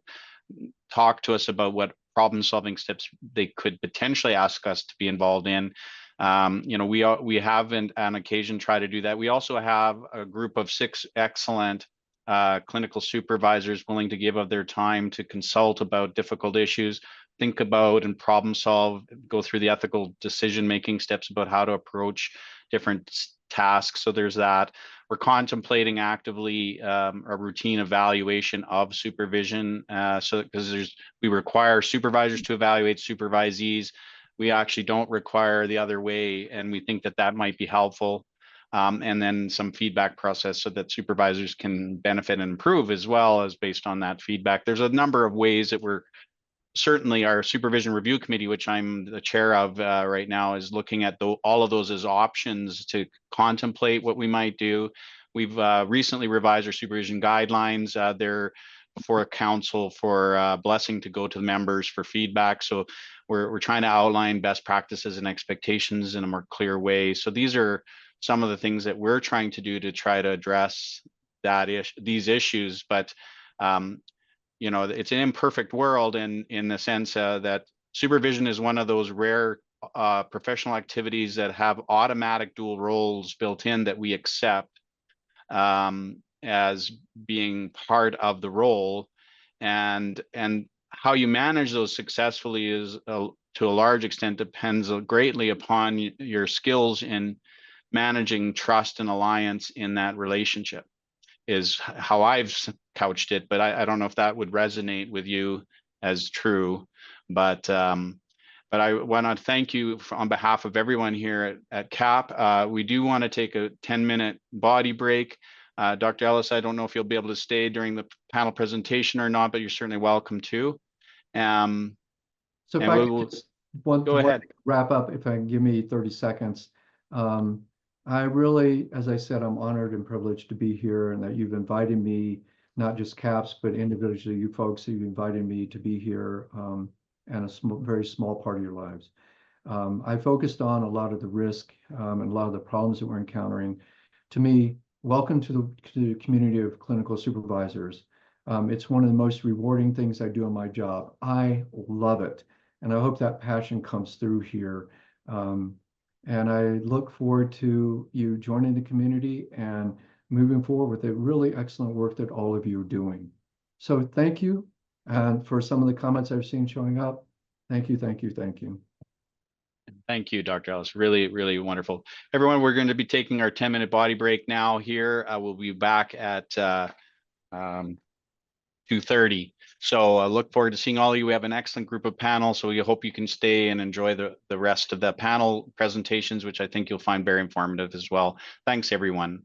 talk to us about what problem solving steps they could potentially ask us to be involved in. You know, we haven't on occasion tried to do that. We also have a group of 6 excellent clinical supervisors willing to give of their time to consult about difficult issues, think about and problem solve, go through the ethical decision making steps about how to approach different tasks. So there's that. We're contemplating actively a routine evaluation of supervision. So because we require supervisors to evaluate supervisees. We actually don't require the other way, and we think that that might be helpful. And then some feedback process so that supervisors can benefit and improve as well as based on that feedback. There's a number of ways that we're certainly our supervision review committee, which I'm the chair of right now, is looking at all of those as options to contemplate what we might do. We've recently revised our supervision guidelines. They're for council for blessing to go to the members for feedback. So we're trying to outline best practices and expectations in a more clear way. So these are some of the things that we're trying to do to try to address these issues. But you know, it's an imperfect world in the sense that supervision is one of those rare professional activities that have automatic dual roles built in that we accept as being part of the role, and how you manage those successfully is to a large extent depends greatly upon your skills in managing trust and alliance in that relationship, is how I've couched it, but I don't know if that would resonate with you as true. But I want to thank you on behalf of everyone here at CAP. We do want to take a 10-minute body break. Dr. Ellis, I don't know if you'll be able to stay during the panel presentation or not, but you're certainly welcome to. So if and I we could will just one go ahead. wrap up, if I can give me 30 seconds. I really, as I said, I'm honored and privileged to be here and that you've invited me, not just CAPS, but individually, you folks, you've invited me to be here and a very small part of your lives. I focused on a lot of the risk and a lot of the problems that we're encountering. To me, welcome to the community of clinical supervisors. It's one of the most rewarding things I do in my job. I love it. And I hope that passion comes through here. And I look forward to you joining the community and moving forward with the really excellent work that all of you are doing. So thank you. And for some of the comments I've seen showing up, thank you, thank you, thank you. Thank you, Dr. Ellis. Really, really wonderful. Everyone, we're going to be taking our 10-minute body break now here. We'll be back at 2:30. So I look forward to seeing all of you. We have an excellent group of panels, so we hope you can stay and enjoy the rest of the panel presentations, which I think you'll find very informative as well. Thanks, everyone.